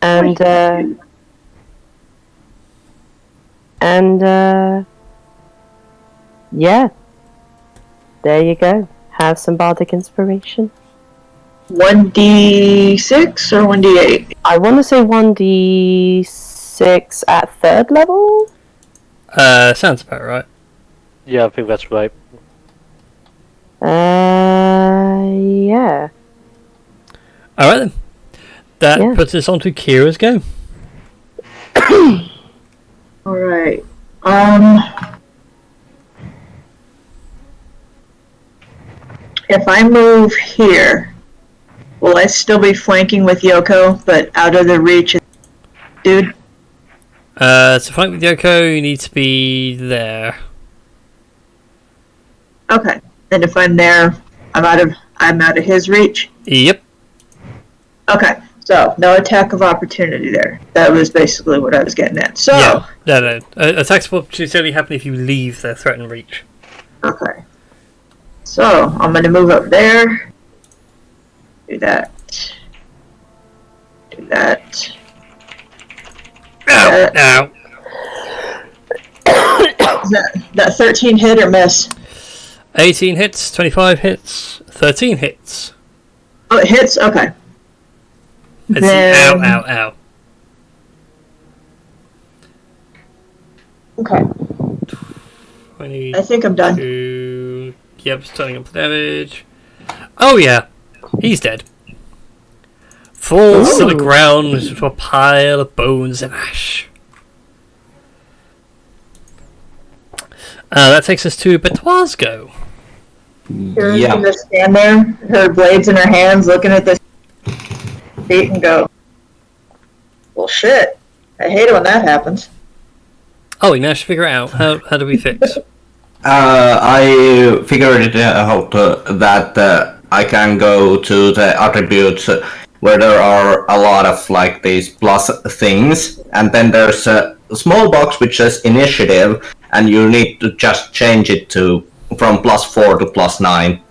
[SPEAKER 1] And yeah, there you go. Have some bardic inspiration.
[SPEAKER 6] 1d6 or 1d8?
[SPEAKER 1] I want to say 1d6 at third level.
[SPEAKER 4] Sounds about right.
[SPEAKER 5] Yeah, I think that's right.
[SPEAKER 1] Yeah.
[SPEAKER 4] Alright then. That
[SPEAKER 1] Yeah.
[SPEAKER 4] puts us on to Kira's go.
[SPEAKER 6] Alright. If I move here, will I still be flanking with Yoko, but out of the reach of dude?
[SPEAKER 4] To fight with Yoko, you need to be there.
[SPEAKER 6] Okay. And if I'm there, I'm out of his reach?
[SPEAKER 4] Yep.
[SPEAKER 6] Okay. So, no attack of opportunity there. That was basically what I was getting at. So,
[SPEAKER 4] Yeah. No. Attacks of opportunity only happen if you leave their threatened reach.
[SPEAKER 6] okay. So, I'm going to move up there. Do that. Do that.
[SPEAKER 4] Ow! Ow!
[SPEAKER 6] Is that 13 hit or miss?
[SPEAKER 4] 18 hits, 25 hits, 13 hits.
[SPEAKER 6] Oh, it hits? Okay.
[SPEAKER 4] It's
[SPEAKER 6] Then-
[SPEAKER 4] ow.
[SPEAKER 6] Okay.
[SPEAKER 4] 20.
[SPEAKER 6] I think I'm done.
[SPEAKER 4] Yep, starting up the damage. Oh yeah, he's dead. Falls to the ground with a pile of bones and ash. That takes us to Betoit's go.
[SPEAKER 6] Kira's
[SPEAKER 3] Yeah.
[SPEAKER 6] gonna stand there, her blades in her hands, looking at this feet and go, well, shit. I hate it when that happens.
[SPEAKER 4] Oh, we managed to figure it out. How do we fix?
[SPEAKER 3] I figured it out that I can go to the attributes where there are a lot of like these plus things, and then there's a small box which says initiative, and you need to just change it to from +4 to +9.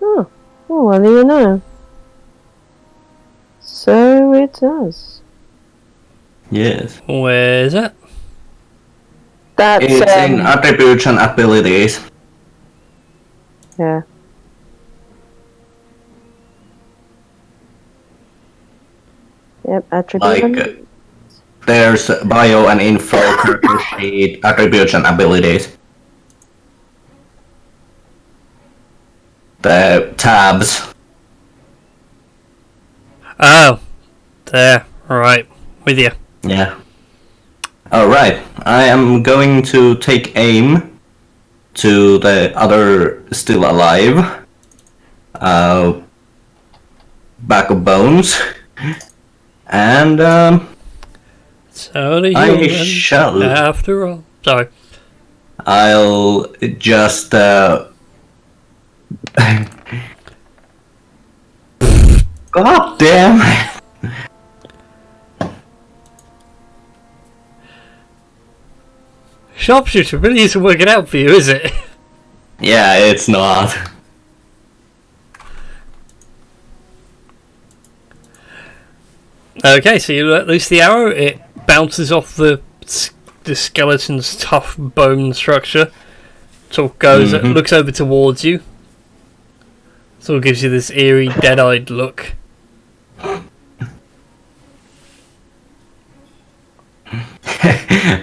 [SPEAKER 1] Oh, well, do you know? So it does.
[SPEAKER 3] Yes.
[SPEAKER 4] Where is it?
[SPEAKER 1] That's
[SPEAKER 3] It's in attributes and abilities.
[SPEAKER 1] yeah. Yep, attribute.
[SPEAKER 3] Like there's bio and info, character sheet, attributes and abilities. The tabs.
[SPEAKER 4] Oh, there. Right, with you.
[SPEAKER 3] Yeah. Alright, I am going to take aim to the other still alive. Back of bones. And
[SPEAKER 4] So the
[SPEAKER 3] I
[SPEAKER 4] human,
[SPEAKER 3] shall.
[SPEAKER 4] after all. Sorry.
[SPEAKER 3] I'll just God damn.
[SPEAKER 4] Sharpshooter really isn't working out for you, is it?
[SPEAKER 3] Yeah, it's not.
[SPEAKER 4] Okay, so you let loose the arrow, it bounces off the skeleton's tough bone structure. Sort of goes, looks over towards you. Sort of gives you this eerie, dead-eyed look.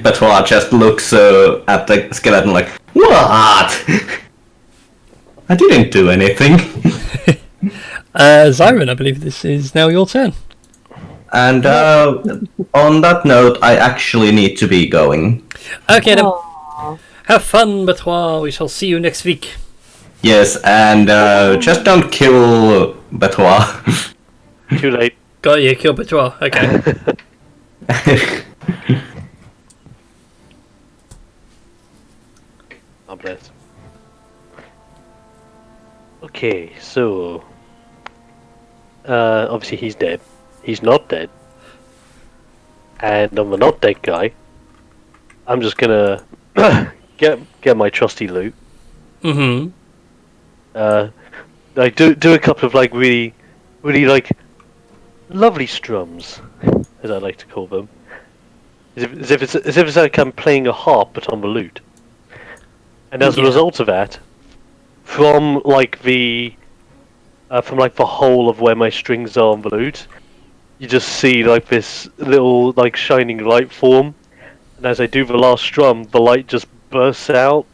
[SPEAKER 3] Betoit just looks at the skeleton like, what? I didn't do anything.
[SPEAKER 4] Zyron, I believe this is now your turn.
[SPEAKER 3] And on that note, I actually need to be going.
[SPEAKER 4] Okay then.
[SPEAKER 1] Aw.
[SPEAKER 4] Have fun, Betoit. We shall see you next week.
[SPEAKER 3] Yes, and just don't kill Betoit.
[SPEAKER 5] Too late.
[SPEAKER 4] Got you, kill Betoit. Okay.
[SPEAKER 5] Oh, bless. Okay, so obviously he's dead. He's not dead, and I'm the not dead guy. I'm just gonna get my trusty loot.
[SPEAKER 4] Mm-hmm.
[SPEAKER 5] I do a couple of like really like lovely strums, as I like to call them, as if it's like I'm playing a harp but on the lute. And as a result of that, from the hole of where my strings are on the lute, you just see like this little like shining light form, And as I do the last strum, the light just bursts out,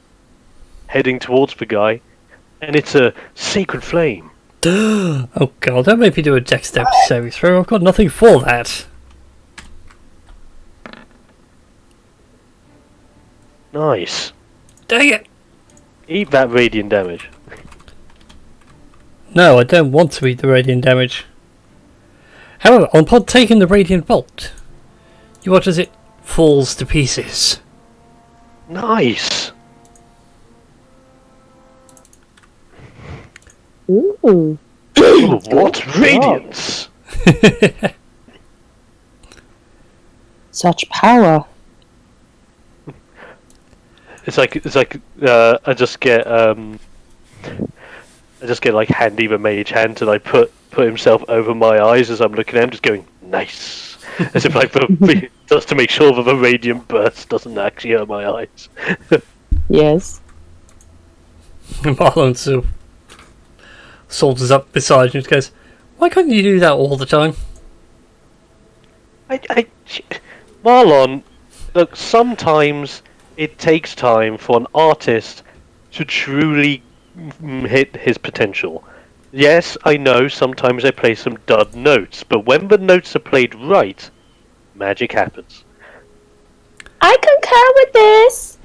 [SPEAKER 5] heading towards the guy, and it's a sacred flame.
[SPEAKER 4] Oh god, don't make me do a dex step saving throw. I've got nothing for that.
[SPEAKER 5] Nice.
[SPEAKER 4] Dang it!
[SPEAKER 5] Eat that radiant damage.
[SPEAKER 4] No, I don't want to eat the radiant damage. However, upon taking the radiant bolt, you watch as it falls to pieces.
[SPEAKER 5] Nice.
[SPEAKER 1] Ooh.
[SPEAKER 5] Ooh, what radiance!
[SPEAKER 1] Such power.
[SPEAKER 5] It's like I just get like Handy the Mage Hand to like put himself over my eyes as I'm looking at him, just going nice, as if like just to make sure that the radiant burst doesn't actually hurt my eyes.
[SPEAKER 1] Yes.
[SPEAKER 4] Marlon still saunters up beside you and goes, "Why can't you do that all the time?"
[SPEAKER 5] Marlon, look, sometimes it takes time for an artist to truly hit his potential. Yes, I know sometimes I play some dud notes, but when the notes are played right, magic happens.
[SPEAKER 1] I concur with this.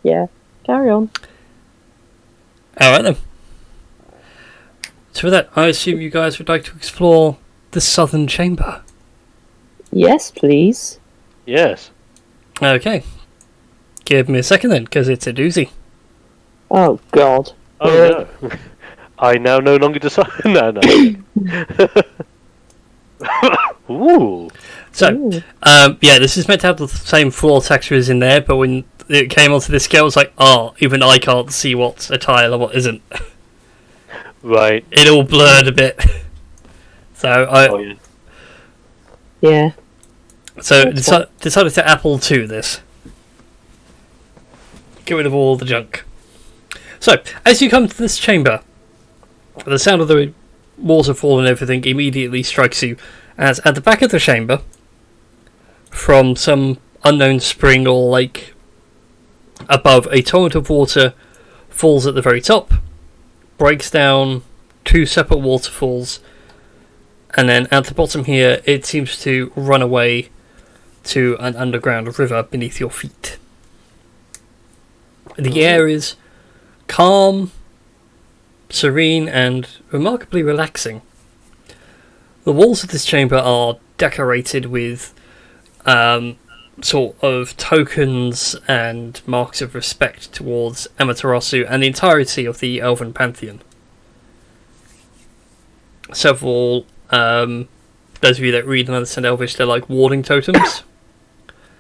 [SPEAKER 1] Yeah, carry on.
[SPEAKER 4] Alright then. So for that, I assume you guys would like to explore the southern chamber.
[SPEAKER 1] Yes, please.
[SPEAKER 5] Yes.
[SPEAKER 4] Okay. Give me a second then, because it's a doozy.
[SPEAKER 1] Oh, God.
[SPEAKER 5] Oh no. I now no longer decide. No. Ooh.
[SPEAKER 4] So, yeah, this is meant to have the same floor texture as in there, but when it came onto this scale, it's like, oh, even I can't see what's a tile and what isn't.
[SPEAKER 5] Right.
[SPEAKER 4] It all blurred a bit. So
[SPEAKER 5] Oh yeah.
[SPEAKER 1] Yeah.
[SPEAKER 4] So decided to Apple II this. Get rid of all the junk. So, as you come to this chamber, the sound of the waterfall and everything immediately strikes you, as at the back of the chamber, from some unknown spring or lake above, a torrent of water falls at the very top, breaks down two separate waterfalls, and then at the bottom here it seems to run away to an underground river beneath your feet. The air is calm, serene, and remarkably relaxing. The walls of this chamber are decorated with sort of tokens and marks of respect towards Amaterasu and the entirety of the Elven Pantheon. Several, those of you that read and understand Elvish, they're like warding totems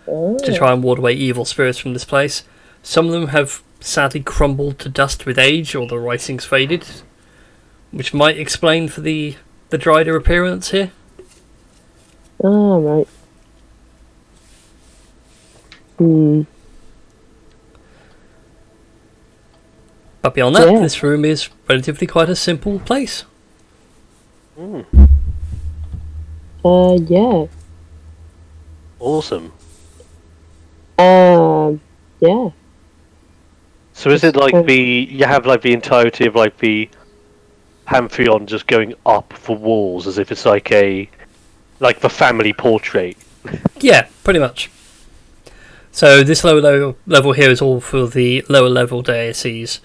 [SPEAKER 4] to try and ward away evil spirits from this place. Some of them have sadly crumbled to dust with age, or the writing's faded, which might explain for the drider appearance here.
[SPEAKER 1] Oh, right.
[SPEAKER 4] But beyond that,
[SPEAKER 1] Yeah.
[SPEAKER 4] this room is relatively quite a simple place.
[SPEAKER 1] Yeah.
[SPEAKER 5] Awesome.
[SPEAKER 1] Yeah.
[SPEAKER 5] So is it like you have like the entirety of like the Pantheon just going up the walls as if it's like the family portrait?
[SPEAKER 4] Yeah, pretty much. So this lower level here is all for the lower level deities.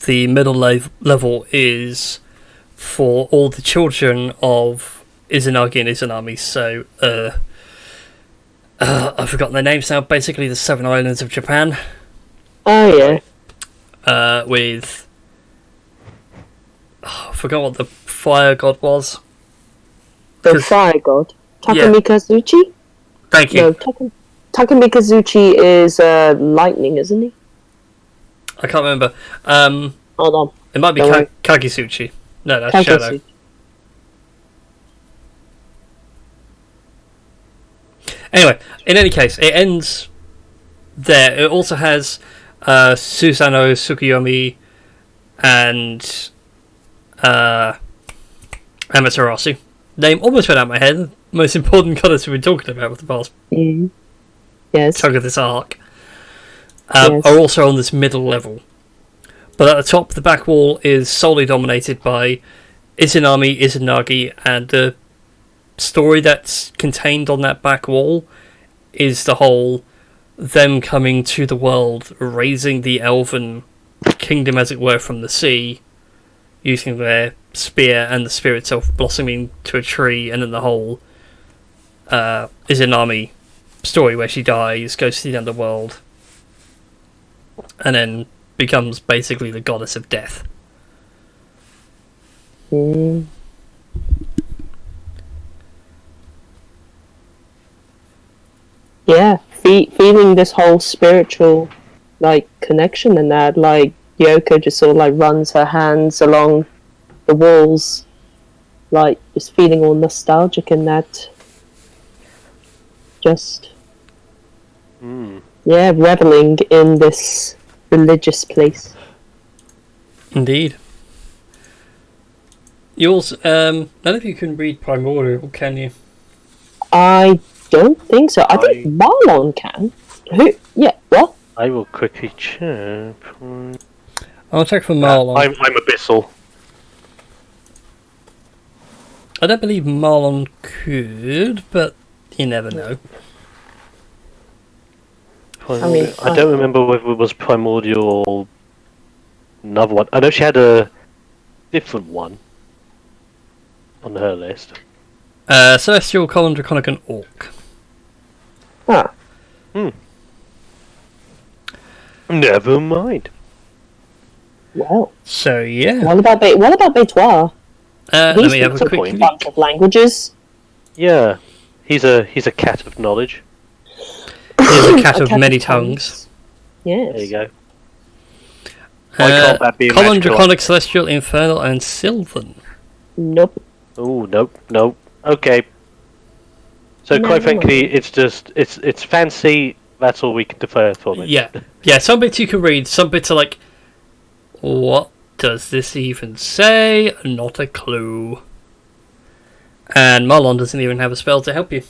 [SPEAKER 4] The middle level is for all the children of Izanagi and Izanami. So, I've forgotten their names now. Basically, the 7 islands of Japan.
[SPEAKER 1] Oh, yeah.
[SPEAKER 4] With... I forgot what the fire god was.
[SPEAKER 1] The fire god. Takamikazuchi?
[SPEAKER 4] Thank you.
[SPEAKER 1] No, Takamikazuchi is lightning, isn't he?
[SPEAKER 4] I can't remember.
[SPEAKER 1] Hold on.
[SPEAKER 4] It might be
[SPEAKER 1] Don't worry.
[SPEAKER 4] Kagisuchi. No, that's Shadow.
[SPEAKER 1] Takamikazuchi.
[SPEAKER 4] Anyway, in any case, it ends there. It also has Susanoo, Tsukuyomi, and Amaterasu. Name almost went out of my head. most important goddess we've been talking about with the past
[SPEAKER 1] Yes.
[SPEAKER 4] chunk of this arc,
[SPEAKER 1] Yes.
[SPEAKER 4] are also on this middle level. But at the top, the back wall is solely dominated by Izanami, Izanagi, and the story that's contained on that back wall is the whole them coming to the world, raising the elven kingdom, as it were, from the sea, using their spear and the spear itself blossoming to a tree, and then the whole Izanami story where she dies, goes to the underworld, and then becomes basically the goddess of death.
[SPEAKER 1] Mm. Yeah, feeling this whole spiritual, like, connection and that, like, Yoko just sort of, like, runs her hands along the walls, like, just feeling all nostalgic in that. Just, yeah, reveling in this religious place.
[SPEAKER 4] Indeed. You also, none of you can read Primordial, can you?
[SPEAKER 1] I don't think so. I think Marlon can. Who? Yeah, what?
[SPEAKER 5] I will quickly check.
[SPEAKER 4] I'll check for Marlon.
[SPEAKER 5] I'm Abyssal.
[SPEAKER 4] I don't believe Marlon could, but you never know.
[SPEAKER 5] I don't remember whether it was Primordial or another one. I know she had a different one on her list.
[SPEAKER 4] Celestial, Common, Draconic, and Orc.
[SPEAKER 1] Ah.
[SPEAKER 5] Never mind.
[SPEAKER 1] Well.
[SPEAKER 4] So yeah.
[SPEAKER 1] What about Betoir?
[SPEAKER 4] Let me have a quick
[SPEAKER 1] a bunch of languages.
[SPEAKER 5] Yeah, he's a cat of knowledge.
[SPEAKER 4] He's a cat of many tongues.
[SPEAKER 1] Yes.
[SPEAKER 5] There you go. Why can't that be a
[SPEAKER 4] Common,
[SPEAKER 5] magical
[SPEAKER 4] Draconic, Celestial, Infernal, and Sylvan.
[SPEAKER 1] Nope.
[SPEAKER 5] Oh, nope. Okay. So
[SPEAKER 1] No,
[SPEAKER 5] quite
[SPEAKER 1] no,
[SPEAKER 5] frankly, it's just it's fancy. That's all we can defer from it.
[SPEAKER 4] Yeah. Some bits you can read. Some bits are like, what does this even say? Not a clue. And Marlon doesn't even have a spell to help you.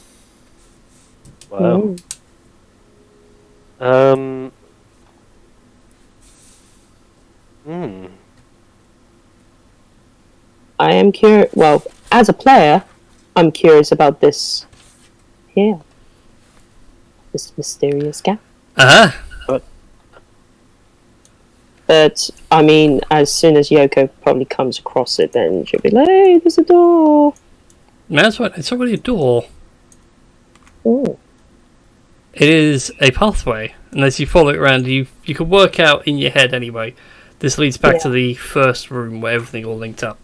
[SPEAKER 5] Wow.
[SPEAKER 1] I am curious. Well, as a player, I'm curious about this here. This mysterious gap. But, I mean, as soon as Yoko probably comes across it, then she'll be like, hey, there's a door.
[SPEAKER 4] No, that's right. It's already a door.
[SPEAKER 1] Oh.
[SPEAKER 4] It is a pathway, and as you follow it around, you can work out in your head anyway. This leads back to the first room where everything all linked up.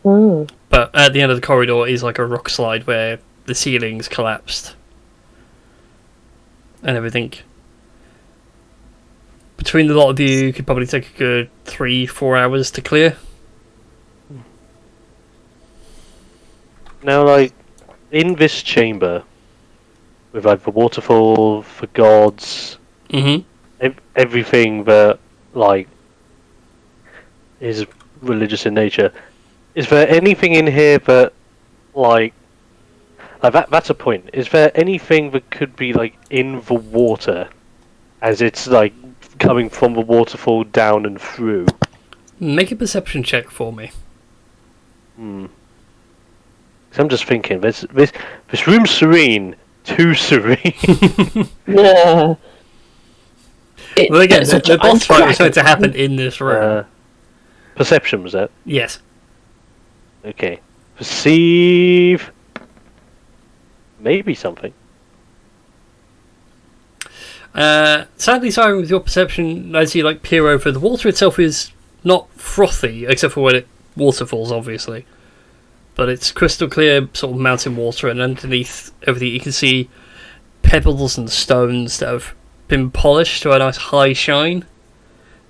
[SPEAKER 1] Oh.
[SPEAKER 4] But at the end of the corridor is like a rock slide where the ceilings collapsed. And everything. Between the lot of you, could probably take a good 3-4 hours to clear.
[SPEAKER 5] Now, like, in this chamber, with like the waterfall, the gods, everything that like is religious in nature, is there anything in here that like that's a point? Is there anything that could be like in the water, as it's like coming from the waterfall down and through?
[SPEAKER 4] Make a perception check for me.
[SPEAKER 5] So I'm just thinking, this room's serene. Too serene.
[SPEAKER 1] Yeah.
[SPEAKER 4] Well, again, the boss fight was meant to happen in this room.
[SPEAKER 5] Perception, was that?
[SPEAKER 4] Yes.
[SPEAKER 5] Okay. Perceive. Maybe something.
[SPEAKER 4] Sadly, Siren, with your perception, as you like peer over, the water itself is not frothy, except for when it waterfalls, obviously. But it's crystal clear, sort of mountain water, and underneath everything you can see pebbles and stones that have been polished to a nice high shine.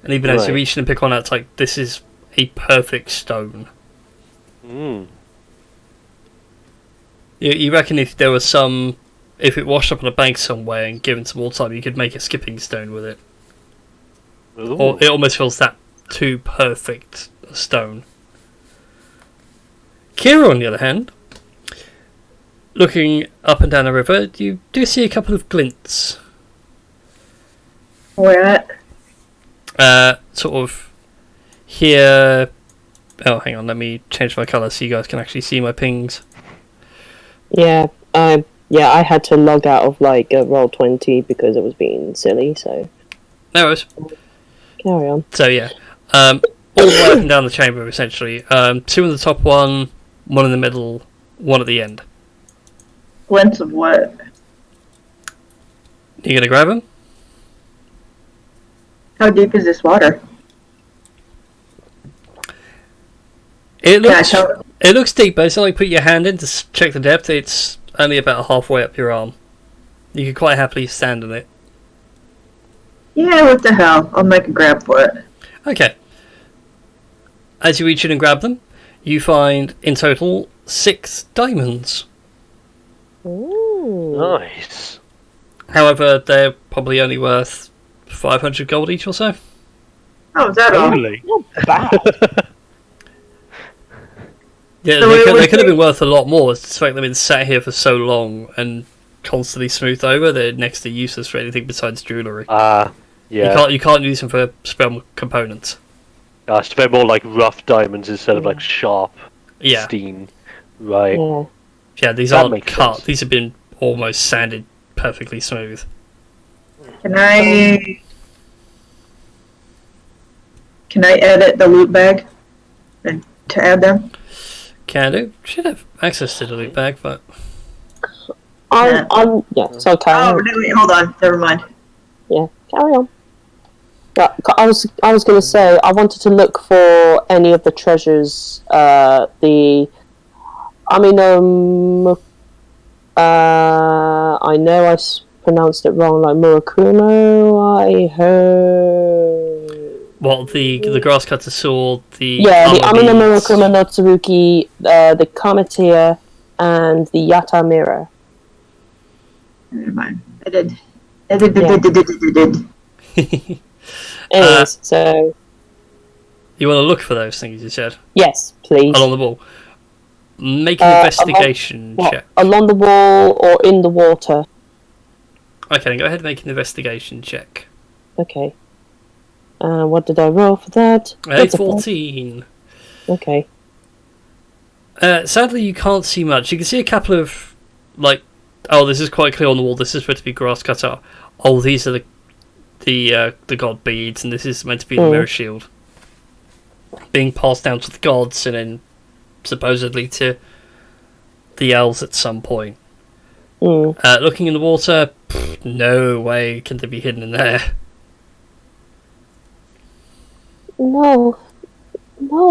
[SPEAKER 4] And even as you reach and pick one out, it's like, this is a perfect stone. You reckon if there was if it washed up on a bank somewhere and given some more time, you could make a skipping stone with it.
[SPEAKER 5] Ooh.
[SPEAKER 4] Or it almost feels that too perfect a stone. Kira, on the other hand, looking up and down the river, you do see a couple of glints.
[SPEAKER 6] Where at?
[SPEAKER 4] Sort of here. Oh, hang on, let me change my colour so you guys can actually see my pings.
[SPEAKER 1] Yeah, I had to log out of like roll 20 because it was being silly. So
[SPEAKER 4] There it was.
[SPEAKER 1] carry on.
[SPEAKER 4] So yeah, all the way up and down the chamber essentially. 2 in the top one in the middle, 1 at the end.
[SPEAKER 6] Glints of what?
[SPEAKER 4] You gonna grab him?
[SPEAKER 6] How deep is this water?
[SPEAKER 4] It
[SPEAKER 6] Can I
[SPEAKER 4] looks
[SPEAKER 6] tell?
[SPEAKER 4] it looks deep, but it's not like put your hand in to check the depth. It's only about halfway up your arm. You could quite happily stand in it.
[SPEAKER 6] Yeah, what the hell? I'll make a grab for it.
[SPEAKER 4] Okay. As you reach in and grab them, you find in total 6 diamonds.
[SPEAKER 1] Ooh.
[SPEAKER 5] Nice.
[SPEAKER 4] However, they're probably only worth 500 gold each or so.
[SPEAKER 6] Oh, is that all?
[SPEAKER 5] Only.
[SPEAKER 1] Not bad.
[SPEAKER 4] Yeah,
[SPEAKER 6] So
[SPEAKER 4] they
[SPEAKER 6] it
[SPEAKER 4] could,
[SPEAKER 6] would
[SPEAKER 4] they could have
[SPEAKER 6] be-
[SPEAKER 4] been worth a lot more. It's the fact they've been sat here for so long and constantly smoothed over. They're next to useless for anything besides jewellery.
[SPEAKER 5] Yeah.
[SPEAKER 4] You can't use them for spell components.
[SPEAKER 5] So they're more like rough diamonds instead of like sharp
[SPEAKER 4] Yeah,
[SPEAKER 5] steen. Right.
[SPEAKER 1] Yeah.
[SPEAKER 4] yeah. These
[SPEAKER 5] That
[SPEAKER 4] aren't
[SPEAKER 5] makes
[SPEAKER 4] cut.
[SPEAKER 5] sense.
[SPEAKER 4] These have been almost sanded perfectly smooth.
[SPEAKER 6] Can I edit the loot bag and to add them?
[SPEAKER 4] Can do. Should have access to the loot bag, but
[SPEAKER 1] So carry
[SPEAKER 6] Oh,
[SPEAKER 1] on.
[SPEAKER 6] no, wait, hold on. Never mind.
[SPEAKER 1] Yeah, carry on. Yeah, I was going to say I wanted to look for any of the treasures. I know I pronounced it wrong, like Murakumo. I heard.
[SPEAKER 4] well, the grass cutter sword, the
[SPEAKER 1] Yeah, the
[SPEAKER 4] armor
[SPEAKER 1] Amino
[SPEAKER 4] beads.
[SPEAKER 1] Murakuma no Tsuruki, the Kamatia, and the Yata Mirror.
[SPEAKER 6] Never mind. I did. Did.
[SPEAKER 1] Anyways, so
[SPEAKER 4] You want to look for those things, you said,
[SPEAKER 1] yes, please.
[SPEAKER 4] along the wall. Make an investigation
[SPEAKER 1] What,
[SPEAKER 4] check.
[SPEAKER 1] along the wall or in the water?
[SPEAKER 4] Okay, then go ahead and make an investigation check.
[SPEAKER 1] Okay. What did I roll for that? That's a
[SPEAKER 4] 14.
[SPEAKER 1] Okay.
[SPEAKER 4] Sadly, you can't see much. You can see a couple of, like, oh, this is quite clear on the wall. This is meant to be grass cutter. Oh, these are the god beads, and this is meant to be the mirror shield, being passed down to the gods, and then supposedly to the elves at some point. Looking in the water, no way can they be hidden in there.
[SPEAKER 1] No,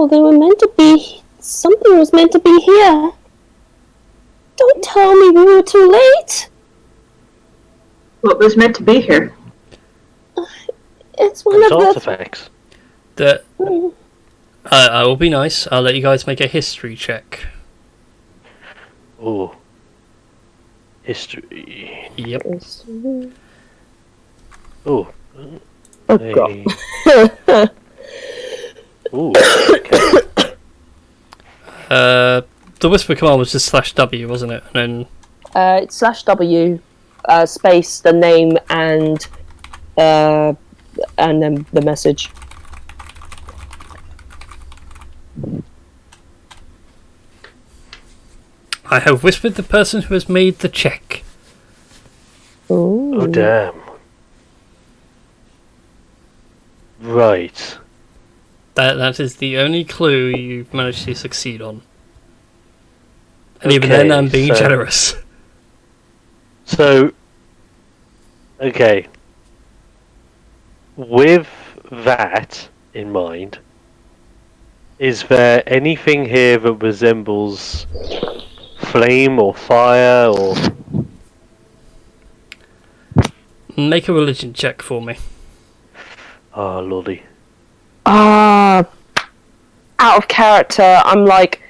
[SPEAKER 1] they were meant to be. Something was meant to be here. Don't tell me we were too late.
[SPEAKER 6] What was meant to be here?
[SPEAKER 1] It's one
[SPEAKER 5] It's
[SPEAKER 1] of the.
[SPEAKER 5] artifacts.
[SPEAKER 4] I will be nice. I'll let you guys make a history check.
[SPEAKER 5] Ooh. History.
[SPEAKER 4] Yep.
[SPEAKER 5] Ooh.
[SPEAKER 1] Oh
[SPEAKER 5] Hey.
[SPEAKER 1] god.
[SPEAKER 5] Ooh. Okay.
[SPEAKER 4] The whisper command was just /W, wasn't it? And then
[SPEAKER 1] It's /W, space the name and then the message.
[SPEAKER 4] I have whispered the person who has made the check.
[SPEAKER 1] Ooh.
[SPEAKER 5] Oh damn. Right.
[SPEAKER 4] That is the only clue you've managed to succeed on. And even
[SPEAKER 5] Okay,
[SPEAKER 4] then, I'm being
[SPEAKER 5] so-
[SPEAKER 4] generous.
[SPEAKER 5] So, okay. With that in mind, is there anything here that resembles flame or fire or...
[SPEAKER 4] Make a religion check for me.
[SPEAKER 5] Oh, lordy.
[SPEAKER 1] Out of character, I'm like,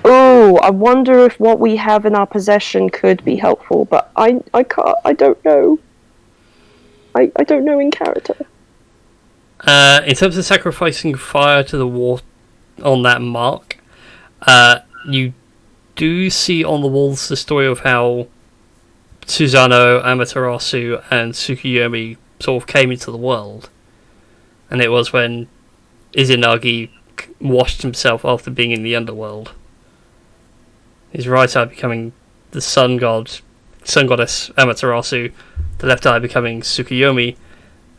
[SPEAKER 1] ooh, I wonder if what we have in our possession could be helpful, but I can't, I don't know. I don't know in character.
[SPEAKER 4] In terms of sacrificing fire to the war on that mark, you do see on the walls the story of how Susanoo, Amaterasu, and Tsukuyomi sort of came into the world. And it was when Izanagi washed himself after being in the underworld. His right eye becoming the sun goddess Amaterasu, the left eye becoming Tsukuyomi,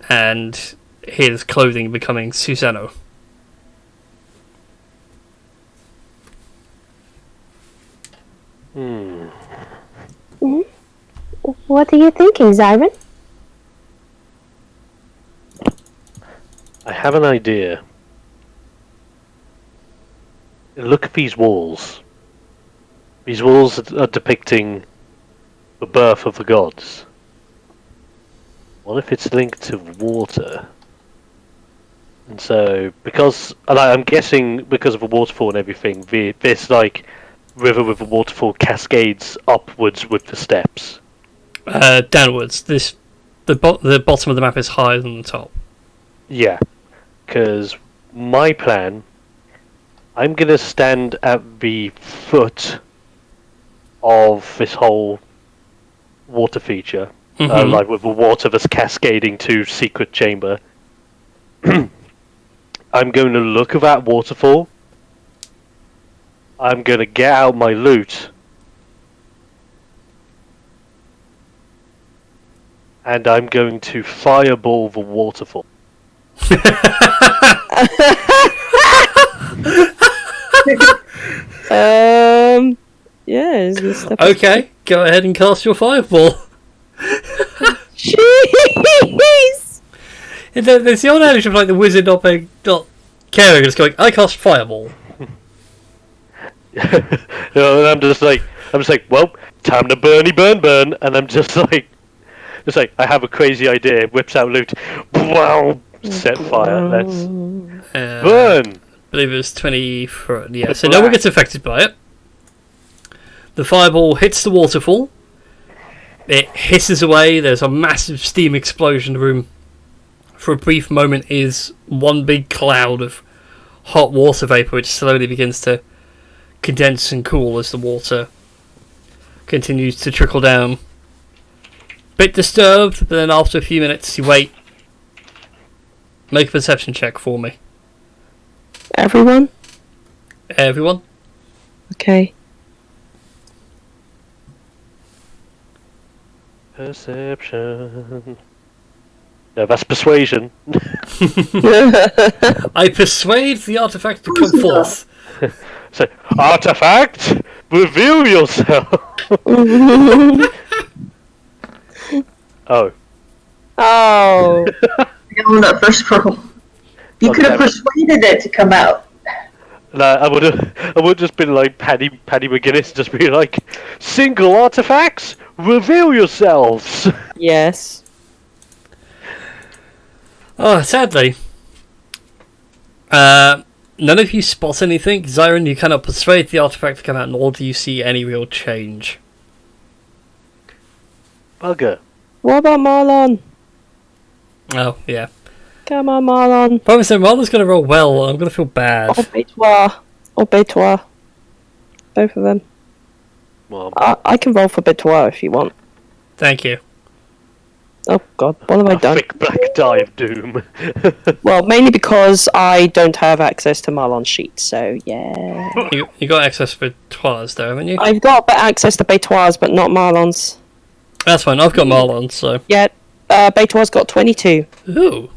[SPEAKER 4] and his clothing becoming Susanoo.
[SPEAKER 7] What are you thinking, Zyron?
[SPEAKER 5] I have an idea. Look at these walls. These walls are depicting the birth of the gods. What if it's linked to water? And so, I'm guessing because of the waterfall and everything, this like river with the waterfall cascades upwards with the steps.
[SPEAKER 4] Downwards. The bottom of the map is higher than the top.
[SPEAKER 5] Yeah, because my plan, I'm gonna stand at the foot of this whole water feature, like with the water that's cascading to secret chamber. I'm going to look at that waterfall. I'm going to get out my loot. And I'm going to fireball the waterfall.
[SPEAKER 1] Yeah, is this the
[SPEAKER 4] Okay, go ahead and cast your fireball.
[SPEAKER 1] Jeez!
[SPEAKER 4] There's the old adage of like the wizard not caring, just going, I cast fireball.
[SPEAKER 5] And I'm just like, well, time to burn, and I'm just like, I have a crazy idea. Whips out loot, wow, set fire. Let's burn.
[SPEAKER 4] I believe it was 20. Yeah, so no one gets affected by it. The fireball hits the waterfall. It hisses away. There's a massive steam explosion. The room, for a brief moment, is one big cloud of hot water vapor, which slowly begins to condense and cool as the water continues to trickle down. Bit disturbed, but then after a few minutes, you wait. Make a perception check for me.
[SPEAKER 1] Everyone?
[SPEAKER 4] Everyone.
[SPEAKER 1] Okay.
[SPEAKER 5] Perception. No, that's persuasion.
[SPEAKER 4] I persuade the artifact to come forth.
[SPEAKER 5] So, artifact, reveal yourself. Oh.
[SPEAKER 6] I
[SPEAKER 1] Oh.
[SPEAKER 6] got on that first roll. You could have persuaded it to come out.
[SPEAKER 5] No, I would just been like Paddy McGuinness, just be like, single artifacts, reveal yourselves.
[SPEAKER 1] Yes.
[SPEAKER 4] Oh, sadly, none of you spot anything. Zyron, you cannot persuade the artifact to come out, nor do you see any real change.
[SPEAKER 5] Bugger.
[SPEAKER 1] What about Marlon?
[SPEAKER 4] Oh, yeah.
[SPEAKER 1] Come on, Marlon.
[SPEAKER 4] Promise that Marlon's going to roll well. I'm going to feel bad.
[SPEAKER 1] Or Betois. Or Betois. Both of them.
[SPEAKER 5] Well,
[SPEAKER 1] I can roll for Betois if you want.
[SPEAKER 4] Thank you.
[SPEAKER 1] Oh god, what have I done?
[SPEAKER 5] thick black die of doom.
[SPEAKER 1] Well, mainly because I don't have access to Marlon's sheet, so yeah.
[SPEAKER 4] You got access for Twas though, haven't you?
[SPEAKER 1] I've got access to Betois, but not Marlon's.
[SPEAKER 4] That's fine, I've got Marlon, so...
[SPEAKER 1] Yeah, Betois got 22.
[SPEAKER 4] Ooh.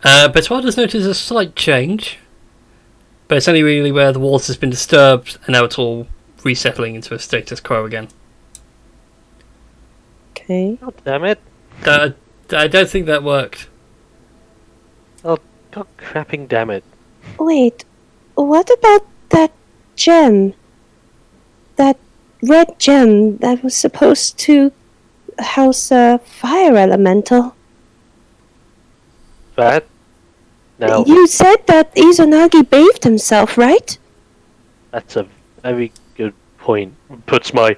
[SPEAKER 4] Betois does notice a slight change, but it's only really where the water's been disturbed, and now it's all resettling into a status quo again.
[SPEAKER 1] Okay.
[SPEAKER 5] God damn it.
[SPEAKER 4] I don't think that worked.
[SPEAKER 5] Oh, god crapping damn it.
[SPEAKER 7] Wait, what about that gem? That red gem that was supposed to house a fire elemental?
[SPEAKER 5] That? Now,
[SPEAKER 7] You said that Izanagi bathed himself, right?
[SPEAKER 5] that's a very good point. Puts my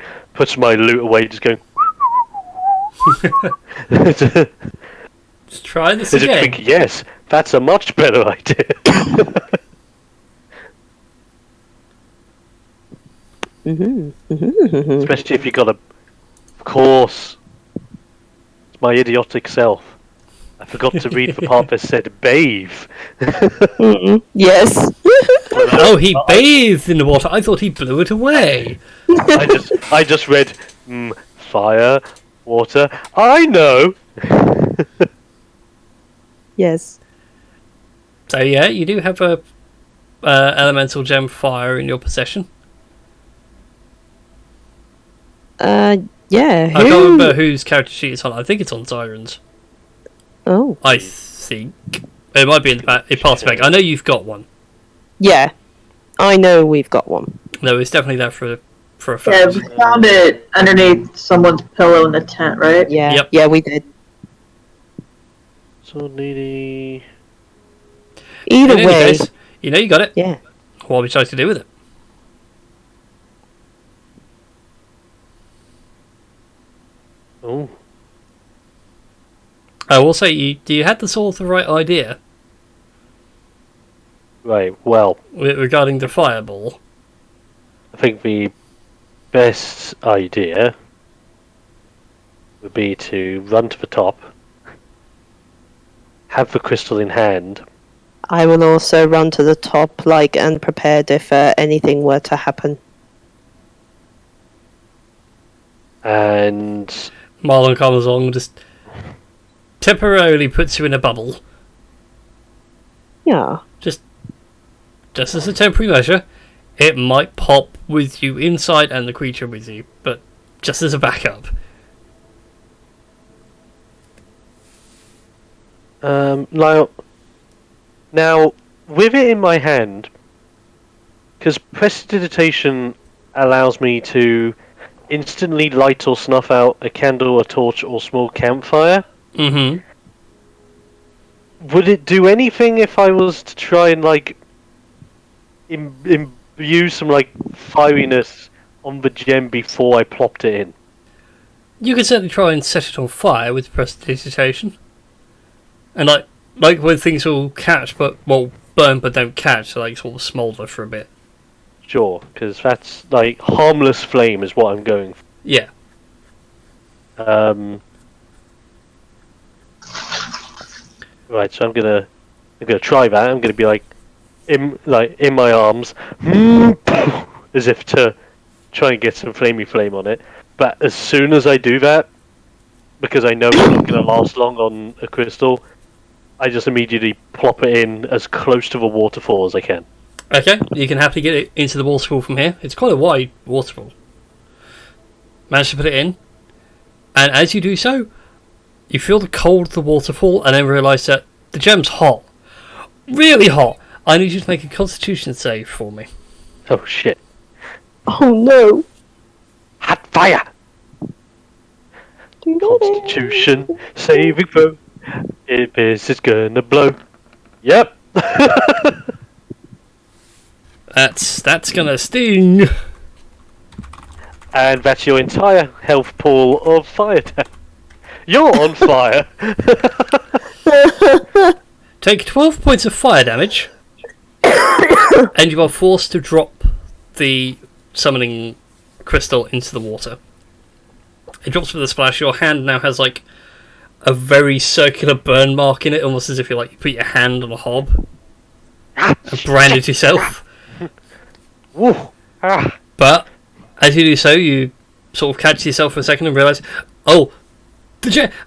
[SPEAKER 5] loot away, just going...
[SPEAKER 4] Just try this
[SPEAKER 5] Is it
[SPEAKER 4] again.
[SPEAKER 5] thinking, yes, that's a much better idea. Especially if you got of course, it's my idiotic self. I forgot to read the part that said bathe.
[SPEAKER 1] Yes.
[SPEAKER 4] Oh, he bathed in the water. I thought he blew it away.
[SPEAKER 5] I just read fire, water. I know.
[SPEAKER 1] Yes.
[SPEAKER 4] So yeah, you do have a elemental gem fire in your possession.
[SPEAKER 1] Yeah.
[SPEAKER 4] I can't remember whose character sheet it's on. I think it's on Zyron's.
[SPEAKER 1] Oh.
[SPEAKER 4] I think it might be in the back. It passed back. I know you've got one.
[SPEAKER 1] Yeah. I know we've got one.
[SPEAKER 4] No, it's definitely there for a
[SPEAKER 6] Yeah,
[SPEAKER 4] fact.
[SPEAKER 6] we found it underneath someone's pillow in the tent, right?
[SPEAKER 1] Yeah.
[SPEAKER 4] Yep.
[SPEAKER 1] Yeah, we did.
[SPEAKER 5] So needy.
[SPEAKER 1] Either
[SPEAKER 4] In any
[SPEAKER 1] way.
[SPEAKER 4] case, you know you got it.
[SPEAKER 1] Yeah.
[SPEAKER 4] What would you like to do with it?
[SPEAKER 5] Oh,
[SPEAKER 4] I will say you had the sort of right idea
[SPEAKER 5] right. Well,
[SPEAKER 4] regarding the fireball.
[SPEAKER 5] I think the best idea would be to run to the top, have the crystal in hand,
[SPEAKER 1] I will also run to the top, and prepared if anything were to happen.
[SPEAKER 5] and
[SPEAKER 4] Marlon comes along and just temporarily puts you in a bubble.
[SPEAKER 1] Yeah.
[SPEAKER 4] Just as a temporary measure. It might pop with you inside and the creature with you, but just as a backup.
[SPEAKER 5] Now, with it in my hand, because prestidigitation allows me to instantly light or snuff out a candle, a torch, or small campfire.
[SPEAKER 4] Mm-hmm.
[SPEAKER 5] Would it do anything if I was to try and imbue some fieriness on the gem before I plopped it in?
[SPEAKER 4] You could certainly try and set it on fire with prestidigitation. And like when things will catch, burn but don't catch, so sort of smoulder for a bit.
[SPEAKER 5] Sure, because that's harmless flame is what I'm going for.
[SPEAKER 4] Yeah.
[SPEAKER 5] Right, so I'm gonna try that. I'm gonna be in my arms, as if to try and get some flamey flame on it. But as soon as I do that, because I know it's not gonna last long on a crystal, I just immediately plop it in as close to the waterfall as I can.
[SPEAKER 4] Okay, you can happily get it into the waterfall from here. It's quite a wide waterfall. Manage to put it in, and as you do so, you feel the cold of the waterfall, and then realise that the gem's hot. Really hot! I need you to make a constitution save for me.
[SPEAKER 5] Oh shit.
[SPEAKER 1] Oh no.
[SPEAKER 5] Hot fire! Constitution saving throw. If this is gonna blow. Yep.
[SPEAKER 4] That's gonna sting.
[SPEAKER 5] And that's your entire health pool of fire damage. You're on fire.
[SPEAKER 4] Take 12 points of fire damage, and you are forced to drop the summoning crystal into the water. It drops with a splash. Your hand now has a very circular burn mark in it, almost as if you put your hand on a hob and branded yourself.
[SPEAKER 5] Woo. Ah.
[SPEAKER 4] But as you do so, you sort of catch yourself for a second and realise, oh,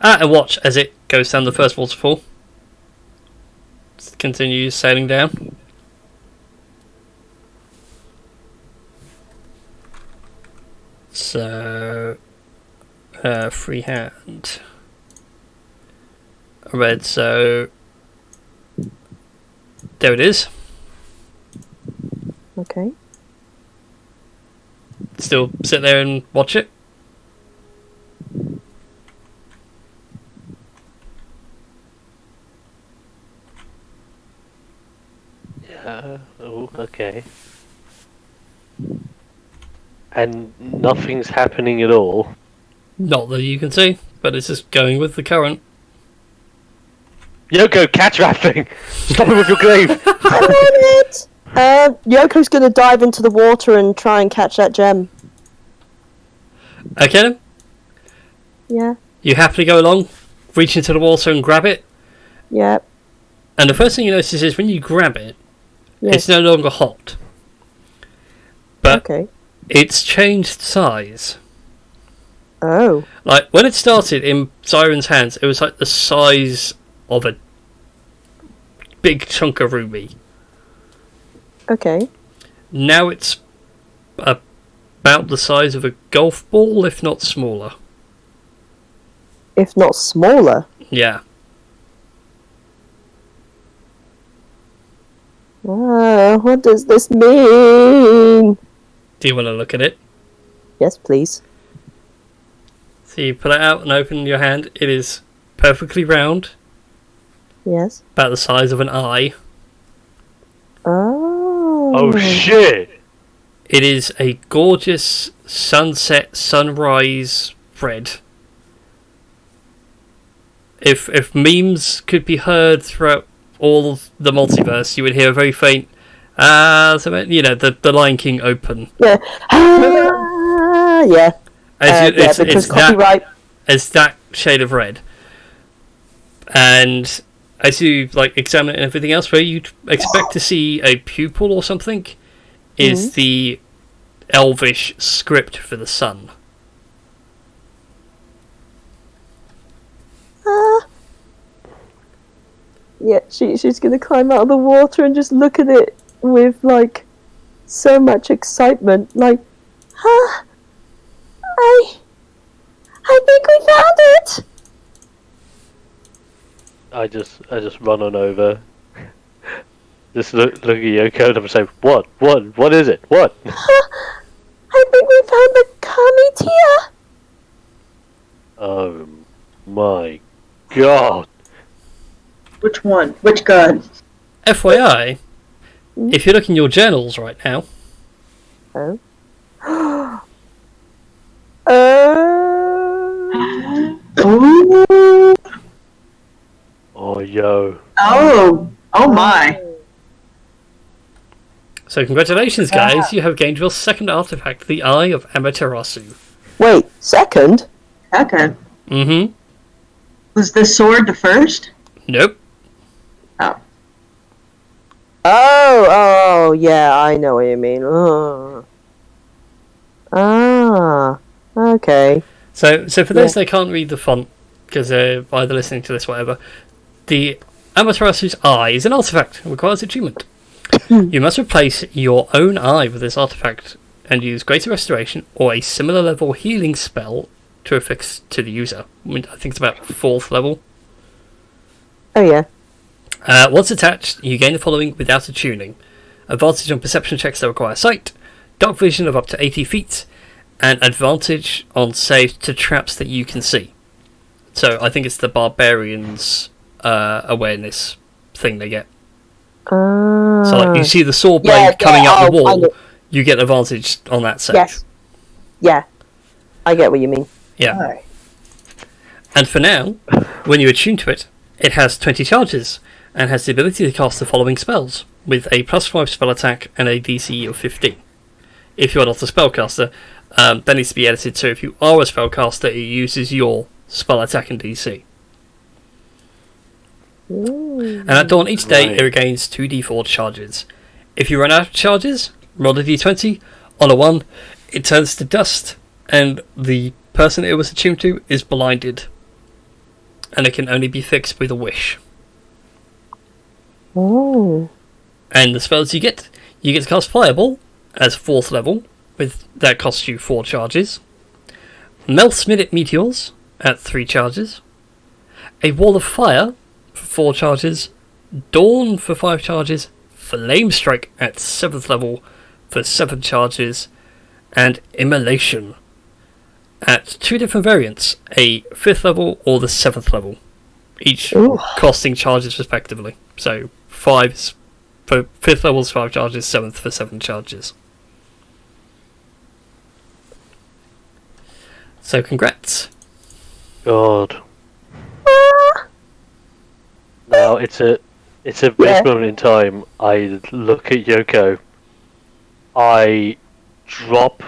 [SPEAKER 4] and watch as it goes down the first waterfall. Continues sailing down. So, free hand. Red, so there it is.
[SPEAKER 1] Okay.
[SPEAKER 4] Still sit there and watch it.
[SPEAKER 5] Oh, okay. And nothing's happening at all.
[SPEAKER 4] Not that you can see, but it's just going with the current.
[SPEAKER 5] Yoko, catch that thing! Stop it with your glaive!
[SPEAKER 1] Yoko's gonna dive into the water and try and catch that gem.
[SPEAKER 4] Okay then.
[SPEAKER 1] Yeah.
[SPEAKER 4] You happily go along, reach into the water and grab it.
[SPEAKER 1] Yeah.
[SPEAKER 4] And the first thing you notice is when you grab it,
[SPEAKER 1] Yes.
[SPEAKER 4] it's no longer hot. But
[SPEAKER 1] Okay.
[SPEAKER 4] it's changed size.
[SPEAKER 1] Oh.
[SPEAKER 4] Like, when it started in Siren's hands, it was like the size of a big chunk of ruby.
[SPEAKER 1] Okay.
[SPEAKER 4] Now it's about the size of a golf ball, if not smaller.
[SPEAKER 1] If not smaller.
[SPEAKER 4] Yeah.
[SPEAKER 1] What does this mean?
[SPEAKER 4] Do you want to look at it?
[SPEAKER 1] Yes, please.
[SPEAKER 4] So you pull it out and open your hand. It is perfectly round,
[SPEAKER 1] Yes.
[SPEAKER 4] about the size of an eye.
[SPEAKER 1] Oh.
[SPEAKER 5] Oh shit!
[SPEAKER 4] It is a gorgeous sunset sunrise red. If memes could be heard throughout all of the multiverse, you would hear a very faint, the Lion King open.
[SPEAKER 1] Yeah. Yeah.
[SPEAKER 4] It's
[SPEAKER 1] because
[SPEAKER 4] that,
[SPEAKER 1] copyright.
[SPEAKER 4] as that shade of red. And as you examine it and everything else, where you'd expect to see a pupil or something, is the Elvish script for the sun.
[SPEAKER 1] Yeah, she's gonna climb out of the water and just look at it with so much excitement. I think we found it.
[SPEAKER 5] I just run on over. Just look at Yoko and say, what is it? What?
[SPEAKER 1] I think we found the Kamitia.
[SPEAKER 5] Oh my god.
[SPEAKER 6] Which one? Which gun?
[SPEAKER 4] FYI, if you look in your journals right now,
[SPEAKER 1] Oh.
[SPEAKER 6] Ooh.
[SPEAKER 5] Oh yo.
[SPEAKER 6] Oh my.
[SPEAKER 4] so congratulations guys, you have gained your second artifact, the Eye of Amaterasu.
[SPEAKER 1] Wait, second?
[SPEAKER 6] Okay.
[SPEAKER 4] Mm-hmm.
[SPEAKER 6] Was the sword the first?
[SPEAKER 4] Nope.
[SPEAKER 1] Oh, yeah, I know what you mean. Oh. Ah, okay.
[SPEAKER 4] So for those that can't read the font, because they're either listening to this or whatever, the Amaterasu's eye is an artifact and requires achievement. You must replace your own eye with this artifact and use Greater Restoration or a similar level healing spell to affix to the user. I think it's about 4th level.
[SPEAKER 1] Oh, yeah.
[SPEAKER 4] Once attached, you gain the following without attuning: advantage on perception checks that require sight, dark vision of up to 80 feet, and advantage on saves to traps that you can see. So I think it's the barbarian's awareness thing they get. So you see the sword blade coming out the wall, you get advantage on that save.
[SPEAKER 1] Yes. Yeah. I get what you mean.
[SPEAKER 4] Yeah.
[SPEAKER 6] Alright.
[SPEAKER 4] And for now, when you attune to it, it has 20 charges and has the ability to cast the following spells with a +5 spell attack and a DC of 15. If you are not a spellcaster, that needs to be edited, so if you are a spellcaster, it uses your spell attack and DC. And at dawn each day, it regains 2d4 charges. If you run out of charges, roll a d20. On a 1, it turns to dust, and the person it was attuned to is blinded. And it can only be fixed with a wish.
[SPEAKER 1] Oh.
[SPEAKER 4] And the spells you get to cast Fireball as 4th level, that costs you 4 charges. Melts Minute Meteors at 3 charges. A Wall of Fire for 4 charges. Dawn for 5 charges. Flame Strike at 7th level for 7 charges. And Immolation at 2 different variants, a 5th level or the 7th level, each costing charges respectively. So 5 for 5th level's 5 charges, 7th for 7 charges. So congrats.
[SPEAKER 5] God. Now it's a It's at this moment in time, I look at Yoko, I drop,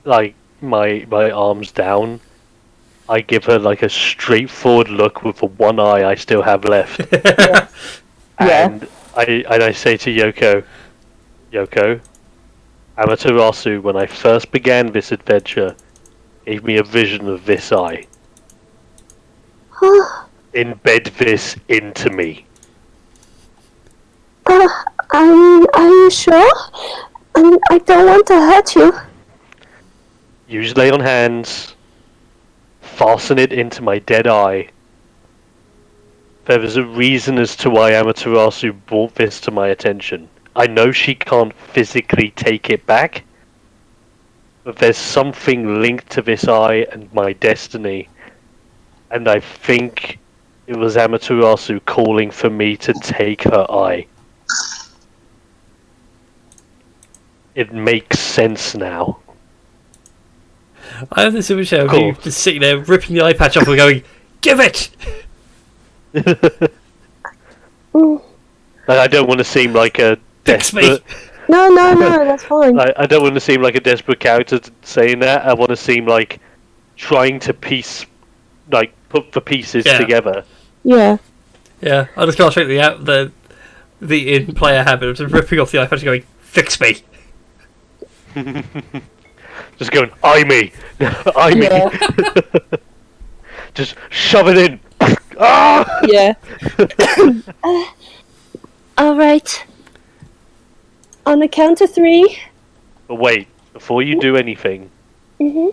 [SPEAKER 5] like, my arms down, I give her, like, a straightforward look with the one eye I still have left, and I say to Yoko, Amaterasu, when I first began this adventure, gave me a vision of this eye. Embed this into me.
[SPEAKER 7] Are you sure? I don't want to hurt you.
[SPEAKER 5] Use lay on hands. Fasten it into my dead eye. There is a reason as to why Amaterasu brought this to my attention. I know she can't physically take it back, but there's something linked to this eye and my destiny, and I think it was Amaterasu calling for me to take her eye. It makes sense now.
[SPEAKER 4] I have this image of you just sitting there ripping the eye patch off and going, "Give it!"
[SPEAKER 5] Like, I don't want to seem like a desperate.
[SPEAKER 7] No, that's fine.
[SPEAKER 5] I don't want to seem like a desperate character saying that. I want to seem like trying to put the pieces together.
[SPEAKER 7] Yeah.
[SPEAKER 4] Yeah, I just got straight the in-player habit of just ripping off the eye patch and going, "Fix me!"
[SPEAKER 5] Just going, eye me! Eye me! Just shove it in! Ah!
[SPEAKER 7] Yeah. Alright. On the count of 3.
[SPEAKER 5] But wait, before you do anything,
[SPEAKER 7] Mm-hmm.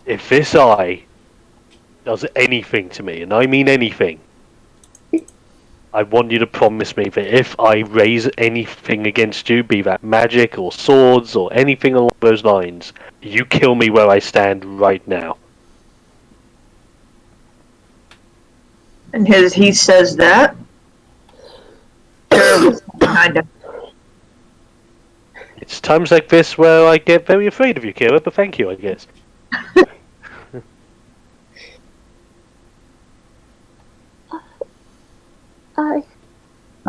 [SPEAKER 5] if this eye does anything to me, and I mean anything, I want you to promise me that if I raise anything against you, be that magic or swords or anything along those lines, you kill me where I stand right now.
[SPEAKER 6] And he says that. Kinda.
[SPEAKER 5] It's times like this where I get very afraid of you, Kira, but thank you, I guess.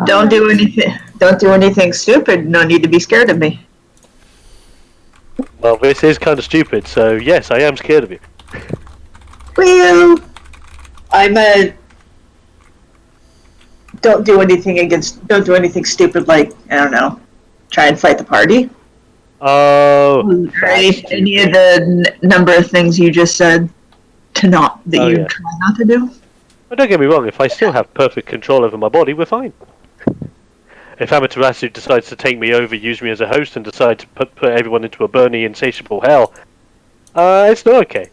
[SPEAKER 6] Don't do anything stupid. No need to be scared of me.
[SPEAKER 5] Well, this is kind of stupid, so yes, I am scared of you.
[SPEAKER 6] Well, I'm a. Don't do anything stupid like, I don't know, try and fight the party.
[SPEAKER 5] Oh,
[SPEAKER 6] Or any of the number of things you just said try not to do.
[SPEAKER 5] But don't get me wrong, if I still have perfect control over my body, we're fine. If Amaterasu decides to take me over, use me as a host, and decide to put everyone into a burning, insatiable hell, it's still okay.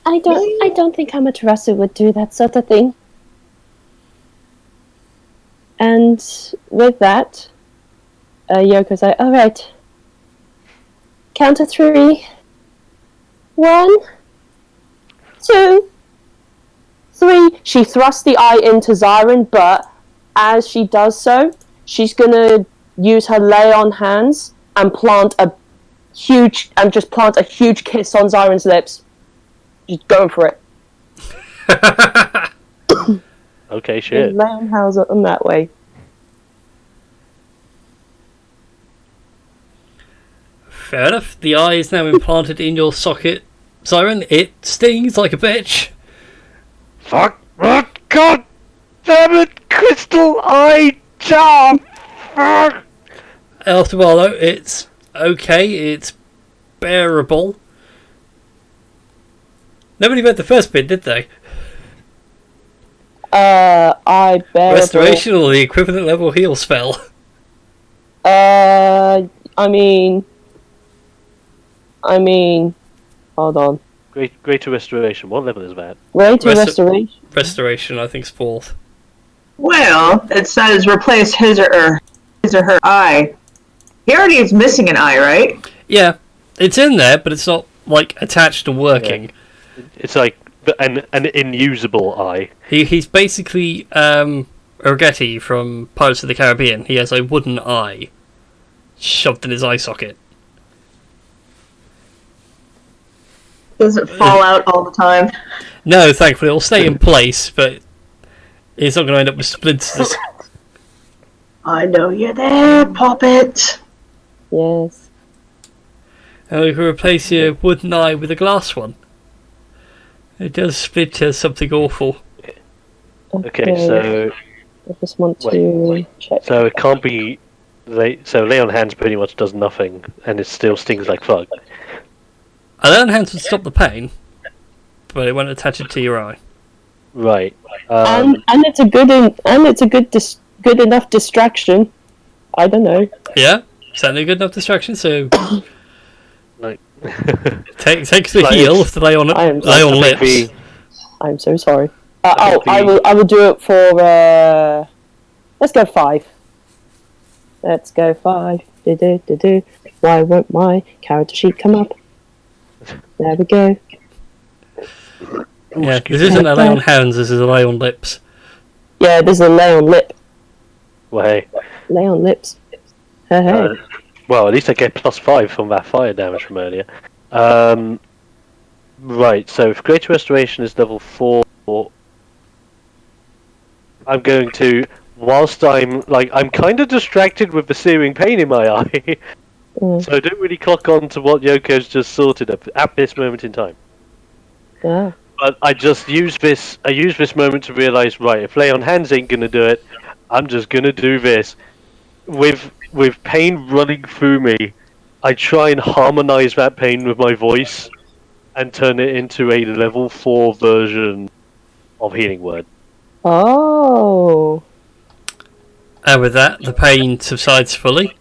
[SPEAKER 7] I don't think Amaterasu would do that sort of thing. And with that, Yoko's like, alright. Count to 3. 1, 2, 3. She thrusts the eye into Zyron, but as she does so, she's gonna use her lay on hands and plant a huge kiss on Zyron's lips. She's going for it.
[SPEAKER 5] Okay, shit.
[SPEAKER 7] Lay on hands on that way.
[SPEAKER 4] Fair enough. The eye is now implanted in your socket, Siren. It stings like a bitch.
[SPEAKER 5] Fuck! God damn it! Crystal Eye Charm! Fuck!
[SPEAKER 4] After a while, though, it's okay. It's bearable. Nobody read the first bit, did they?
[SPEAKER 1] I bearable.
[SPEAKER 4] Restoration or the equivalent level heal spell.
[SPEAKER 1] I mean, hold on.
[SPEAKER 5] Greater Restoration. What level is that?
[SPEAKER 1] Greater Restoration.
[SPEAKER 4] Restoration, I think, is 4th.
[SPEAKER 6] Well, it says replace his or her eye. He already is missing an eye, right?
[SPEAKER 4] Yeah, it's in there, but it's not like attached and working.
[SPEAKER 5] Yeah. It's like an inusable eye.
[SPEAKER 4] He's basically Urgetti from Pirates of the Caribbean. He has a wooden eye shoved in his eye socket.
[SPEAKER 6] Does it fall out all the time?
[SPEAKER 4] No, thankfully it'll stay in place, but It's not going to end up with splinters.
[SPEAKER 6] I know you're there, Poppet.
[SPEAKER 7] Yes.
[SPEAKER 4] And we can replace your wooden eye with a glass one. It does splinter something awful.
[SPEAKER 5] Okay, so
[SPEAKER 7] I just want to check.
[SPEAKER 5] so it can't be. So lay on hands pretty much does nothing, and it still stings like fuck.
[SPEAKER 4] I learned how to stop the pain, but it won't attach it to your eye.
[SPEAKER 5] Right.
[SPEAKER 7] And it's a good enough distraction. I don't know.
[SPEAKER 4] Yeah, certainly a good enough distraction. So
[SPEAKER 5] Like,
[SPEAKER 4] takes the
[SPEAKER 5] Like,
[SPEAKER 4] heel if they lay on
[SPEAKER 7] I am
[SPEAKER 4] lay on
[SPEAKER 5] I think
[SPEAKER 4] lips.
[SPEAKER 7] I'm so sorry.
[SPEAKER 5] I think
[SPEAKER 7] I will do it for. Let's go 5. Let's go 5. Do. Why won't my character sheet come up? There we go.
[SPEAKER 4] Yeah, this isn't a lay on hands. This is a lay on lips.
[SPEAKER 7] Yeah, this is a lay on lip.
[SPEAKER 5] well, hey.
[SPEAKER 7] Lay on lips. Hey.
[SPEAKER 5] Well, at least I get +5 from that fire damage from earlier. Right, so if Greater Restoration is level 4, I'm going to, whilst I'm kind of distracted with the searing pain in my eye, so I don't really clock on to what Yoko's just sorted at this moment in time.
[SPEAKER 7] Yeah.
[SPEAKER 5] But I just use this moment to realise, right, if lay on hands ain't gonna do it, I'm just gonna do this. With pain running through me, I try and harmonise that pain with my voice and turn it into a level 4 version of Healing Word.
[SPEAKER 7] Oh.
[SPEAKER 4] And with that, the pain subsides fully.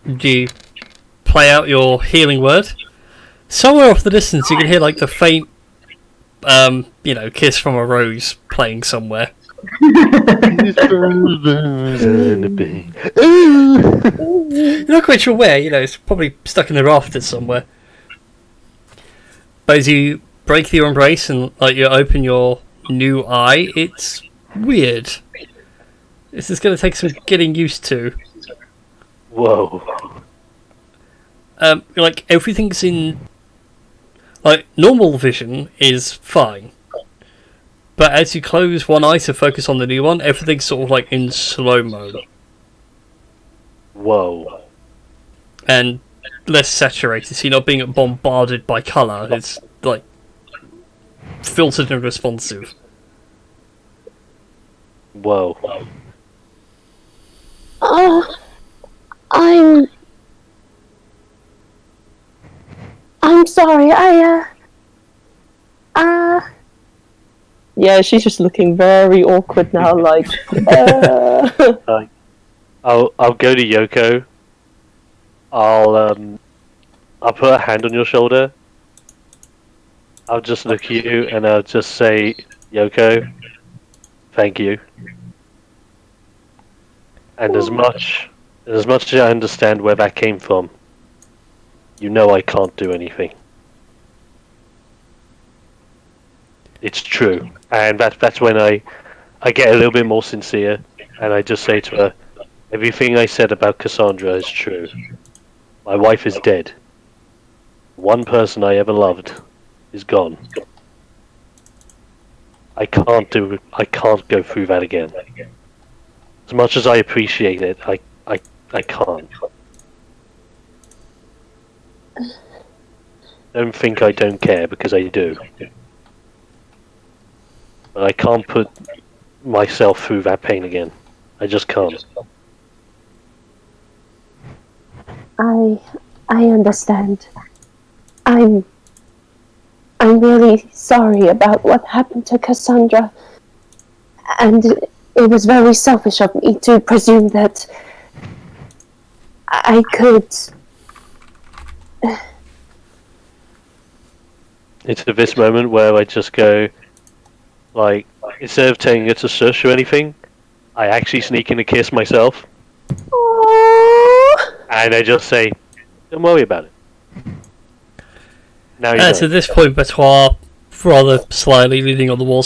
[SPEAKER 4] You play out your healing word. Somewhere off the distance, you can hear like the faint, kiss from a rose playing somewhere. You're not quite sure where. It's probably stuck in the rafters somewhere. But as you break your embrace and you open your new eye, it's weird. This is going to take some getting used to.
[SPEAKER 5] Whoa.
[SPEAKER 4] Everything's in. Normal vision is fine. But as you close one eye to focus on the new one, everything's sort of in slow mo.
[SPEAKER 5] Whoa.
[SPEAKER 4] And less saturated, so you're not being bombarded by colour. It's filtered and responsive.
[SPEAKER 5] Whoa.
[SPEAKER 7] I'm sorry. Yeah, she's just looking very awkward now.
[SPEAKER 5] I'll go to Yoko. I'll put a hand on your shoulder. I'll just look at you and I'll just say, Yoko, thank you. And as much as I understand where that came from, I can't do anything. It's true. And that's when I get a little bit more sincere and I just say to her, everything I said about Cassandra is true. My wife is dead. One person I ever loved is gone. I can't go through that again. As much as I appreciate it, I can't. Don't think I don't care, because I do. But I can't put myself through that pain again. I just can't.
[SPEAKER 7] I understand. I'm really sorry about what happened to Cassandra. And it was very selfish of me to presume that I could...
[SPEAKER 5] It's at this moment where I just go, instead of telling her to shush or anything, I actually sneak in a kiss myself.
[SPEAKER 7] Aww.
[SPEAKER 5] And I just say, don't worry about it. Now you
[SPEAKER 4] At this point, Betoit, rather slyly leaning on the wall,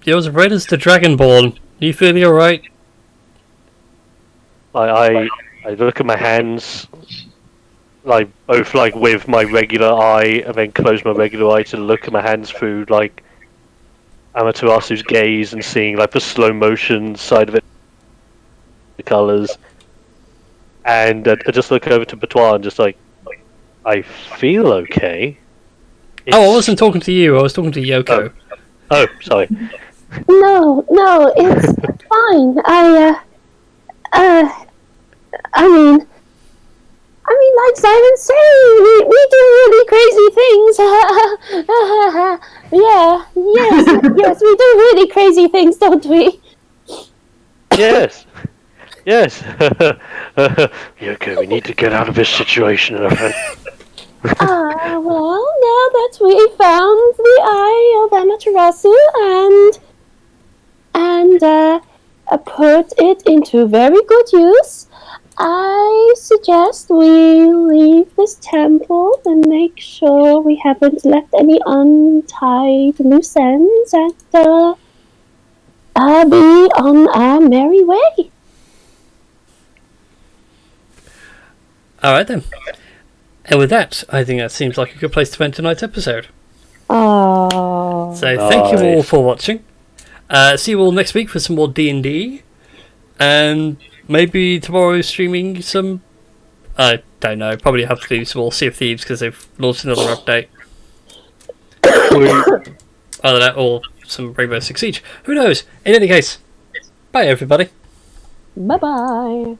[SPEAKER 4] you're as red as the Dragonborn. You feeling alright?
[SPEAKER 5] I look at my hands, both with my regular eye, and then close my regular eye to look at my hands through Amaterasu's gaze and seeing like the slow motion side of it, the colours, and I just look over to Batois and just like, I feel okay.
[SPEAKER 4] Oh, I wasn't talking to you. I was talking to Yoko.
[SPEAKER 5] Oh, sorry.
[SPEAKER 7] No, it's fine. I mean, like Simon said, we do really crazy things. Yes, we do really crazy things, don't we?
[SPEAKER 5] Yes. Yoko, we need to get out of this situation, my friend.
[SPEAKER 7] Well, now that we found the Eye of Amaterasu and put it into very good use, I suggest we leave this temple and make sure we haven't left any untied loose ends and be on our merry way.
[SPEAKER 4] Alright then. And with that, I think that seems like a good place to end tonight's episode.
[SPEAKER 7] Oh.
[SPEAKER 4] So thank you all for watching. See you all next week for some more D&D. And maybe tomorrow streaming some... I don't know. Probably have to do some more Sea of Thieves because they've launched another update. Either that or some Rainbow Six Siege. Who knows? In any case, bye everybody.
[SPEAKER 7] Bye-bye.